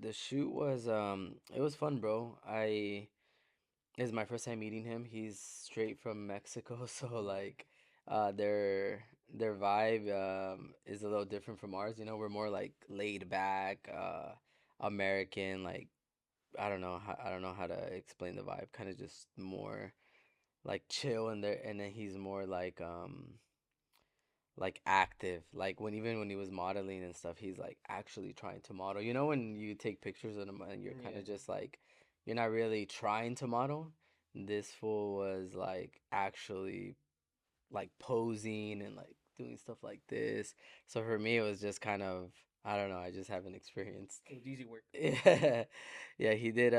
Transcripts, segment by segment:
the shoot was it was fun, bro. This is my first time meeting him. He's straight from Mexico, so like their vibe is a little different from ours. You know, we're more like laid back, American, like I don't know how to explain the vibe. Kind of just more like chill and there and then he's more like active. Like when even when he was modeling and stuff, he's like actually trying to model. You know when you take pictures of him and you're kind Yeah. of just like you're not really trying to model. This fool was like actually like posing and like doing stuff like this. So for me, it was just kind of I don't know. I just haven't experienced. It was easy work. Yeah, yeah. He did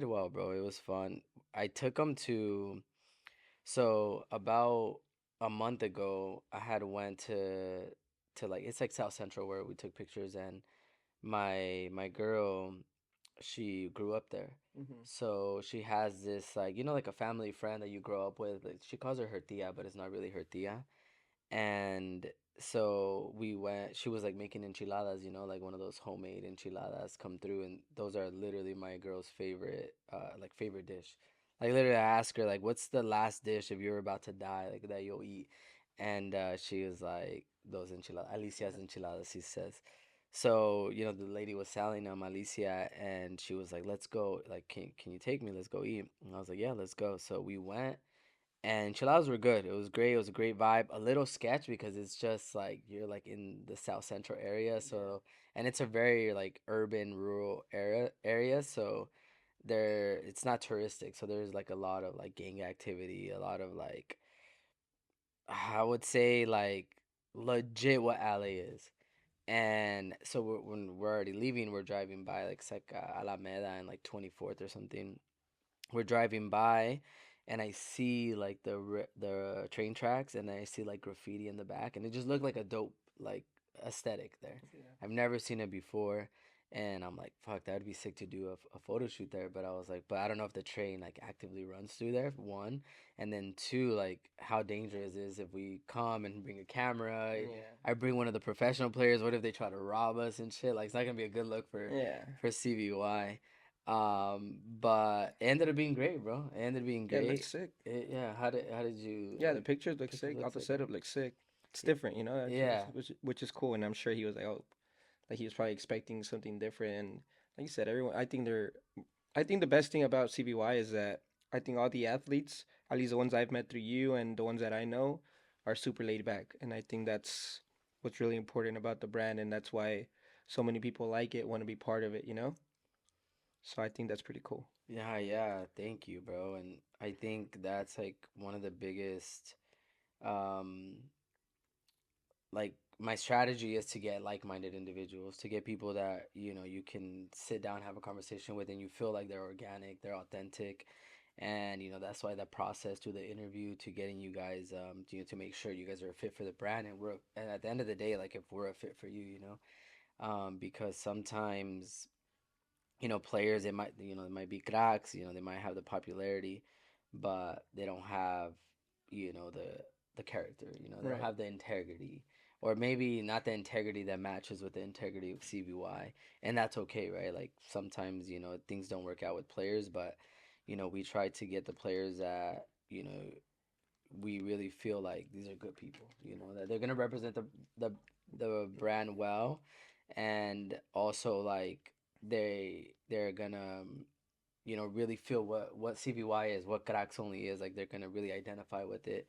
well, bro. It was fun. I took him to so about a month ago, I had went to like it's like South Central where we took pictures and my girl, she grew up there. Mm-hmm. So she has this like you know like a family friend that you grow up with. Like she calls her tia, but it's not really her tia. And so we went, she was like making enchiladas, you know, like one of those homemade enchiladas come through and those are literally my girl's favorite like favorite dish. Like literally I asked her like what's the last dish if you're about to die like that you'll eat? And she was like those enchiladas, Alicia's enchiladas, he says. So, you know, the lady was selling them, Alicia, and she was like, "Let's go. Like, can you take me? Let's go eat." And I was like, "Yeah, let's go." So we went and enchiladas were good. It was great. It was a great vibe. A little sketch because it's just like you're like in the South Central area, Yeah. so and it's a very like urban rural area, so there it's not touristic. So there's like a lot of like gang activity, a lot of like I would say like legit what LA is. And so when we're already leaving, we're driving by like it's like Alameda and like 24th or something. We're driving by and I see like the train tracks and I see like graffiti in the back and it just looked like a dope like aesthetic there. Yeah. I've never seen it before and I'm like fuck that'd be sick to do a photo shoot there but I was like but I don't know if the train like actively runs through there one and then two like how dangerous is if we come and bring a camera. Yeah. I bring one of the professional players, what if they try to rob us and shit, like it's not gonna be a good look Yeah. for CVY. But it ended up being great, bro. It ended up being Yeah, it looks great. sick. Yeah, how did you Yeah, the like pictures look pictures sick. look All the sick, right? setup looks sick. It's Y- different, you know. Yeah. Which is cool. And I'm sure he was like, oh, like he was probably expecting something different. And like you said, everyone. I think the best thing about CBY is that I think all the athletes, at least the ones I've met through you and the ones that I know, are super laid back. And I think that's what's really important about the brand, and that's why so many people like it, want to be part of it. You know. So I think that's pretty cool. Yeah, yeah. Thank you, bro. And I think that's like one of the biggest um like my strategy is to get like-minded individuals, to get people that, you know, you can sit down, have a conversation with and you feel like they're organic, they're authentic. And, you know, that's why the process to the interview to getting you guys to, you know, to make sure you guys are a fit for the brand and at the end of the day, like if we're a fit for you, you know. Because sometimes, you know, players it might you know, they might be cracks, you know, they might have the popularity, but they don't have, you know, the character, you know, they don't Right. have the integrity. Or maybe not the integrity that matches with the integrity of CBY. And that's okay, right? Like sometimes, you know, things don't work out with players, but you know, we try to get the players that, you know, we really feel like these are good people, you know, that they're gonna represent the the brand well, and also like they're gonna you know really feel what CVY is, what cracks only is, like they're gonna really identify with it.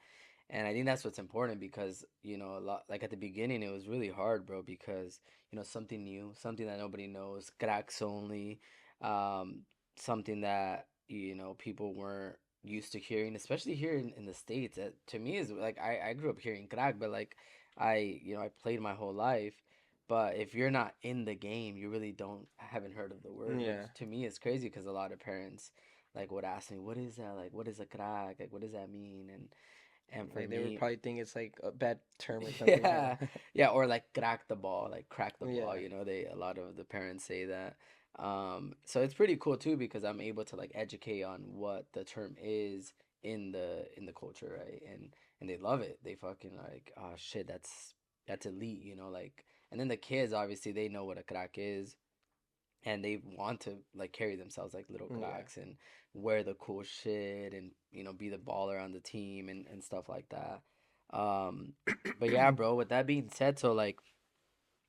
And I think that's what's important because you know a lot like at the beginning it was really hard, bro, because you know something new, something that nobody knows, cracks only, um, something that you know people weren't used to hearing, especially here in the States. To me is like I grew up hearing crack, but like you know I played my whole life. But if you're not in the game, you really don't haven't heard of the word, which Yeah. to me is crazy because a lot of parents like would ask me, "What is that? Like, what is a crack? Like, what does that mean?" And for Like they would me, probably think it's like a bad term or something. yeah, Yeah. yeah, or like crack the ball, like crack the ball. Yeah. You know, they a lot of the parents say that. So it's pretty cool too because I'm able to like educate on what the term is in the culture, right? And they love it. They fucking like, oh shit, that's elite, you know, like. And then the kids obviously they know what a crack is, and they want to like carry themselves like little Yeah. cracks and wear the cool shit and be the baller on the team and stuff like that. Um, but yeah, bro. With that being said, so like,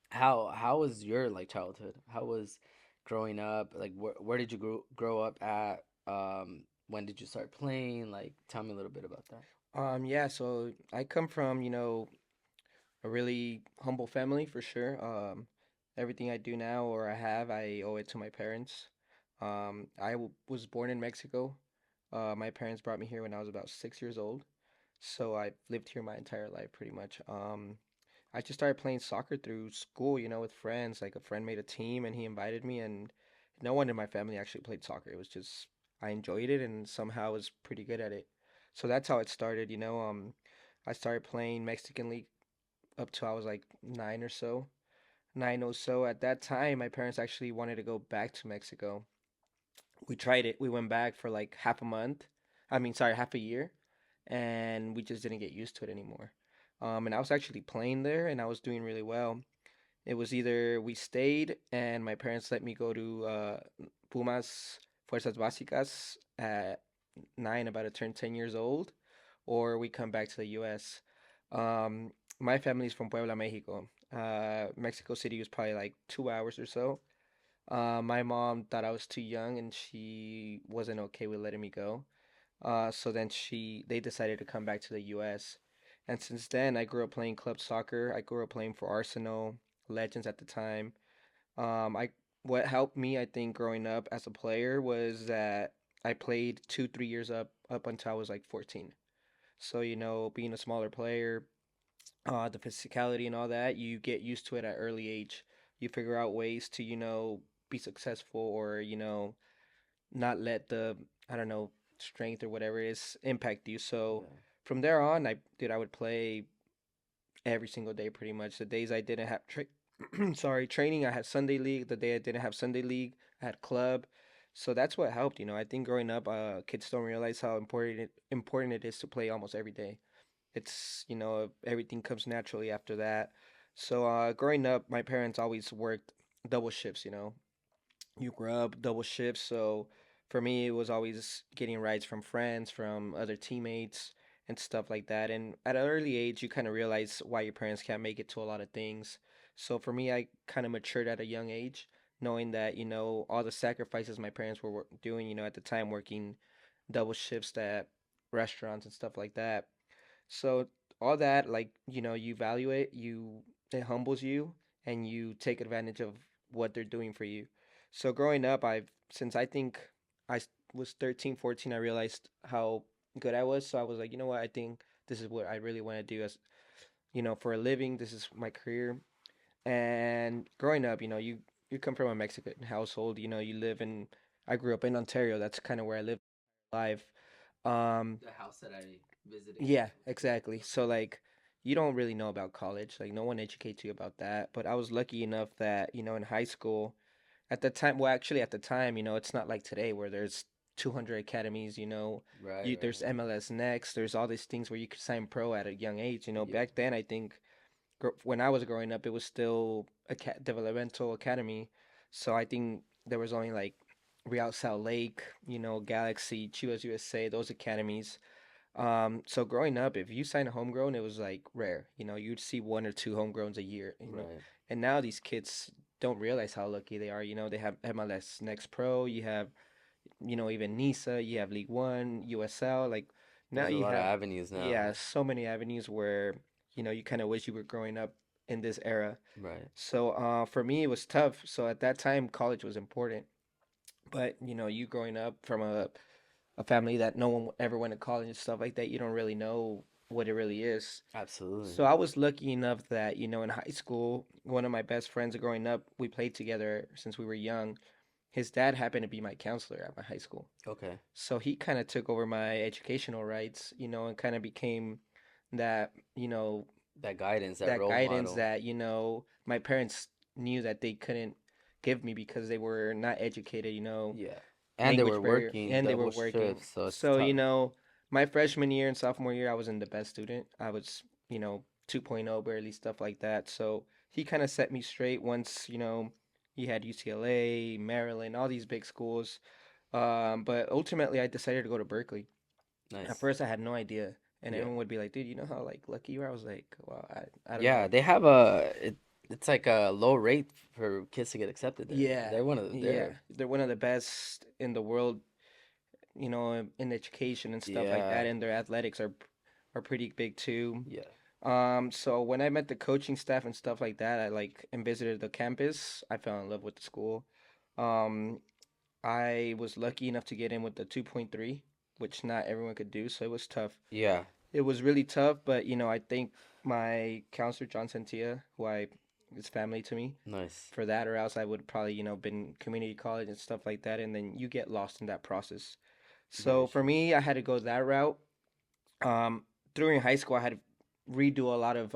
how was your like childhood? How was growing up? Like, where did you grow up at? When did you start playing? Like, tell me a little bit about that. Yeah, so I come from, a really humble family for sure. Everything I do now or I have, I owe it to my parents. Was born in Mexico. My parents brought me here when I was about 6 years old. So I've lived here my entire life pretty much. I just started playing soccer through school, with friends. Like a friend made a team and he invited me, and no one in my family actually played soccer. It was just I enjoyed it and somehow was pretty good at it. So that's how it started, I started playing Mexican League up till I was like 9 or so. At that time, my parents actually wanted to go back to Mexico. We tried it. We went back for like half a month. I mean, sorry, half a year, and we just didn't get used to it anymore. And I was actually playing there, and I was doing really well. It was either we stayed, and my parents let me go to Pumas Fuerzas Básicas at 9, about to turn 10 years old, or we come back to the U.S. Um, my family's from Puebla, Mexico. Mexico City was probably like 2 hours or so. My mom thought I was too young and she wasn't okay with letting me go. So then they decided to come back to the US. And since then, I grew up playing club soccer. I grew up playing for Arsenal, Legends at the time. I What helped me, I think, growing up as a player was that I played 2, 3 years up until I was like 14. So, being a smaller player, the physicality and all that, you get used to it at early age. You figure out ways to, be successful or, not let the, I don't know, strength or whatever it is impact you. So Yeah. from there on, I would play every single day pretty much. The days I didn't have sorry, training, I had Sunday league. The day I didn't have Sunday league, I had club. So that's what helped, I think growing up, kids don't realize how important it is to play almost every day. It's, everything comes naturally after that. So growing up, my parents always worked double shifts, you grew up double shifts. So for me, it was always getting rides from friends, from other teammates, and stuff like that. And at an early age, you kind of realize why your parents can't make it to a lot of things. So for me, I kind of matured at a young age, knowing that, all the sacrifices my parents were doing, at the time, working double shifts at restaurants and stuff like that. So all that, like, you value it, it humbles you, and you take advantage of what they're doing for you. So growing up, since I think was 13, 14, I realized how good I was. So I was like, you know what, I think this is what I really want to do as, for a living. This is my career. And growing up, you come from a Mexican household, you live in, I grew up in Ontario. That's kind of where I lived live. Um, The house that I visited yeah, was there. exactly. So Okay. like you don't really know about college. Like no one educates you about that. But I was lucky enough that, in high school at the time, well actually at the time, it's not like today where there's 200 academies, Right, there's right. MLS Next, there's all these things where you could sign pro at a young age. Yeah. Back then I think when I was growing up it was still a developmental academy. So I think there was only like Real Salt Lake, Galaxy, Chivas USA, those academies. So growing up, if you signed a homegrown, it was like rare. You'd see one or two homegrowns a year, Right. And now these kids don't realize how lucky they are. They have MLS Next Pro, you have, even NISA, you have League One, USL. Like now There's a you lot of have, avenues yeah, now. so many avenues where, you kind of wish you were growing up in this era. Right. So for me, it was tough. So at that time, college was important. But, you growing up from a family that no one ever went to college and stuff like that, you don't really know what it really is. Absolutely. So I was lucky enough that, in high school, one of my best friends growing up, we played together since we were young. His dad happened to be my counselor at my high school. Okay. So he kind of took over my educational rights, and kind of became that, That guidance, that that role guidance model. that, my parents knew that they couldn't give me because they were not educated, Yeah. And they were language barrier, working and they were double working. shifts, so it's So, tough. my freshman year and sophomore year, I wasn't the best student. I was, 2.0 barely, stuff like that. So he kind of set me straight once, You had UCLA, Maryland, all these big schools. But ultimately, I decided to go to Berkeley. At Nice. first, I had no idea, and Yeah. everyone would be like, "Dude, you know how like lucky you are?" I was like, "Well, I don't Yeah, know." they have it's like a low rate for kids to get accepted there. Yeah, They're one of the, yeah, they're they're one of the best in the world, in education and stuff like yeah, that, and their athletics are pretty big too. yeah. So when I met the coaching staff and stuff like that, I like and visited the campus, I fell in love with the school. Um, I was lucky enough to get in with the 2.3, which not everyone could do, so it was tough. Yeah. It was really tough, but I think my counselor John Santia, who I is family to me, Nice. for that, or else I would probably been community college and stuff like that, and then you get lost in that process. Very So for true. me, I had to go that route. Um, During high school, I had to redo a lot of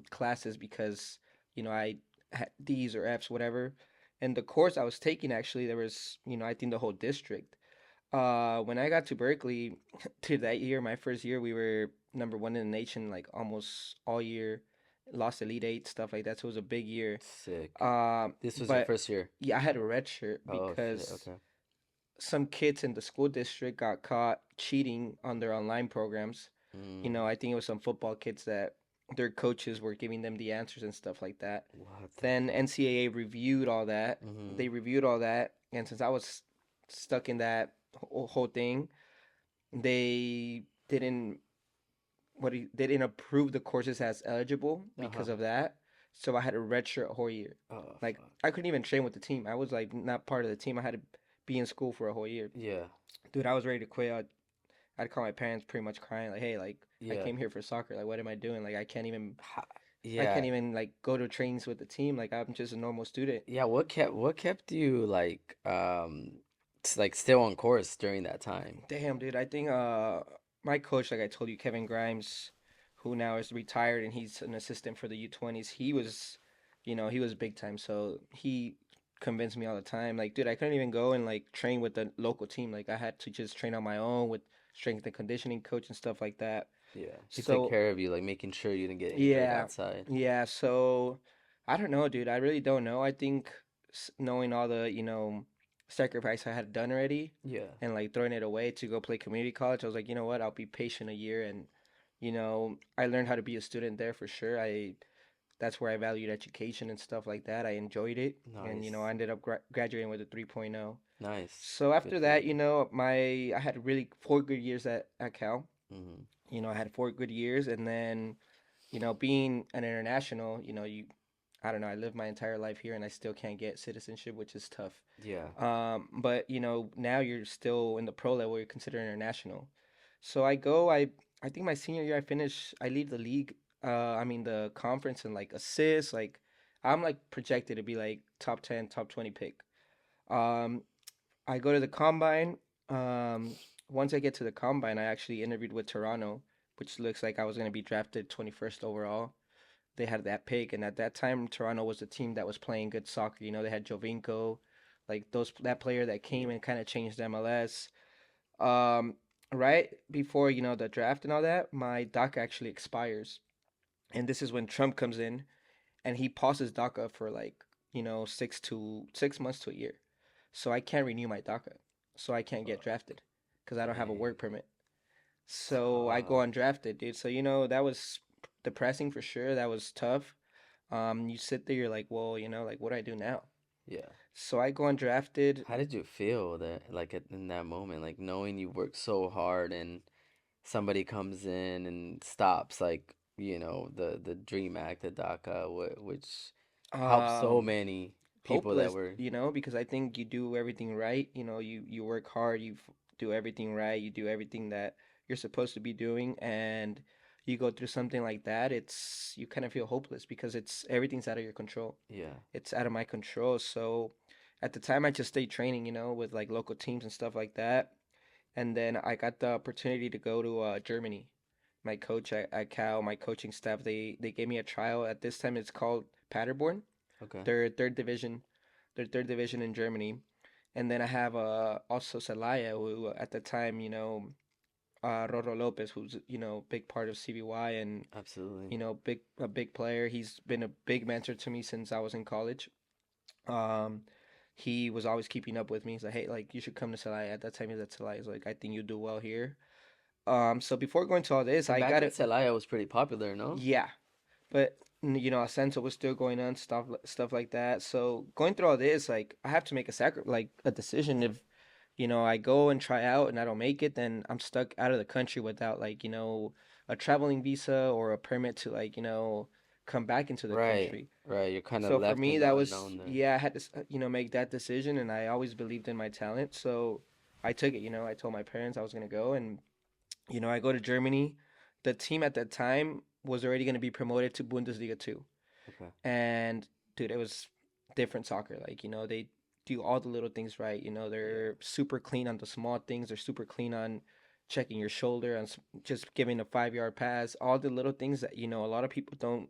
classes because I had D's or F's, whatever. And the course I was taking, actually, there was I think the whole district. When I got to Berkeley, to that year, my first year, we were number one in the nation, like almost all year. Lost Elite Eight, stuff like that. So it was a big year. Sick. This was your But first year. yeah, I had a red shirt Oh shit. because Okay. some kids in the school district got caught cheating on their online programs. Mm, I think it was some football kids that their coaches were giving them the answers and stuff like that. what the Then fuck? NCAA reviewed all that. Mm-hmm. They reviewed all that, and since I was stuck in that whole thing, they didn't they didn't approve the courses as eligible because Uh-huh. of that. So I had a redshirt a whole year. Oh Like fuck. I couldn't even train with the team. I was like not part of the team. I had to be in school for a whole year. Yeah. Dude, I was ready to quit. I'd call my parents pretty much crying like, "Hey, like I Yeah. came here for soccer. Like what am I doing? Like Ha- I can't yeah. even like go to trainings with the team. Like I'm just a normal student." Yeah. What kept you like like still on course during that time? Damn, dude. I think my coach, like I told you, Kevin Grimes, who now is retired and he's an assistant for the U20s, he was, he was big time. So he convinced me all the time. Like, dude, I couldn't even go and like train with the local team. Like I had to just train on my own with strength and conditioning coach and stuff like that. Yeah. He took So care of you, like making sure you didn't get injured yeah, outside. yeah. So I don't know, dude. I really don't know. I think knowing all the, sacrifice I had done already Yeah. and like throwing it away to go play community college, I was like, you know what? I'll be patient a year and I learned how to be a student there for sure. That's where I valued education and stuff like that. I enjoyed it and I Nice. ended up graduating with a 3.0. Nice. So Good after for that, you. I had really 4 good years at Cal. Mm-hmm. I had 4 good years, and then being an international, I don't know, I lived my entire life here and I still can't get citizenship, which is tough. Yeah. But now you're still in the pro level, you're considered international. So I think my senior year I lead the league, I mean the conference in like assists, like I'm like projected to be like top 10, top 20 pick. Um, I go to the combine. Um, Once I get to the combine, I actually interviewed with Toronto, which looks like I was going to be drafted 21st overall. They had that pick, and at that time, Toronto was the team that was playing good soccer. They had Jovinko, like that player that came Yeah. and kind of changed MLS. Um, right before the draft and all that, my DACA actually expires, and this is when Trump comes in and he pauses DACA for like 6 months to a year, so I can't renew my DACA, so I can't get Fuck. drafted because I don't have a Dang. work permit. So I go Tough. undrafted, dude. So that was depressing for sure. That was tough. You sit there, you're like, well, like what do I do now? Yeah. So I go undrafted. How did you feel that, like, in that moment, like knowing you worked so hard and somebody comes in and stops, like, the Dream Act, the DACA, which helped so Um, many people that Hopeless, were, because I think you do everything right. You work hard, do everything right, you do everything that you're supposed to be doing, and you go through something like that, you kind of feel hopeless because it's everything's out of your control. yeah, It's out of my control. So at the time, I just stayed training, with like local teams and stuff like that. And then I got the opportunity to go to Germany. My coach at Cal, my coaching staff, they gave me a trial. At this time, it's called Paderborn, okay, their third division, in Germany. And then I have also Celaya, who at the time, Roro Lopez, who's big part of CBY and absolutely, big a big player. He's been a big mentor to me since I was in college. Um, he was always keeping up with me. He's like, hey, like you should come to Celaya. At that time, he was at Celaya. He's like, I think you do well here. So before going to all this, And I back got then, it. Celaya was pretty popular, no? Yeah, but Ascenso was still going on, stuff like that. So going through all this, like I have to make like a decision. If I go and try out and I don't make it, then I'm stuck out of the country without like a traveling visa or a permit to like come back into the Right, country. right. You're kind of So for left me, in that the was unknown there. yeah, I had to make that decision, and I always believed in my talent, so I took it. I told my parents I was gonna go, and I go to Germany. The team at that time was already gonna be promoted to Bundesliga 2, Okay. and dude, it was different soccer. Like they do all the little things right. Yeah. They're super clean on the small things. They're super clean on checking your shoulder and just giving a 5 yard pass. All the little things that a lot of people don't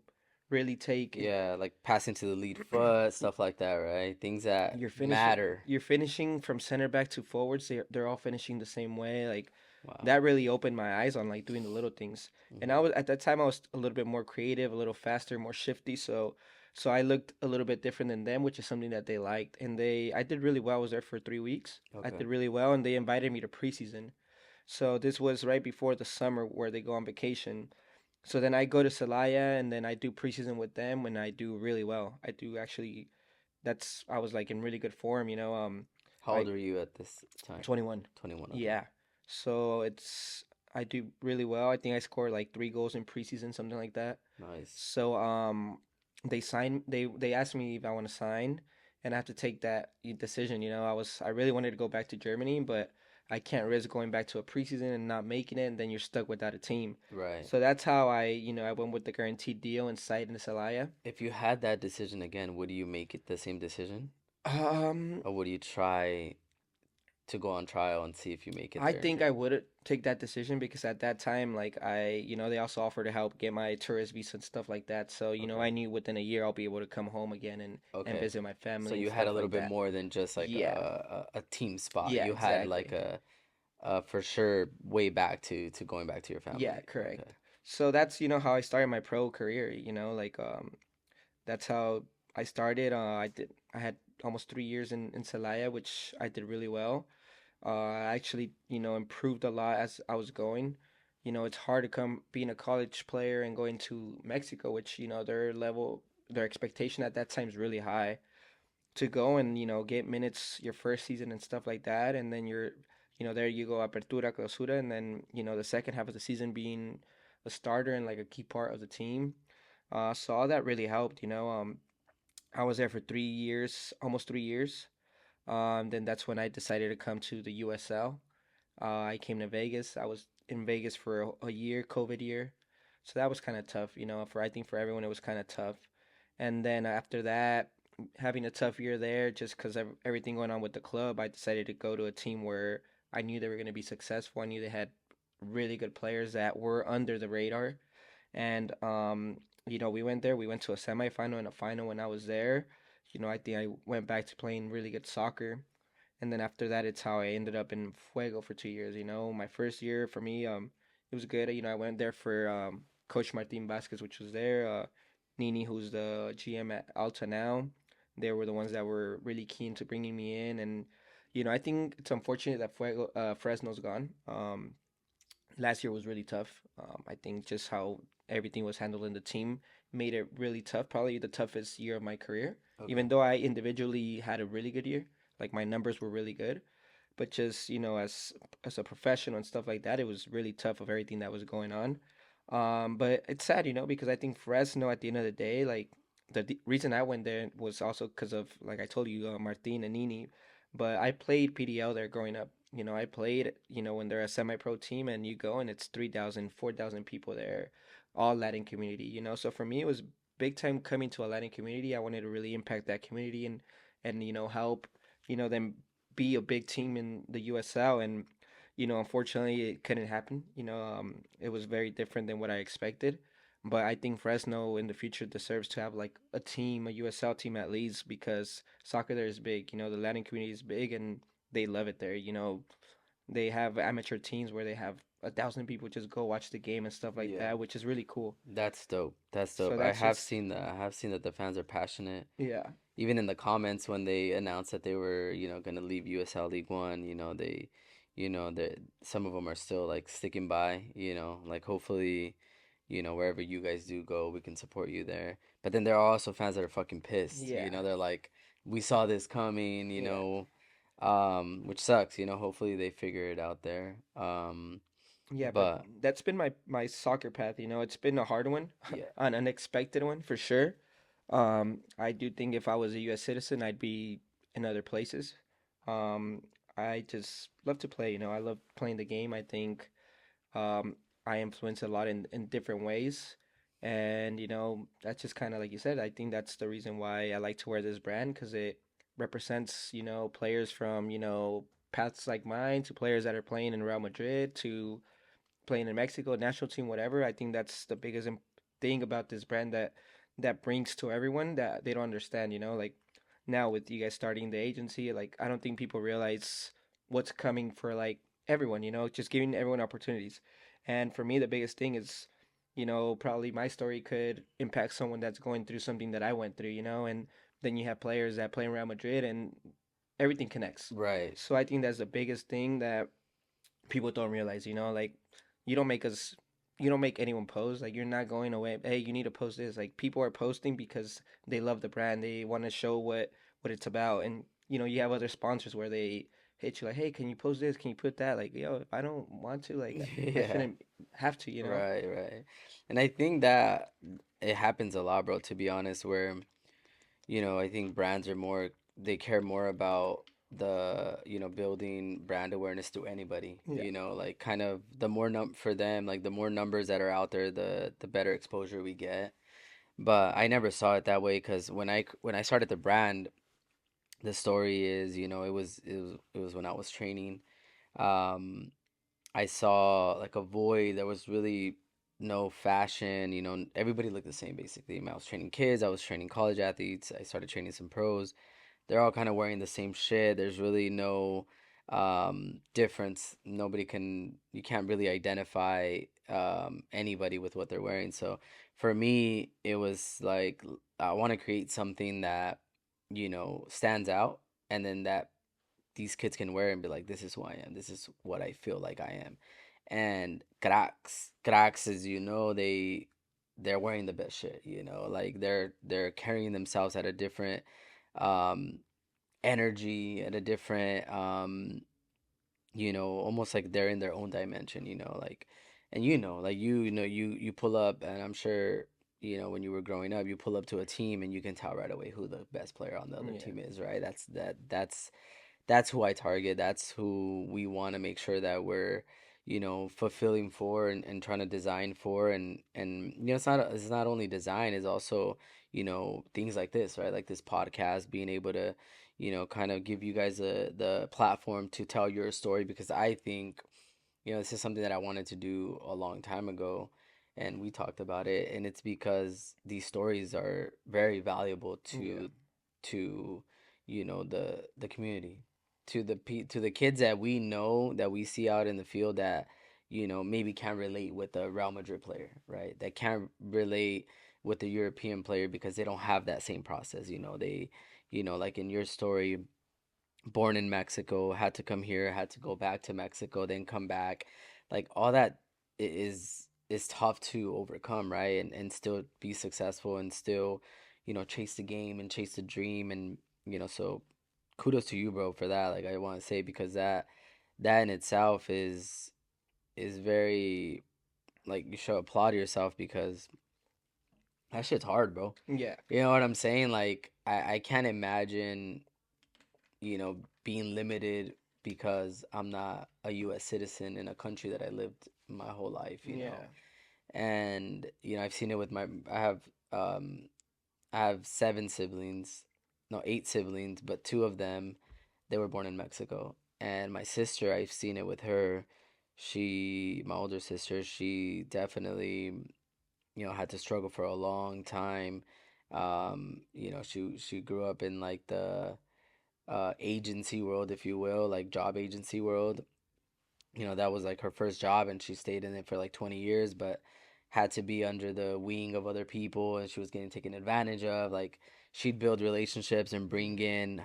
really take and Yeah, like passing to the lead foot, stuff like that, right? Things that you're finishing matter. you're finishing from center back to forwards. They're all finishing the same way. Like Wow. that really opened my eyes on like doing the little things. And I Hmm. was at that time I was a little bit more creative, a little faster, more shifty. So I looked a little bit different than them, which is something that they liked. And I did really well. I was there for 3 weeks. I Okay. did really well, and they invited me to preseason. So this was right before the summer where they go on vacation. So then I go to Celaya and then I do preseason with them and I do really well. I do actually that's I was like in really good form, How old I were you at this time? 21. 21, okay. Yeah. So I do really well. I think I scored like 3 goals in preseason, something like that. Nice. So they asked me if I want to sign and I have to take that decision, I really wanted to go back to Germany, but I can't risk going back to a preseason and not making it and then you're stuck without a team. Right. So that's how I went with the guaranteed deal and signed in Celaya. If you had that decision again, would you make it the same decision? Um Or would you try to go on trial and see if you make it I there in think I Germany? would take that decision because at that time, like they also offered to help get my tourist visa and stuff like that. So, Okay. I knew within a year I'll be able to come home again and Okay. visit my So family and you had a stuff little like bit that. more than just like Yeah, a team spot. yeah, You had like exactly. a for sure way back to going back to your Yeah, family. Okay. correct. So that's, how I started my pro career, like that's how I started. I had almost 3 years in Celaya, which I did really well. I actually, improved a lot as I was going. It's hard to come being a college player and going to Mexico, which, their expectation at that time is really high to go and, get minutes your first season and stuff like that. And then there you go, Apertura, Clausura, and then, the second half of the season being a starter and like a key part of the team. So all that really helped. I was there for 3 years, almost 3 years. Then that's when I decided to come to the USL. I came to Vegas. I was in Vegas for a year, COVID year. So that was kind of tough, for I think for everyone it was kind of tough. And then after that, having a tough year there, just because of everything going on with the club, I decided to go to a team where I knew they were going to be successful. I knew they had really good players that were under the radar. And we went there. We went to a semifinal and a final when I was there. I think I went back to playing really good soccer. And then after that, it's how I ended up in Fuego for 2 years. My first year for me, it was good. I went there for Coach Martin Vasquez, which was there. Nini, who's the GM at Alta now, they were the ones that were really keen to bringing me in. And I think it's unfortunate that Fresno's gone. Last year was really tough. I think just how everything was handled in the team made it really tough. Probably the toughest year of my career. Okay. Even though I individually had a really good year, like my numbers were really good, but just as a professional and stuff like that, it was really tough of everything that was going on. But it's sad, because I think Fresno at the end of the day, like reason I went there was also because of like I told you, Martin and Nini. But I played PDL there growing up. I played, when they're a semi-pro team and you go and it's 3,000, 4,000 people there, all Latin community. So for me, it was big time coming to a Latin community. I wanted to really impact that community and help, them be a big team in the USL. And unfortunately, it couldn't happen. It was very different than what I expected. But I think Fresno in the future deserves to have like a team, a USL team at least, because soccer there is big. The Latin community is big and they love it there. They have amateur teams where they have 1,000 people just go watch the game and stuff like Yeah. that, which is really cool. That's dope. That's So dope. I that's have just seen that. I have seen that the fans are passionate. yeah. even in the comments when they announced that they were, gonna leave USL League One, that some of them are still like sticking by, like hopefully, wherever you guys do go, we can support you there. But then there are also fans that are fucking pissed, Yeah, they're like, we saw this coming, yeah, which sucks, hopefully they figure it out there. yeah. But But that's been my soccer path. It's been a hard one, yeah, an unexpected one for sure. I do think if I was a U.S. citizen, I'd be in other places. Um, I just love to play. I love playing the game. I think um, I influence a lot in different ways. And, that's just kind of like you said. I think that's the reason why I like to wear this brand because it represents, players from, paths like mine to players that are playing in Real Madrid to playing in Mexico, national team, whatever. I think that's the biggest thing about this brand that brings to everyone that they don't understand. Like now with you guys starting the agency, like I don't think people realize what's coming for like everyone. Just giving everyone opportunities. And for me, the biggest thing is, probably my story could impact someone that's going through something that I went through. And then you have players that play in Real Madrid and everything connects. right. So I think that's the biggest thing that people don't realize, like you don't make us you don't make anyone post. Like you're not going away, hey, you need to post this. Like people are posting because they love the brand. They want to show what it's about. And you have other sponsors where they hit you like, hey, can you post this? Can you put that? Like, yo, if I don't want to, like I Yeah. shouldn't have to. Right, right. And I think that it happens a lot, bro, to be honest, where, I think brands are more, they care more about building brand awareness to anybody, Yeah. like kind of the more for them, like the more numbers that are out there, the better exposure we get. But I never saw it that way because when I started the brand, the story is, it was when I was training. Um, I saw like a void. There was really no fashion. Everybody looked the same basically. I was training kids. I was training college athletes. I started training some pros. They're all kind of wearing the same shit. There's really no difference. You can't really identify anybody with what they're wearing. So for me, it was like I want to create something that stands out, and then that these kids can wear and be like, this is who I am. This is what I feel like I am. And cracks, as they're wearing the best shit. Like they're carrying themselves at a different um, energy, at a different almost like they're in their own dimension. Like, and like you pull up, and I'm sure when you were growing up, you pull up to a team and you can tell right away who the best player on the other Yeah. team is, right? That's who I target. That's who we want to make sure that we're, fulfilling for, and trying to design for, and it's not only design, it's also, things like this, right? Like this podcast, being able to, kind of give you guys the platform to tell your story, because I think, this is something that I wanted to do a long time ago, and we talked about it, and it's because these stories are very valuable Yeah. to the community, to the kids that we know, that we see out in the field, that maybe can't relate with the Real Madrid player, right? That can't relate with the European player because they don't have that same process. They, like in your story, born in Mexico, had to come here, had to go back to Mexico, then come back. Like all that is tough to overcome, right? And still be successful, and still, chase the game and chase the dream, and so kudos to you, bro, for that. Like I want to say, because that in itself is very, like, you should applaud yourself, because that shit's hard, bro. Yeah. You know what I'm saying? Like I can't imagine being limited because I'm not a US citizen in a country that I lived my whole life. Yeah. And I've seen it with um I have seven siblings, no, eight siblings, but two of them, they were born in Mexico. And my sister, I've seen it with her. My older sister, she definitely, had to struggle for a long time. She grew up in like the agency world, if you will, like job agency world. That was like her first job, and she stayed in it for like 20 years, but had to be under the wing of other people, and she was getting taken advantage of. Like, she'd build relationships and bring in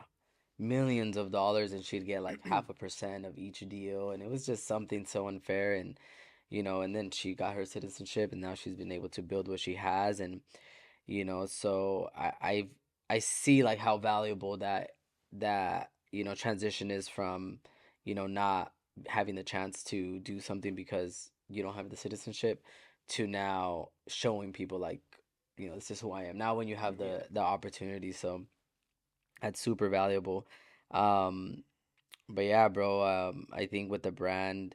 millions of dollars, and she'd get like half a percent of each deal, and it was just something so unfair. And and then she got her citizenship, and now she's been able to build what she has. And so I see like how valuable that transition is from not having the chance to do something because you don't have the citizenship, to now showing people like, this is who I am now when you have Yeah. the opportunity. So that's super valuable. um but yeah, bro, I think with the brand,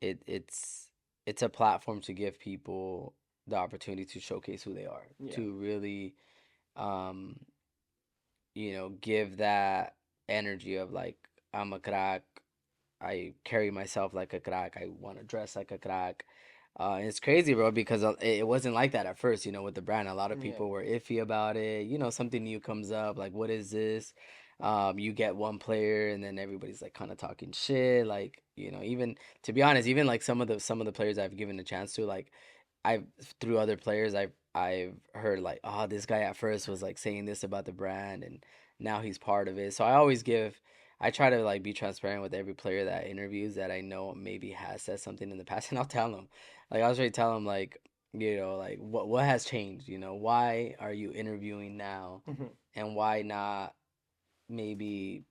it's a platform to give people the opportunity to showcase who they are, Yeah. to really um give that energy of like, I'm a crack. I carry myself like a crack. I want to dress like a crack. And it's crazy, bro, because it wasn't like that at first, with the brand. A lot of Yeah. people were iffy about it. Something new comes up, like, what is this? You get one player, and then everybody's like kind of talking shit. Like, even to be honest, even like some of the players I've given a chance to, like, I've through other players, I've heard like, oh, this guy at first was like saying this about the brand, and now he's part of it. So I try to like be transparent with every player that I interviews that I know maybe has said something in the past, and I'll tell them, like, I'll try to tell them like, like, what has changed, why are you interviewing now, Hmm. and why not maybe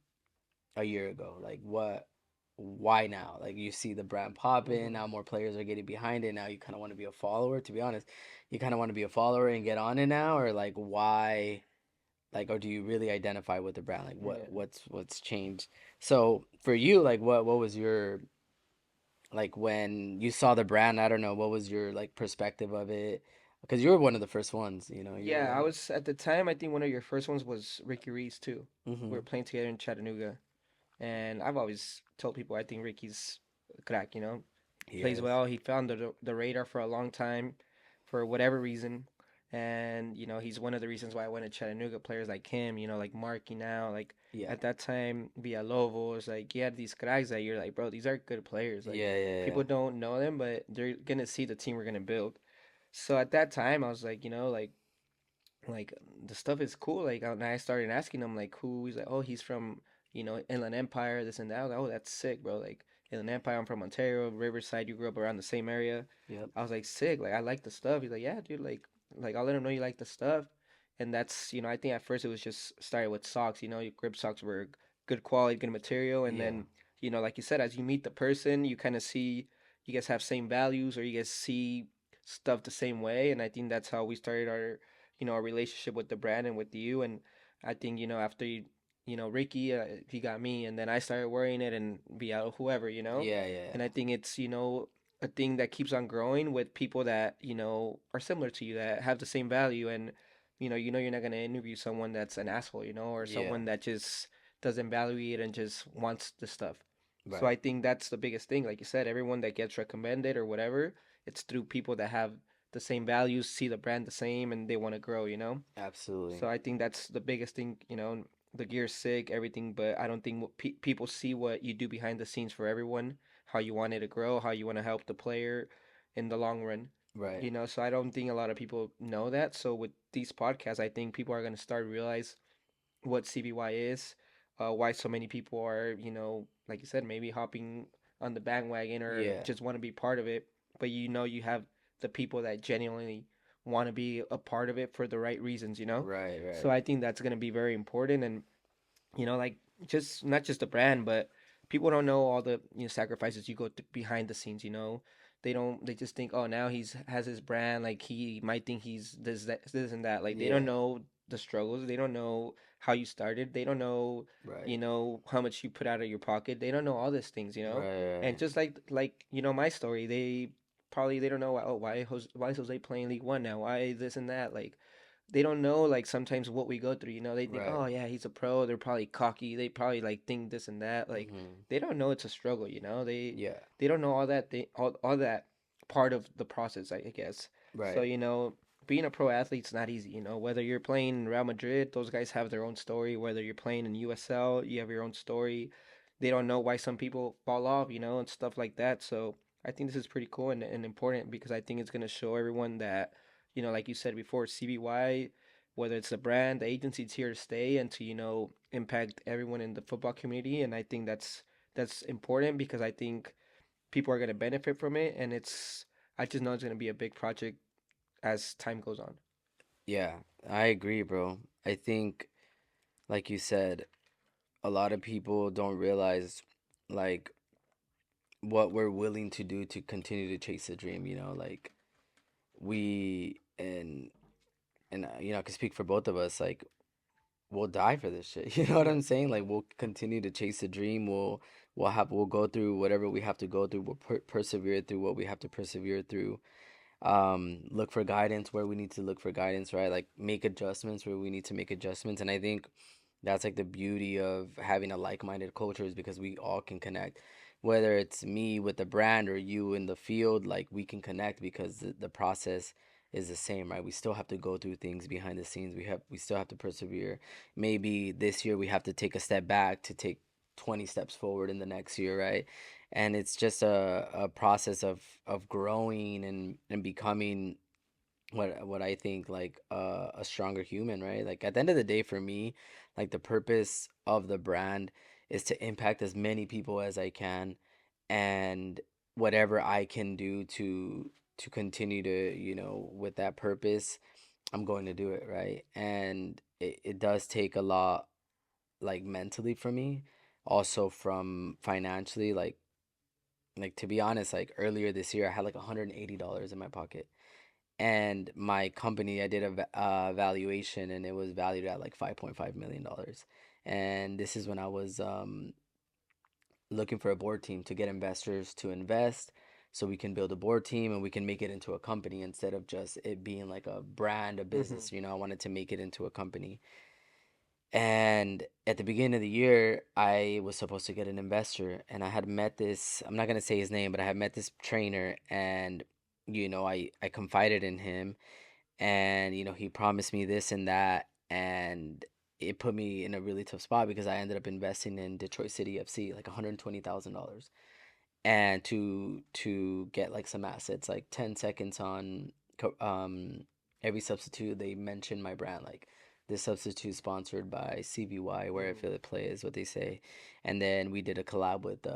a year ago? Like, why now? Like, you see the brand popping, Hmm. now more players are getting behind it. Now you kind of want to be a follower, to be honest. You kind of want to be a follower and get on it now, or like, why? Like, or do you really identify with the brand? Like, Yeah. what's changed? So for you, like, what was your, like, when you saw the brand, I don't know, what was your like perspective of it? Because you were one of the first ones, you were Yeah, I one. was at the time. I think one of your first ones was Ricky Reese too. We Mm-hmm. were playing together in Chattanooga, and I've always told people I think Ricky's a crack. Plays Yes. well. He found the radar for a long time, for whatever reason, and he's one of the reasons why I went to Chattanooga. Players like him, like Marky now, like Yeah. at that time Villalobos, like you had these cracks that you're like, bro, these are good players. Like Yeah. Yeah. Yeah. people don't know them, but they're gonna see the team we're gonna build. So at that time, I was like, like the stuff is cool. Like and I started asking him like who. He's like, oh, he's from Inland Empire, this and that. I was like, oh, that's sick, bro. Like Inland Empire, I'm from Ontario, Riverside. You grew up around the same area. Yep. I was like, sick. Like I like the stuff. He's like, yeah, dude. Like I'll let him know you like the stuff. And that's I think at first it was just started with socks. Your grip socks were good quality, good material, and Yeah. then like you said, as you meet the person, you kind of see you guys have same values or you guys see stuff the same way. And I think that's how we started our relationship with the brand and with you. And I think after Ricky, he got me, and then I started wearing it and be out whoever. Yeah. Yeah. And I think it's a thing that keeps on growing with people that are similar to you that have the same value. And you're not gonna interview someone that's an asshole, or Yeah. someone that just doesn't value it and just wants the stuff. So Right. I think that's the biggest thing. Like you said, everyone that gets recommended or whatever, it's through people that have the same values, see the brand the same, and they want to grow. Absolutely. So I think that's the biggest thing. The gear's sick, everything, but I don't think people see what you do behind the scenes for everyone, how you want it to grow, how you want to help the player in the long run. Right. So I don't think a lot of people know that. So with these podcasts, I think people are going to start to realize what CBY is, why so many people are, like you said, maybe hopping on the bandwagon or Yeah. just want to be part of it. But you have the people that genuinely want to be a part of it for the right reasons. Right. So Right. I think that's going to be very important. And, like just not just the brand, but people don't know all the sacrifices you go behind the scenes. They just think, oh, now he's has his brand, like he might think he's this and that. Like they don't Yeah. know the struggles, they don't know how you started, they don't know Right. how much you put out of your pocket, they don't know all these things. Right. And Right. just like my story, they don't know why is Jose playing League One now, why this and that. Like they don't know like sometimes what we go through. They think, Right. oh yeah, he's a pro. They're probably cocky. They probably like think this and that. Like Mm-hmm. they don't know it's a struggle. Yeah. They don't know all that part of the process. I guess. So Right. being a pro athlete's not easy. Whether you're playing in Real Madrid, those guys have their own story. Whether you're playing in USL, you have your own story. They don't know why some people fall off. And stuff like that. So I think this is pretty cool and important because I think it's gonna show everyone that like you said before, CBY. whether it's the brand, the agency, it's here to stay and to impact everyone in the football community. And I think that's important because I think people are gonna benefit from it, and I just know it's gonna be a big project as time goes on. Yeah, I agree, bro. I think, like you said, a lot of people don't realize, like, what we're willing to do to continue to chase a dream, like we and I can speak for both of us, like we'll die for this shit. You know what Yeah. I'm saying? Like we'll continue to chase a dream. We'll go through whatever we have to go through. We'll persevere through what we have to persevere through. Look for guidance where we need to look for guidance, right? Like make adjustments where we need to make adjustments. And I think that's like the beauty of having a like-minded culture is because we all can connect. Whether it's me with the brand or you in the field, like we can connect because the process is the same, right? We still have to go through things behind the scenes. We still have to persevere. Maybe this year we have to take a step back to take 20 steps forward in the next year, right? And it's just a process of growing and becoming what I think like a stronger human, right? Like at the end of the day, for me, like the purpose of the brand is to impact as many people as I can, and whatever I can do to continue to with that purpose, I'm going to do it, right? And it does take a lot, like mentally for me, also from financially, like to be honest, like earlier this year I had like $180 in my pocket, and my company, I did a valuation and it was valued at like $5.5 million. And this is when I was looking for a board team to get investors to invest so we can build a board team and we can make it into a company instead of just it being like a brand, a Hmm. business. I wanted to make it into a company. And at the beginning of the year, I was supposed to get an investor, and I had met this, I'm not going to say his name, but I had met this trainer, and I confided in him, and he promised me this and that, and it put me in a really tough spot because I ended up investing in Detroit City FC like $120,000, and to get like some assets, like 10 seconds on every substitute they mention my brand, like this substitute sponsored by CVY, where I Hmm. feel it play is what they say. And then we did a collab with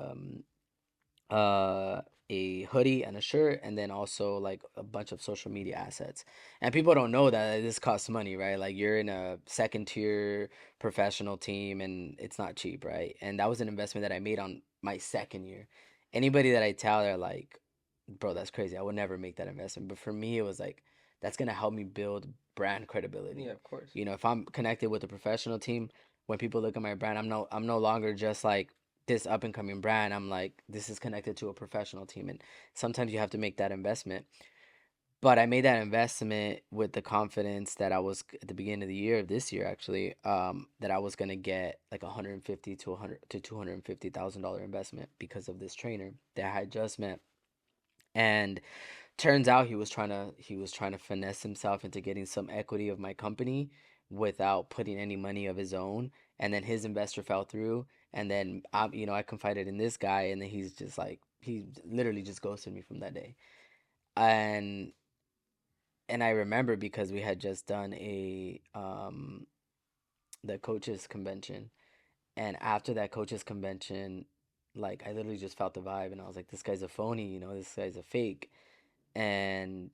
uh a hoodie and a shirt, and then also like a bunch of social media assets. And people don't know that this costs money, right? Like you're in a second tier professional team and it's not cheap, right? And that was an investment that I made on my second year. Anybody that I tell, they're like, bro, that's crazy, I would never make that investment. But for me, it was like, that's gonna help me build brand Yeah, credibility. of course. If I'm connected with a professional team, when people look at my brand, I'm no longer just like this up and coming brand. I'm like, this is connected to a professional team. And sometimes you have to make that investment. But I made that investment with the confidence that I was at the beginning of the year, of this year actually, that I was gonna get like 150 to 100 to $250,000 investment because of this trainer that I had just met. And turns out he was trying to finesse himself into getting some equity of my company without putting any money of his own. And then his investor fell through. And then I confided in this guy, and then he's just like, he literally just ghosted me from that day. And I remember because we had just done a the coaches convention, and after that coaches convention, like I literally just felt the vibe, and I was like, this guy's a phony, this guy's a fake. And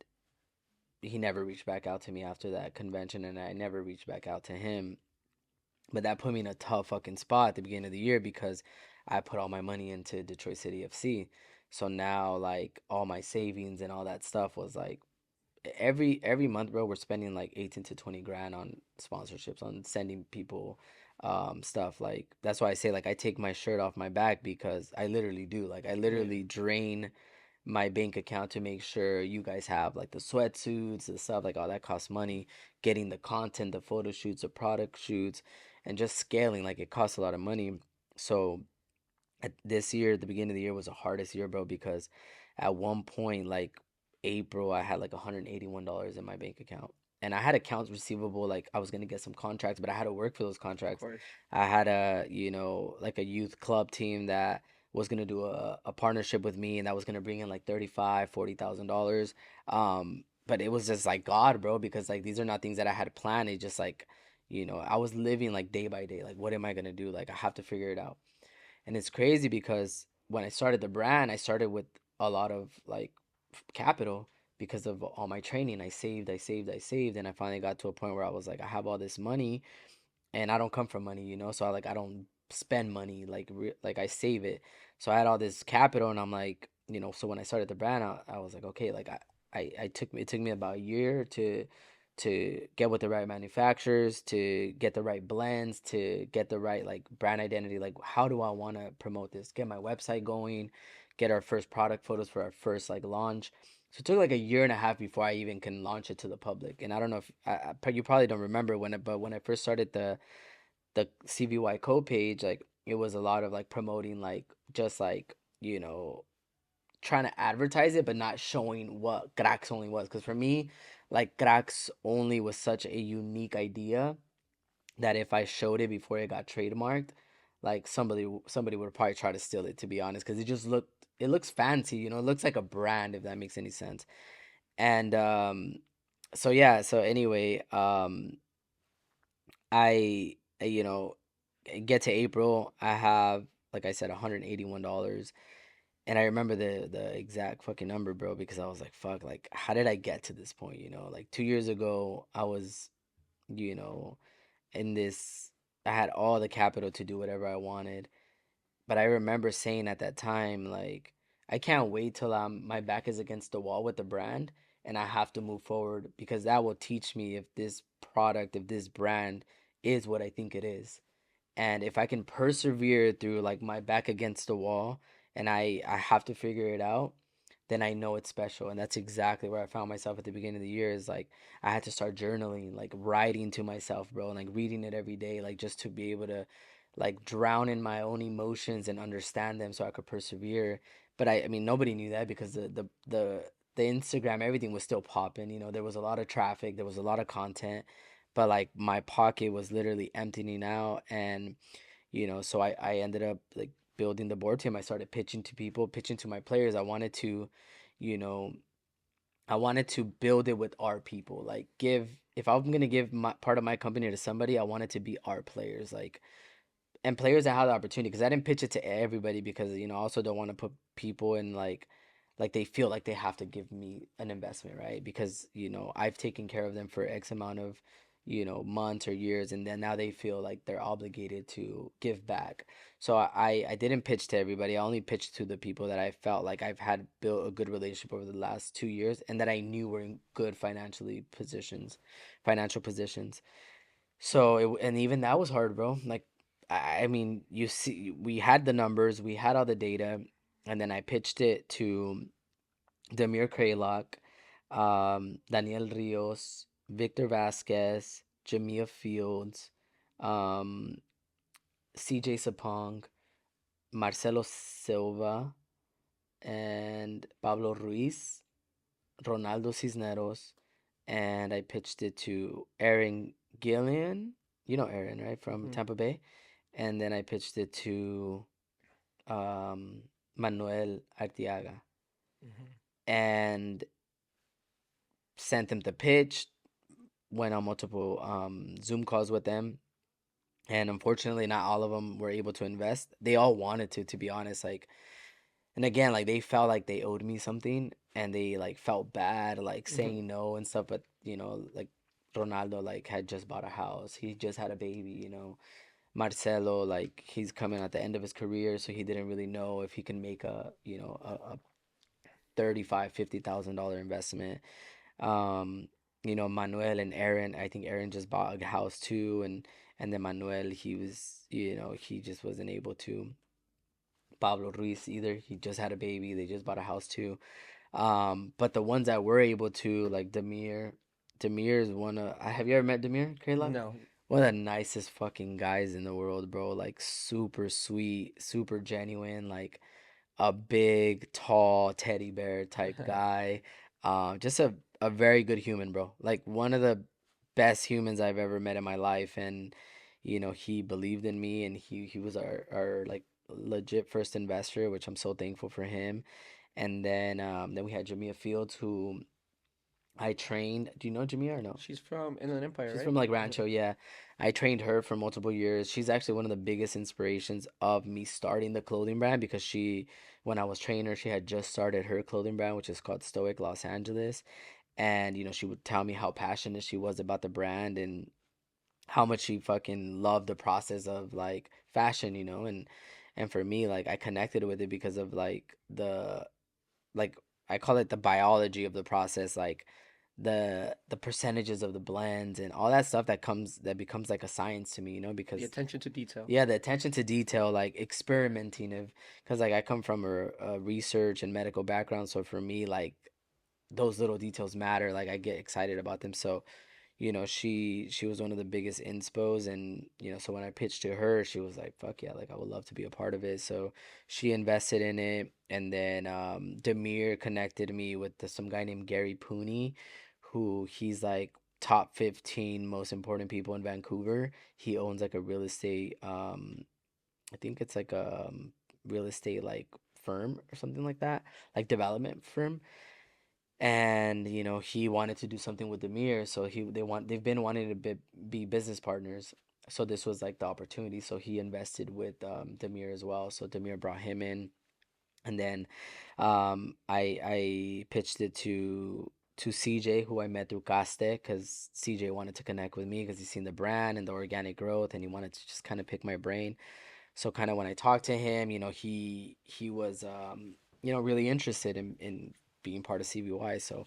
he never reached back out to me after that convention, and I never reached back out to him. But that put me in a tough fucking spot at the beginning of the year because I put all my money into Detroit City FC. So now like all my savings and all that stuff was like, every month, bro, we're spending like 18 to 20 grand on sponsorships, on sending people stuff. Like that's why I say, like, I take my shirt off my back because I literally do. Like I Yeah. literally drain my bank account to make sure you guys have like the sweatsuits, the stuff, like all that costs money. Getting the content, the photo shoots, the product shoots, and just scaling, like it costs a lot of money. So this year, the beginning of the year was the hardest year, bro, because at one point, like April, I had like $181 in my bank account. And I had accounts receivable, like I was gonna get some contracts, but I had to work for those Of contracts. course. I had a, like a youth club team that was gonna do a partnership with me, and that was gonna bring in like 35, $40,000. but it was just like God, bro, because like these are not things that I had planned. It just like, I was living like day by day. Like, what am I gonna do? Like, I have to figure it out. And it's crazy because when I started the brand, I started with a lot of like capital because of all my training. I saved, I saved, I saved, and I finally got to a point where I was like, I have all this money, and I don't come from money, so I don't spend money like like I save it. So I had all this capital, and I'm like, so when I started the brand, I was like, okay, like I took it took me about a year to get with the right manufacturers, to get the right blends, to get the right like brand identity. Like, how do I want to promote this? Get my website going, get our first product photos for our first like launch. So it took like a year and a half before I even can launch it to the public. And I don't know if you probably don't remember but when I first started the CVY code page, like it was a lot of like promoting like just like, trying to advertise it but not showing what cracks only was. Because for me, like cracks only was such a unique idea that if I showed it before it got trademarked, like somebody would probably try to steal it, to be honest, because it looks fancy, it looks like a brand, if that makes any sense. And so yeah, so anyway, I get to April, I have, like I said, $181. And I remember the exact fucking number, bro, because I was like, fuck, like how did I get to this point? Like 2 years ago, I was, you know, in this I had all the capital to do whatever I wanted. But I remember saying at that time, like, I can't wait till my back is against the wall with the brand and I have to move forward, because that will teach me if this product, if this brand is what I think it is. And if I can persevere through like my back against the wall, and I have to figure it out, then I know it's special. And that's exactly where I found myself at the beginning of the year. Is like I had to start journaling, like writing to myself, bro, and like reading it every day, like just to be able to like drown in my own emotions and understand them so I could persevere. But I mean nobody knew that, because the Instagram, everything was still popping. There was a lot of traffic, there was a lot of content, but like my pocket was literally emptying out. And so I ended up like building the board team. I started pitching to people, pitching to my players. You know I wanted to build it with our people, like give if I'm gonna give my part of my company to somebody, I want it to be our players, like, and players that have the opportunity, because I didn't pitch it to everybody, because I also don't want to put people in like they feel like they have to give me an investment, right? Because I've taken care of them for X amount of months or years, and then now they feel like they're obligated to give back. So I didn't pitch to everybody. I only pitched to the people that I felt like I've had built a good relationship over the last 2 years, and that I knew were in good financial positions. So and even that was hard, bro. Like, I mean, you see, we had the numbers, we had all the data, and then I pitched it to Demir Kraylock, Daniel Rios, Victor Vasquez, Jamia Fields, um, CJ Sapong, Marcelo Silva, and Pablo Ruiz, Ronaldo Cisneros, and I pitched it to Aaron Gillian. You know Aaron, right, from Mm-hmm. Tampa Bay. And then I pitched it to Manuel Artiaga, Mm-hmm. and sent them the pitch. Went on multiple Zoom calls with them, and unfortunately, not all of them were able to invest. They all wanted to be honest. Like, and again, like they felt like they owed me something, and they like felt bad, like Mm-hmm. saying no and stuff. But like Ronaldo, like had just bought a house, he just had a baby. Marcelo, like he's coming at the end of his career, so he didn't really know if he can make a 35, $50,000 investment. Um, Manuel and Aaron, I think Aaron just bought a house too, and then Manuel, he just wasn't able to. Pablo Ruiz either, he just had a baby, they just bought a house too. But the ones that were able to, like Demir is one of. Have you ever met Demir Kraylock? No. One of the nicest fucking guys in the world, bro. Like super sweet, super genuine, like a big, tall teddy bear type guy. Just a very good human, bro. Like one of the best humans I've ever met in my life. And he believed in me, and he was our like legit first investor, which I'm so thankful for him. And then we had Jamia Fields, who I trained. Do you know Jamia or no? She's from Inland Empire, She's right? from like Yeah. Rancho, yeah. I trained her for multiple years. She's actually one of the biggest inspirations of me starting the clothing brand because when I was training her, she had just started her clothing brand, which is called Stoic Los Angeles. And, she would tell me how passionate she was about the brand and how much she fucking loved the process of like fashion, and for me, like I connected with it because of like I call it the biology of the process, like the percentages of the blends and all that stuff that becomes like a science to me, The because attention to detail. yeah, the attention to detail, like experimenting of, because like I come from a research and medical background, so for me, like those little details matter. Like I get excited about them. So she was one of the biggest inspos, and so when I pitched to her, she was like, fuck yeah, like I would love to be a part of it. So she invested in it, and then Demir connected me with some guy named Gary Pooney, who he's like top 15 most important people in Vancouver. He owns like a real estate, I think it's like a real estate like firm or something like that, like development firm. And he wanted to do something with Demir, so they've been wanting to be business partners. So this was like the opportunity, so he invested with Demir as well. So Demir brought him in, and then I pitched it to CJ, who I met through Caste, because CJ wanted to connect with me because he's seen the brand and the organic growth, and he wanted to just kind of pick my brain. So kind of when I talked to him, he was really interested in being part of CBY. So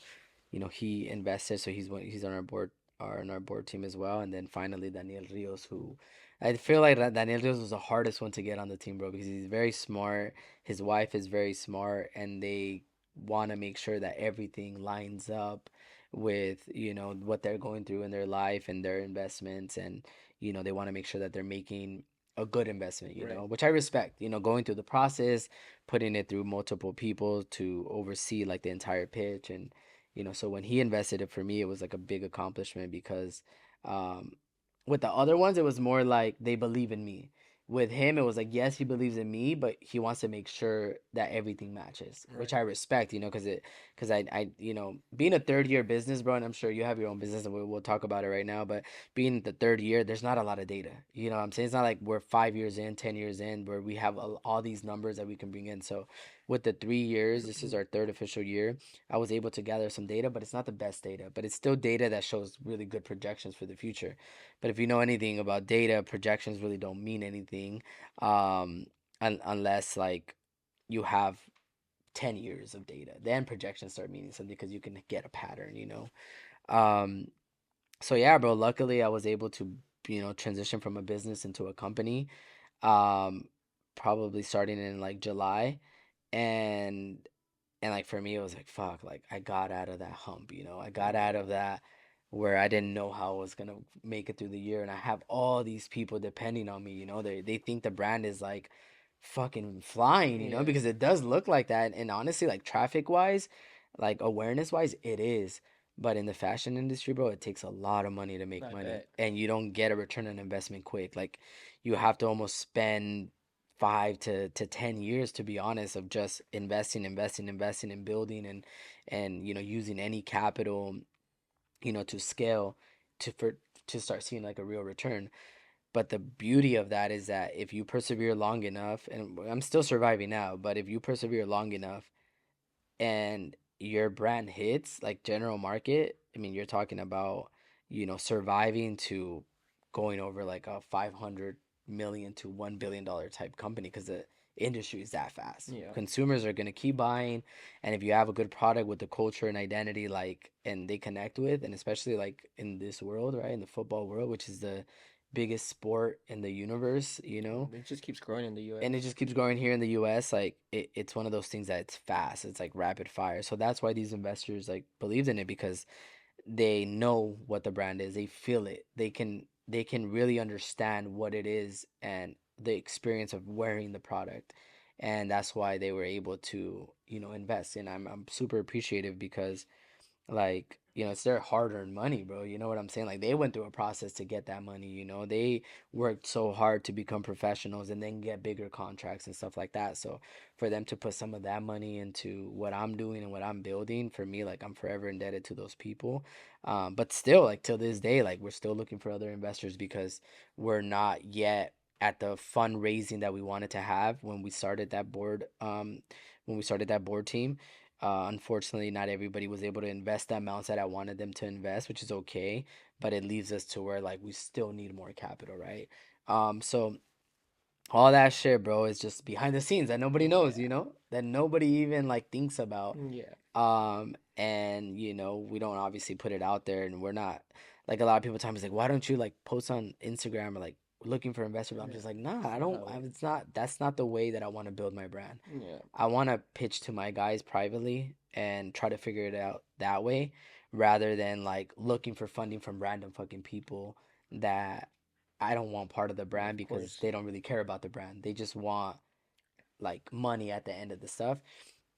he invested. So he's on our board, on our board team as well. And then finally Daniel Rios, who I feel like Daniel Rios was the hardest one to get on the team, bro, because he's very smart. His wife is very smart, and they want to make sure that everything lines up with what they're going through in their life and their investments, and they want to make sure that they're making a good investment, Right. which I respect, going through the process, putting it through multiple people to oversee like the entire pitch. And, so when he invested it for me, it was like a big accomplishment because um, with the other ones, it was more like they believe in me. With him, it was like, yes, he believes in me, but he wants to make sure that everything matches, which Right. I respect, because being a third year business, bro, and I'm sure you have your own business and we'll talk about it right now, but being the third year, there's not a lot of data. You know what I'm saying? It's not like we're 5 years in, 10 years in, where we have all these numbers that we can bring in. So with the 3 years, this is our third official year. I was able to gather some data, but it's not the best data, but it's still data that shows really good projections for the future. But if you know anything about data, projections really don't mean anything, um, unless like you have 10 years of data. Then projections start meaning something because you can get a pattern. Um, so yeah, bro, luckily I was able to, transition from a business into a company, um, probably starting in like July. And like for me it was like fuck, like I got out of that hump, I got out of that where I didn't know how I was gonna make it through the year, and I have all these people depending on me, they think the brand is like fucking flying, Yeah. because it does look like that, and honestly, like traffic wise, like awareness wise, it is. But in the fashion industry, bro, it takes a lot of money to make I money, bet. and you don't get a return on investment quick. Like you have to almost spend 5 to 10 years, to be honest, of just investing and building, and using any capital, to scale, to start seeing like a real return. But the beauty of that is that if you persevere long enough, and I'm still surviving now, but if you persevere long enough and your brand hits like general market, I mean, you're talking about, surviving to going over like a 500 million to $1 billion type company, because the industry is that fast. Yeah. Consumers are gonna keep buying, and if you have a good product with the culture and identity, like, and they connect with, and especially like in this world, right, in the football world, which is the biggest sport in the universe, It just keeps growing in the and it U.S. just keeps growing here in the US. Like it's one of those things that it's fast. It's like rapid fire. So that's why these investors like believed in it, because they know what the brand is. They feel it. They can really understand what it is and the experience of wearing the product. And that's why they were able to, invest. And I'm super appreciative because, like, it's their hard-earned money, bro. You know what I'm saying? Like they went through a process to get that money, they worked so hard to become professionals and then get bigger contracts and stuff like that. So for them to put some of that money into what I'm doing and what I'm building, for me, like I'm forever indebted to those people. But still, like till this day, like we're still looking for other investors because we're not yet at the fundraising that we wanted to have when we started that board team. Unfortunately, not everybody was able to invest the amounts that I wanted them to invest, which is okay, but it leaves us to where like we still need more capital, right? So all that shit, bro, is just behind the scenes that nobody knows, Yeah. that nobody even like thinks about. Yeah. And we don't obviously put it out there, and we're not like a lot of people times like, why don't you like post on Instagram or like looking for investors? I'm Yeah. just like, nah, It's I not don't. how it. It's not. That's not the way that I want to build my brand. Yeah. I want to pitch to my guys privately and try to figure it out that way rather than like looking for funding from random fucking people that I don't want part of the Yeah, brand of because course. they don't really care about the brand. They just want like money at the end of the stuff,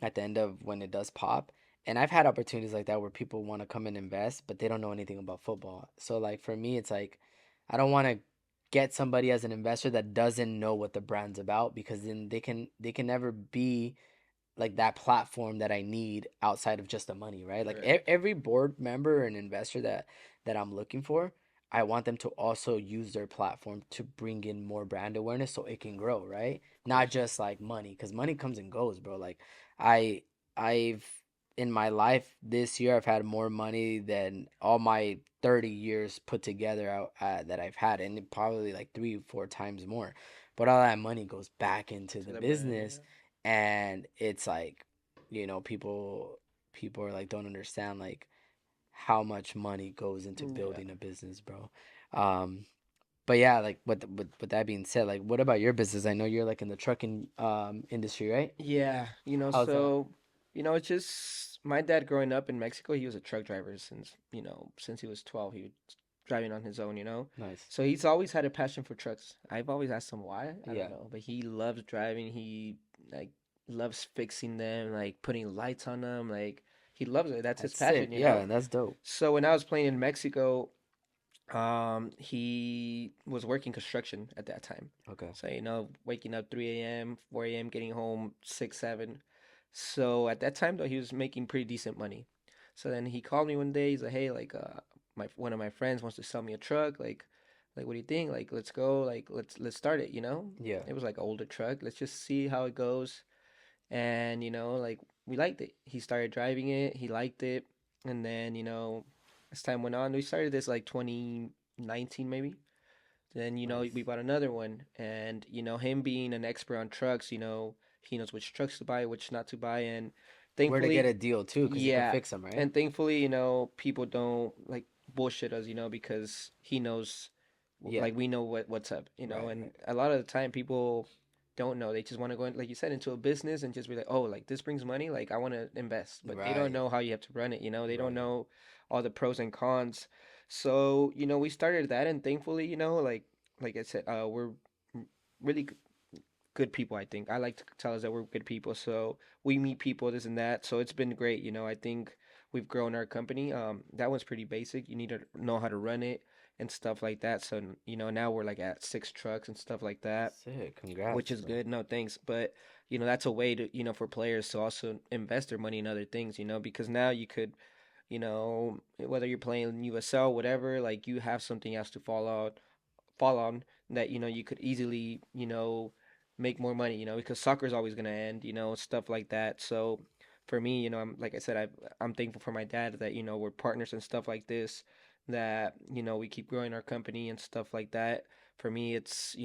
at the end of when it does pop. And I've had opportunities like that where people want to come and invest, but they don't know anything about football. So like for me, it's like I don't want to get somebody as an investor that doesn't know what the brand's about because then they can never be like that platform that I need outside of just the money, right? Like Right. every board member and investor that I'm looking for, I want them to also use their platform to bring in more brand awareness so it can grow, right? Of Not course. just like money, because money comes and goes, bro. Like I I've in my life this year I've had more money than all my 30 years put together that I've had, and probably like 3 or 4 times more. But all that money goes back into To the the brand. business, and it's like people are like don't understand like how much money goes into Yeah. Yeah. building a business, bro. um but yeah, like with that being said, like what about your business? I know you're like in the trucking industry, right? Yeah, How's that? it's just my dad growing up in Mexico, he was a truck driver since, since he was 12, he was driving on his own. Nice. So he's always had a passion for trucks. I've always asked him why, I don't Yeah, know, but he loves driving. He like loves fixing them, like putting lights on them, like he loves it. That's his that's passion, sick. Yeah, that's dope. So when I was playing in Mexico, he was working construction at that time. Okay. So, waking up 3 a.m., 4 a.m., getting home 6, 7. So at that time though, he was making pretty decent money. So then he called me one day. He's like, "Hey, like, my one of my friends wants to sell me a truck. Like, what do you think? Like, let's go. Like, let's start it. Yeah. It was like an older truck. Let's just see how it goes." And like we liked it. He started driving it. He liked it, and then as time went on, we started this like 2019 maybe. Then we Nice. bought another one, and him being an expert on trucks, he knows which trucks to buy, which not to buy, and Where to get thankfully, a deal too, because you can yeah, fix them, right? and thankfully, people don't like bullshit us, because he knows, Yeah. like we know what's up, Right. and Right. a lot of the time people don't know. They just want to go in, like you said, into a business and just be like, oh, like this brings money, like I want to invest, but they don't Right. know how you have to run it. They don't Right. know all the pros and cons. So we started that, and thankfully, like I said, we're really good people. I think I like to tell us that we're good people. So we meet people, this and that. So it's been great. I think we've grown our company. That one's pretty basic. You need to know how to run it and stuff like that. So now we're like at 6 trucks and stuff like that, Sick. which Congrats, is bro. good. No thanks, but that's a way to for players to also invest their money in other things. Because now you could whether you're playing USL, whatever, like you have something else to fall on that you could easily make more money, because soccer's always going to end, stuff like that. So for me, I'm like I said, I'm thankful for my dad that we're partners and stuff like this, that we keep growing our company and stuff like that. For me, it's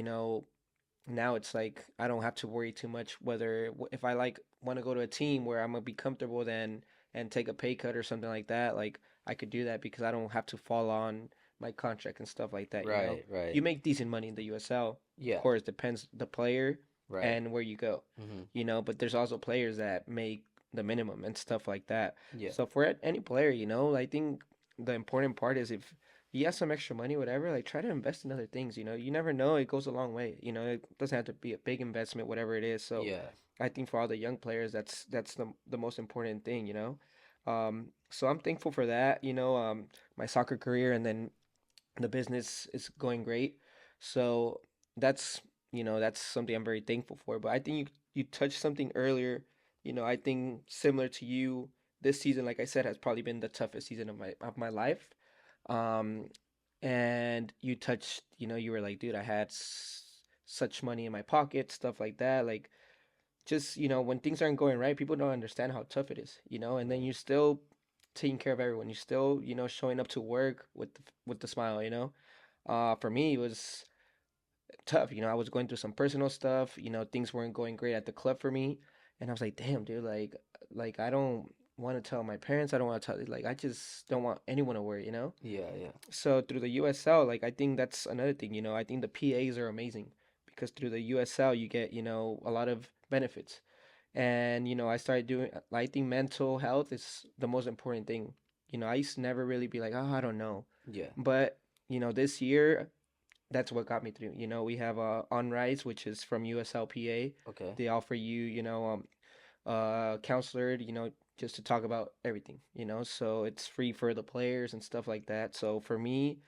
now it's like I don't have to worry too much whether if I like want to go to a team where I'm gonna be comfortable then and take a pay cut or something like that. Like I could do that because I don't have to fall on my contract and stuff like that. Right. Right. You make decent money in the USL, of Yeah. course, depends the player Right. and where you go. Mhm. But there's also players that make the minimum and stuff like that. Yeah. So for any player, I think the important part is if you have some extra money, whatever, like try to invest in other things. You never know. It goes a long way. It doesn't have to be a big investment, whatever it is. So Yeah. I think for all the young players, that's the most important thing. So I'm thankful for that. My soccer career and then the business is going great. So that's that's something I'm very thankful for. But I think you touched something earlier. I think similar to you, this season, like I said, has probably been the toughest season of my life. Um, and you touched, you were like, dude, I had such money in my pocket, stuff like that. Like just when things aren't going right, people don't understand how tough it is, and then Right. you're still taking care of everyone. You're still showing up to work with the smile. For me it was tough. I was going through some personal stuff. Things weren't going great at the club for me, and I was like, damn, dude, like I don't want to tell my parents. I don't want to tell, like, I just don't want anyone to worry. Yeah, yeah. So through the USL, like, I think that's another thing. I think the PAs are amazing because through the USL you get a lot of benefits. And I started doing, I think mental health is the most important thing. I used to never really be like, oh, I don't know. Yeah. But this year, that's what got me through. We have On Rise, which is from USLPA. Okay. They offer you, counselor, just to talk about everything. So it's free for the players and stuff like that. So for me,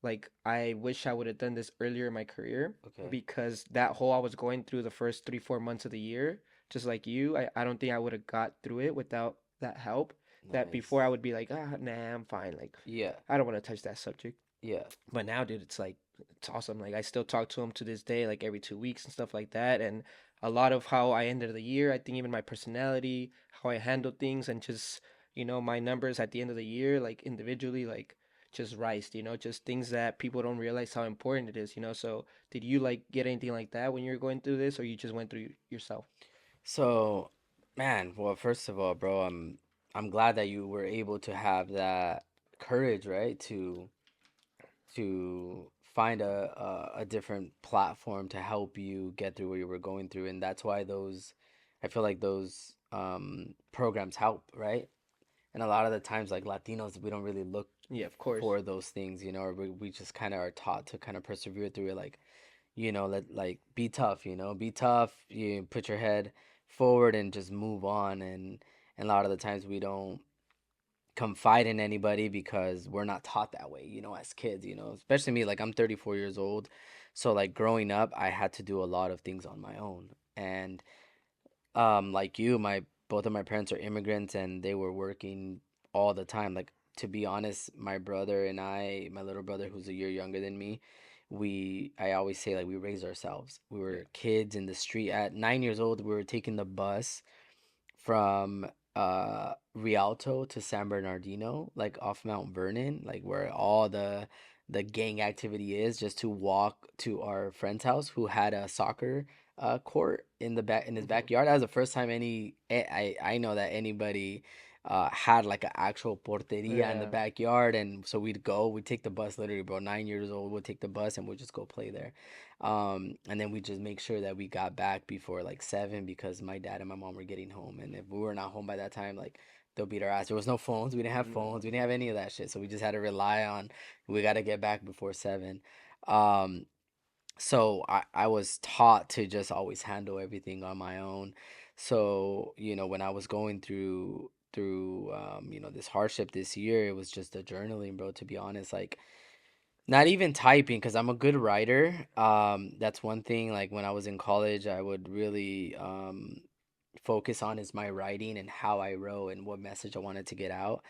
like, I wish I would have done this earlier in my career Okay. because that hole I was going through the first 3, 4 months of the year, just like you, I don't think I would have got through it without that help. That before I Nice. would be like, ah, nah, I'm fine. Like, Yeah. I don't want to touch that subject. Yeah. But now, dude, it's like, it's awesome. Like, I still talk to him to this day, like every 2 weeks and stuff like that. And a lot of how I ended the year, I think even my personality, how I handle things, and just, my numbers at the end of the year, like individually, like just rise, just things that people don't realize how important it is. So, did you like get anything like that when you were going through this, or you just went through yourself? So, man, well, first of all, bro, I'm glad that you were able to have that courage, right? To find a different platform to help you get through what you were going through, and that's why those, I feel like those programs help, right? And a lot of the times, like Latinos, we don't really look Yeah, of course. for those things, or we just kind of are taught to kind of persevere through it, like, let, like, be tough, be tough, you put your head forward and just move on. And a lot of the times we don't confide in anybody because we're not taught that way, as kids, especially me. Like, I'm 34 years old, so like growing up I had to do a lot of things on my own. And like you, my both of my parents are immigrants and they were working all the time. Like, to be honest, my brother and I, my little brother who's a year younger than me, I always say, like, we raised ourselves. We Yeah. were kids in the street. At 9 years old, we were taking the bus from Rialto to San Bernardino, like off Mount Vernon, like where all the gang activity is, just to walk to our friend's house who had a soccer court in the back in his Hmm. backyard. That was the first time I know that anybody had like an actual porteria in the Yeah. backyard. And so we'd take the bus, literally, bro, 9 years old, we'd take the bus and we'd just go play there. And then we just make sure that we got back before like 7 because my dad and my mom were getting home. And if we were not home by that time, like, they'll beat our ass. There was no phones. We didn't have phones. We No. didn't have any of that shit. So we just had to rely on, we got to get back before 7. Um, so I was taught to just always handle everything on my own. So, when I was going through this hardship this year, it was just the journaling, bro, to be honest. Like, not even typing, because I'm a good writer. That's one thing. Like, when I was in college, I would really focus on is my writing and how I wrote and what message I wanted to get out.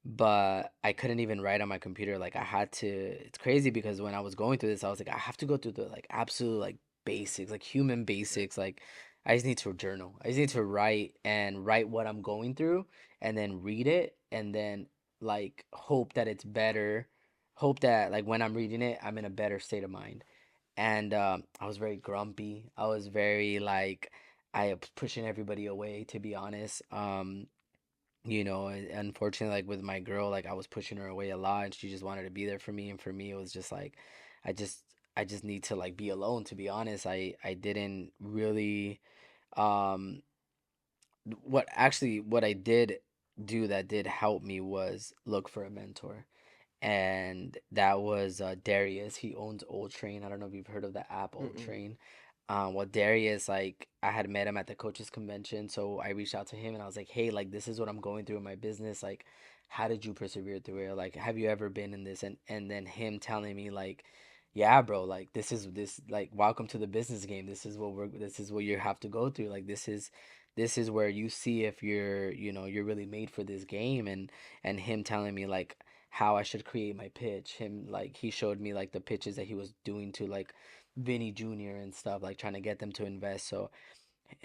But I couldn't even write on my computer. Like, I had to. It's crazy because when I was going through this, I was like, I have to go through the, like, absolute, like, basics, like human basics. Like, I just need to journal. I just need to write what I'm going through, and then read it, and then, like, hope that it's better. Hope that, like, when I'm reading it, I'm in a better state of mind. And I was very grumpy. I was very, like, I was pushing everybody away, to be honest. Unfortunately, like, with my girl, like, I was pushing her away a lot, and she just wanted to be there for me. And for me, it was just like, I just I just need to, like, be alone, to be honest. I didn't really um what I did do that did help me was look for a mentor. And that was Darius. He owns Old Train. I don't know if you've heard of the app Old Mm-mm. Train. Well, Darius, like, I had met him at the coaches convention, so I reached out to him and I was like, "Hey, like, this is what I'm going through in my business. Like, how did you persevere through it? Like, have you ever been in this? And then him telling me like, yeah, bro, like this like welcome to the business game. This is what you have to go through. Like this is where you see if you're, you know, you're really made for this game. And him telling me like how I should create my pitch. Him like he showed me like the pitches that he was doing to like Vinny Jr. and stuff, like trying to get them to invest. So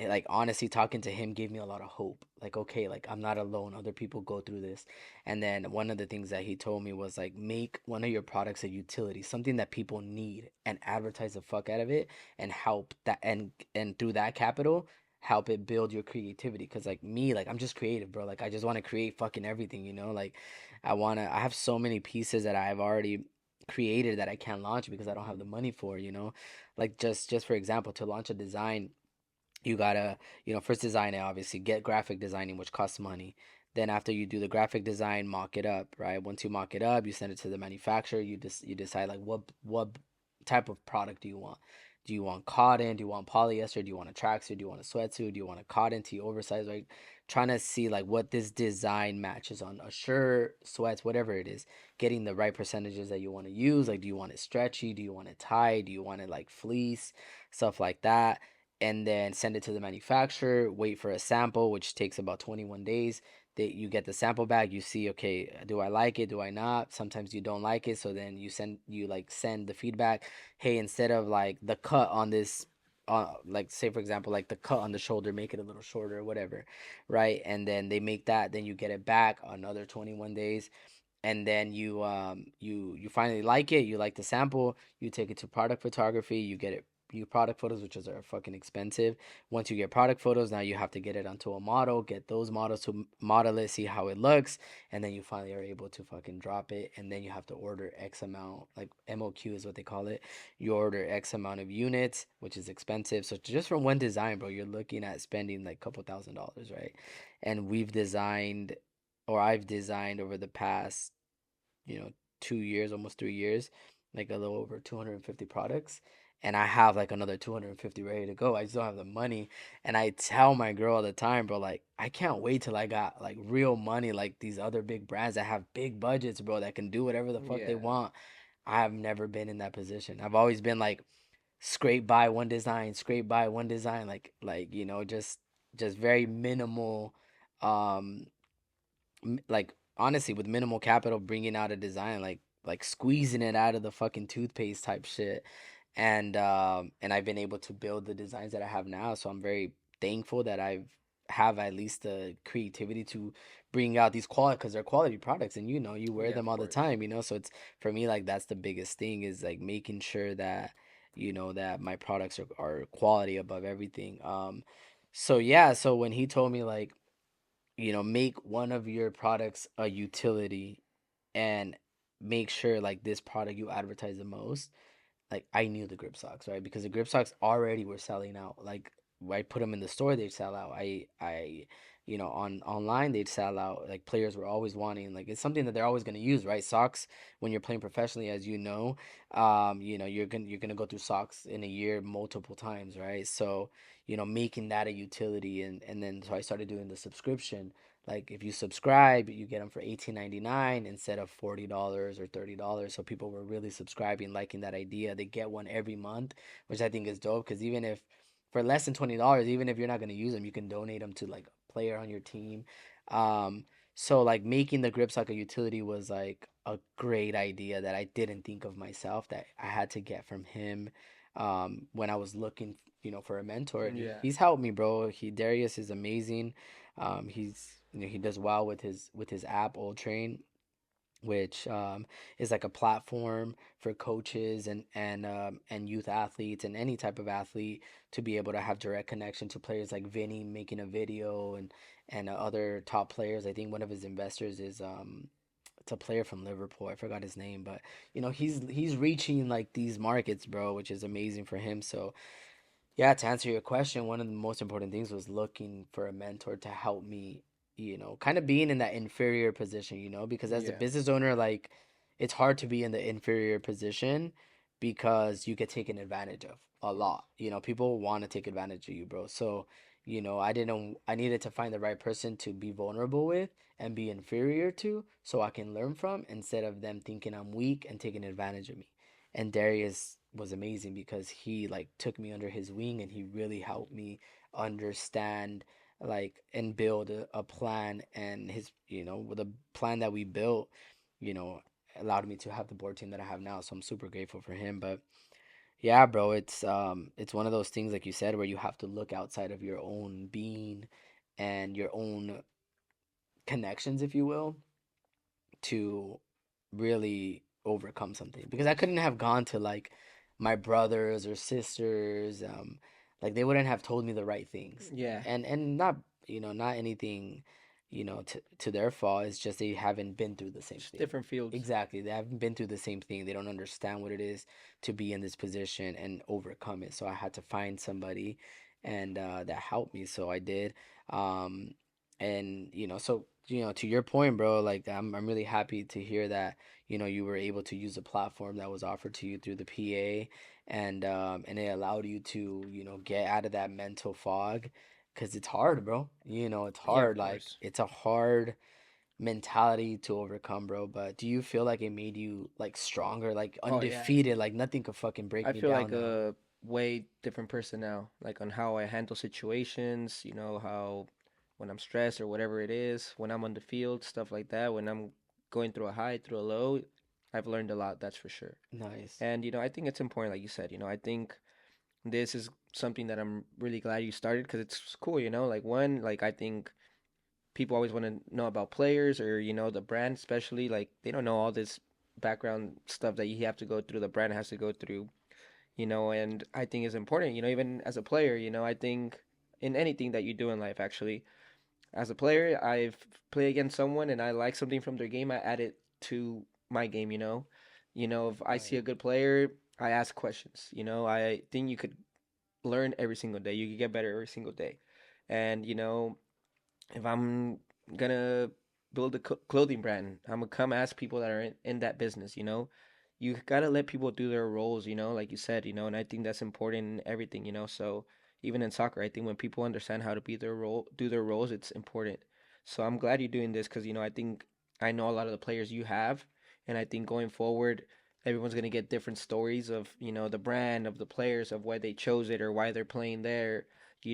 like honestly talking to him gave me a lot of hope, like okay, like I'm not alone, other people go through this. And then one of the things that he told me was like make one of your products a utility, something that people need, and advertise the fuck out of it, and help that, and through that capital help it build your creativity. Because like me, like I'm just creative, bro, like I just want to create fucking everything, you know, like I have so many pieces that I've already created that I can't launch because I don't have the money for, you know. Like just for example, to launch a design, you gotta, you know, first design it, obviously get graphic designing, which costs money. Then after you do the graphic design, mock it up, right? Once you mock it up, you send it to the manufacturer. You decide like what type of product do you want. Do you want cotton? Do you want polyester? Do you want a tracksuit? Do you want a sweatsuit? Do you want a cotton tee, oversized? Like trying to see like what this design matches on a shirt, sweats, whatever it is. Getting the right percentages that you want to use. Like, do you want it stretchy? Do you want it tight? Do you want it like fleece? Stuff like that. And then send it to the manufacturer, wait for a sample, which takes about 21 days. You get the sample back, you see, okay, do I like it, do I not? Sometimes you don't like it, so then you like send the feedback. Hey, instead of like the cut on this, like say for example, like the cut on the shoulder, make it a little shorter or whatever, right? And then they make that, then you get it back another 21 days. And then you finally like it, you like the sample, you take it to product photography, you get it, you product photos, which are fucking expensive. Once you get product photos, now you have to get it onto a model, get those models to model it, see how it looks, and then you finally are able to fucking drop it. And then you have to order X amount, like MOQ is what they call it. You order X amount of units, which is expensive. So just from one design, bro, you're looking at spending like a couple $1,000s, right? And we've designed, or I've designed over the past, you know, 2 years, almost 3 years, like a little over 250 products. And I have like another 250 ready to go. I just don't have the money. And I tell my girl all the time, bro, like, I can't wait till I got like real money, like these other big brands that have big budgets, bro, that can do whatever the fuck they Yeah. want. I've never been in that position. I've always been like scrape by one design, scrape by one design, you know, just very minimal, um like honestly with minimal capital, bringing out a design, like squeezing it out of the fucking toothpaste type shit. And I've been able to build the designs that I have now, so I'm very thankful that I've have at least the creativity to bring out these quality, because they're quality products, and you know you wear Yeah, them of all the course. time, you know. So it's, for me, like that's the biggest thing, is like making sure that, you know, that my products are quality above everything. So yeah, so when he told me like, you know, make one of your products a utility, and make sure like this product you advertise the most, like I knew the grip socks, right? Because the grip socks already were selling out. Like I put them in the store, they'd sell out. You know, on online they'd sell out. Like players were always wanting. Like it's something that they're always gonna use, right? Socks, when you're playing professionally, as you know, you're gonna go through socks in a year multiple times, right? So, you know, making that a utility, and then so I started doing the subscription. Like if you subscribe, you get them for 18.99 instead of $40 or $30. So people were really subscribing, liking that idea. They get one every month, which I think is dope. Because even if for less than $20, even if you're not gonna use them, you can donate them to like a player on your team. Um, so like making the grip sock a utility was like a great idea that I didn't think of myself, that I had to get from him. When I was looking, you know, for a mentor, and Yeah. he's helped me, bro. Darius is amazing. He's, you know, he does well with his app Old Train, which is like a platform for coaches and youth athletes and any type of athlete to be able to have direct connection to players like Vinny making a video, and other top players. I think one of his investors is it's a player from Liverpool. I forgot his name, but you know he's reaching like these markets, bro, which is amazing for him. So yeah, to answer your question, one of the most important things was looking for a mentor to help me, you know, kind of being in that inferior position, you know, because as a Yeah. business owner, like it's hard to be in the inferior position because you get taken advantage of a lot. You know, people want to take advantage of you, bro. So I needed to find the right person to be vulnerable with and be inferior to so I can learn from instead of them thinking I'm weak and taking advantage of me. And Darius was amazing because he like took me under his wing and he really helped me understand like and build a plan, and his with the plan that we built, you know allowed me to have the board team that I have now, so I'm super grateful for him. But yeah, bro, it's one of those things like you said where you have to look outside of your own being and your own connections, if you will, to really overcome something. Because I couldn't have gone to like my brothers or sisters, like they wouldn't have told me the right things. Yeah, And not, not anything, to their fault. It's just they haven't been through the same just thing. different fields. Exactly. They haven't been through the same thing. They don't understand what it is to be in this position and overcome it. So I had to find somebody and that helped me. So I did. Um, and so to your point, bro, like I'm really happy to hear that you were able to use the platform that was offered to you through the PA, and it allowed you to get out of that mental fog, because it's hard, bro. It's Yeah, of hard. Like course. it's a hard mentality to overcome, bro. But do you feel like it made you like stronger, like Oh yeah. undefeated, like nothing could fucking break I me feel down like now? a way different person now, like on how I handle situations, how when I'm stressed or whatever it is, when I'm on the field, stuff like that, when I'm going through a high, through a low, I've learned a lot, that's for sure. Nice. And I think it's important, like you said, I think this is something that I'm really glad you started because it's cool, like one, like I think people always want to know about players or the brand, especially like they don't know all this background stuff that you have to go through, the brand has to go through, and I think it's important, even as a player, I think in anything that you do in life, actually, as a player, I've played against someone and I like something from their game, I add it to my game, if I see Right. a good player, I ask questions, I think you could learn every single day, you could get better every single day. And, if I'm gonna build a clothing brand, I'm gonna come ask people that are in that business, you gotta let people do their roles, like you said, and I think that's important in everything, so even in soccer, I think when people understand how to be their role, do their roles, it's important. So I'm glad you're doing this because, I think I know a lot of the players you have, and I think going forward, everyone's gonna get different stories of, the brand of the players, of why they chose it or why they're playing there,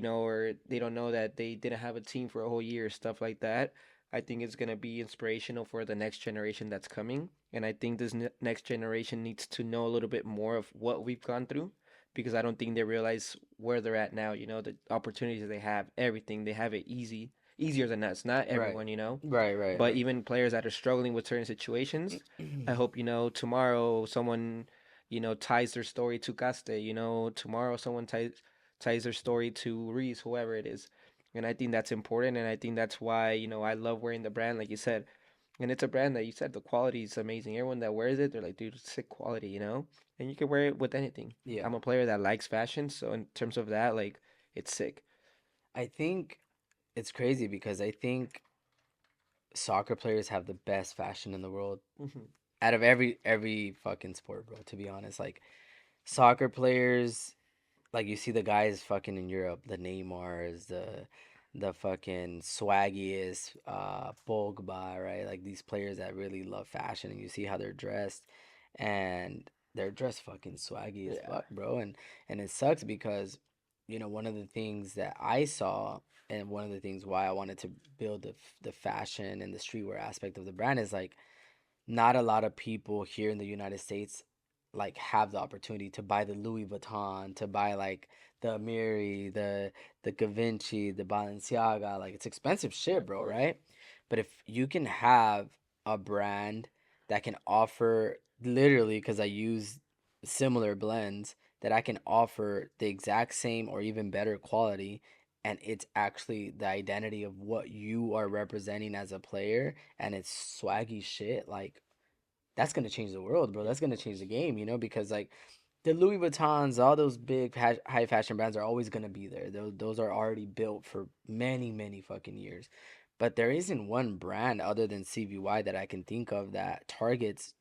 or they don't know that they didn't have a team for a whole year, stuff like that. I think it's going to be inspirational for the next generation that's coming. And I think this next generation needs to know a little bit more of what we've gone through because I don't think they realize where they're at now, the opportunities they have, everything. They have it easier than us. Not Right. everyone, Right. Right. but Right. even players that are struggling with certain situations, I hope, tomorrow someone, ties their story to Caste, tomorrow someone ties their story to Reese, whoever it is. And I think that's important. And I think that's why, I love wearing the brand, like you said. And it's a brand that you said the quality is amazing. Everyone that wears it, they're like, dude, it's sick quality, And you can wear it with anything. Yeah. I'm a player that likes fashion, so in terms of that, like, it's sick. I think it's crazy because I think soccer players have the best fashion in the world Hmm. out of every fucking sport, bro. To be honest, like soccer players, like you see the guys fucking in Europe, the Neymars, the fucking swaggiest, Pogba, right? Like these players that really love fashion, and you see how they're dressed, and they're dressed fucking swaggy as Yeah. fuck, bro. And it sucks because, one of the things that I saw, and one of the things why I wanted to build the fashion and the streetwear aspect of the brand is like not a lot of people here in the United States like have the opportunity to buy the Louis Vuitton, to buy like the Amiri, the Givenchy, the Balenciaga. Like it's expensive shit, Of bro, course. right? But if you can have a brand that can offer literally, because I use similar blends, that I can offer the exact same or even better quality, and it's actually the identity of what you are representing as a player, and it's swaggy shit, like that's gonna change the world, bro. Yeah, That's of gonna change the course. game, because like the Louis Vuittons, all those big high fashion brands are always gonna be there. Those are already built for many, many fucking years. But there isn't one brand other than CVY that I can think of that targets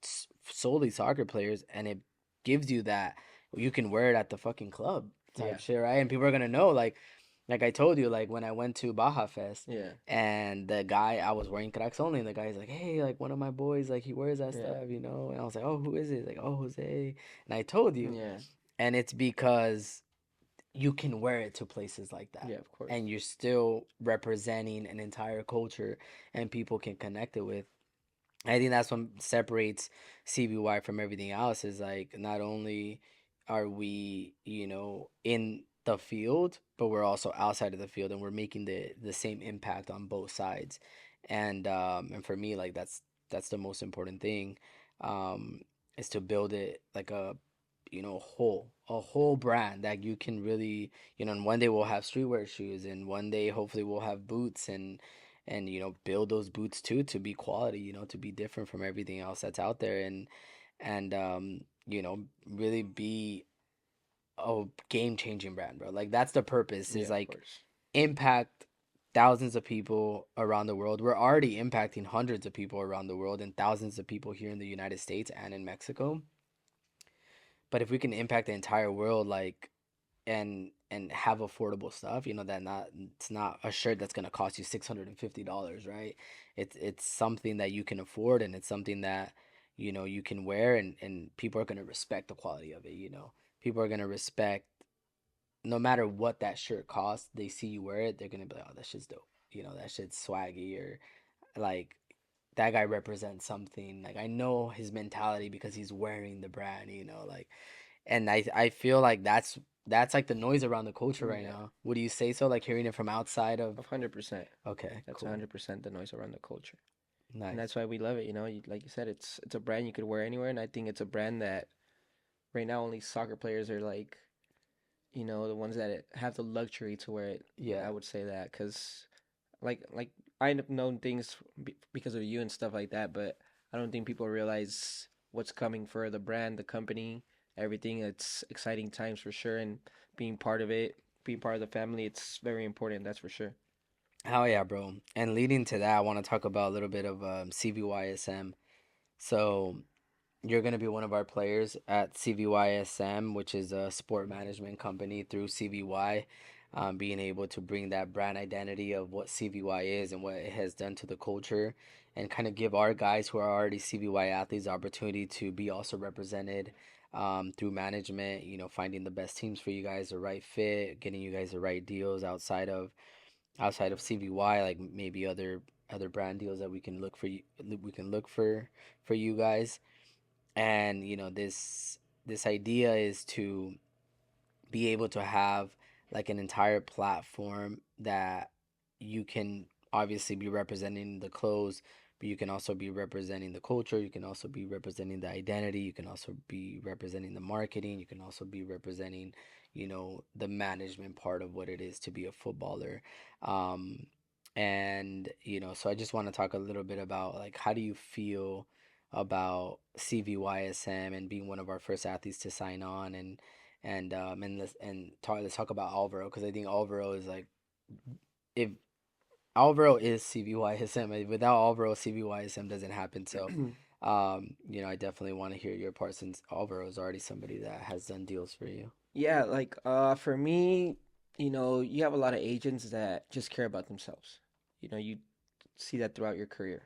solely soccer players, and it gives you that you can wear it at the fucking club type Yeah. shit, right? And people are gonna know, like, Like I told you, like when I went to Baja Fest Yeah, and the guy, I was wearing CRKSOLY and the guy's like, hey, like one of my boys, like he wears that yeah, stuff, you know? And I was like, oh, who is it? He's like, oh, Jose. And I told you. yeah, And it's because you can wear it to places like that. yeah. Of course. And you're still representing an entire culture and people can connect it with. I think that's what separates CBY from everything else is like not only are we, in the field, but we're also outside of the field and we're making the same impact on both sides. And for me like that's the most important thing um is to build it like a whole brand that you can really, and one day we'll have streetwear shoes and one day hopefully we'll have boots and build those boots too to be quality, to be different from everything else that's out there and really be a game changing brand, bro. Like that's the purpose Yeah, is of like course. impact thousands of people around the world. We're already impacting hundreds of people around the world and thousands of people here in the United States and in Mexico. But if we can impact the entire world, like and have affordable stuff, that not it's not a shirt that's gonna cost you $650, right? It's something that you can afford and it's something that you can wear and people are gonna respect the quality of it. People are gonna respect no matter what that shirt costs, they see you wear it, they're gonna be like, oh, that shit's dope. That shit's swaggy or like that guy represents something. Like I know his mentality because he's wearing the brand, like and I feel like that's like the noise around the culture right Yeah, now. Would you say so? Like hearing it from outside of 100%. Okay, That's cool. 100% the noise around the culture, and Nice. that's why we love it. Like you said, it's a brand you could wear anywhere, and I think it's a brand that right now only soccer players are like, the ones that have the luxury to wear it. Yeah. I would say that because like I end up knowing things because of you and stuff like that, but I don't think people realize what's coming for the brand, the company, everything. It's exciting times for sure, and being part of it, being part of the family, it's very important. That's for sure. Hell yeah, bro. And leading to that, I want to talk about a little bit of CVYSM. So you're going to be one of our players at CVYSM, which is a sport management company through CVY. Being able to bring that brand identity of what CVY is and what it has done to the culture, and kind of give our guys who are already CVY athletes the opportunity to be also represented through management. Finding the best teams for you guys, the right fit, getting you guys the right deals outside of CVY, like maybe other brand deals that we can look for you, we can look for you guys. And this idea is to be able to have like an entire platform that you can obviously be representing the clothes, but you can also be representing the culture, you can also be representing the identity, you can also be representing the marketing, you can also be representing the management part of what it is to be a footballer. And so I just want to talk a little bit about like how do you feel about CVYSM and being one of our first athletes to sign on and let's talk about Alvaro because I think Alvaro is like if Alvaro is CVYSM without Alvaro CVYSM doesn't happen. So I definitely want to hear your part since Alvaro is already somebody that has done deals for you. Yeah, like for me, you have a lot of agents that just care about themselves. You see that throughout your career.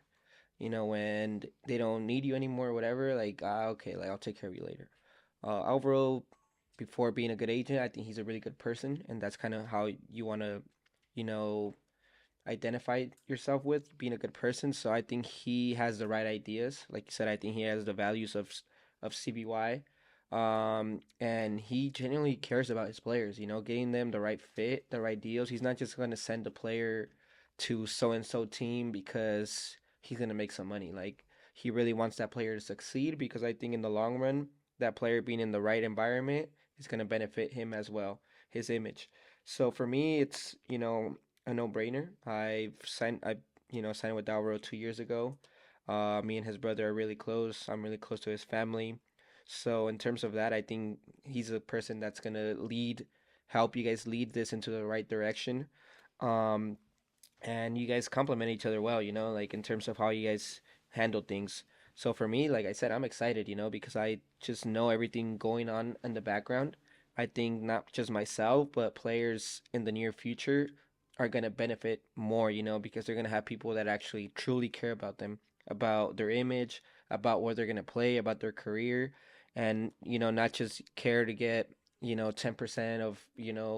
When they don't need you anymore or whatever, like okay, like I'll take care of you later. Alvaro, before being a good agent, I think he's a really good person, and that's kind of how you want to, you know, identify yourself with being a good person. So I think he has the right ideas. Like you said, I think he has the values of CBY. And he genuinely cares about his players, getting them the right fit, the right deals. He's not just going to send a player to so and so team because he's going to make some money. Like he really wants that player to succeed because I think in the long run, that player being in the right environment is going to benefit him as well, his image. So for me, it's, a no-brainer. Signed with Dalro 2 years ago. Me and his brother are really close. I'm really close to his family. So in terms of that, I think he's a person that's gonna help you guys lead this into the right direction. Um, and you guys complement each other well, like in terms of how you guys handle things. So for me, like I said, I'm excited, because I just know everything going on in the background. I think not just myself, but players in the near future are going to benefit more, because they're going to have people that actually truly care about them, about their image, about where they're going to play, about their career, and, not just care to get, 10% of,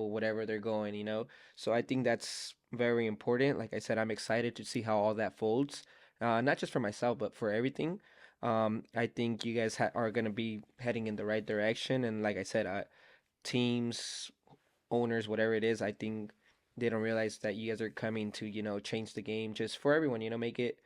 whatever they're going. So I think that's very important. Like I said, I'm excited to see how all that folds, not just for myself, but for everything. I think you guys are going to be heading in the right direction. And like I said, teams, owners, whatever it is, I think they don't realize that you guys are coming to, change the game just for everyone, make it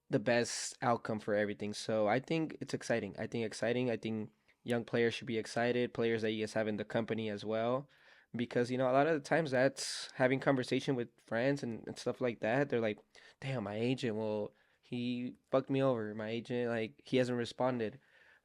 the best outcome for everything. So I think it's exciting. I think exciting. I think young players should be excited, players that you guys have in the company as well. Because, a lot of the times that's having conversation with friends and stuff like that. They're like, damn, my agent, well, he fucked me over. My agent, like, he hasn't responded.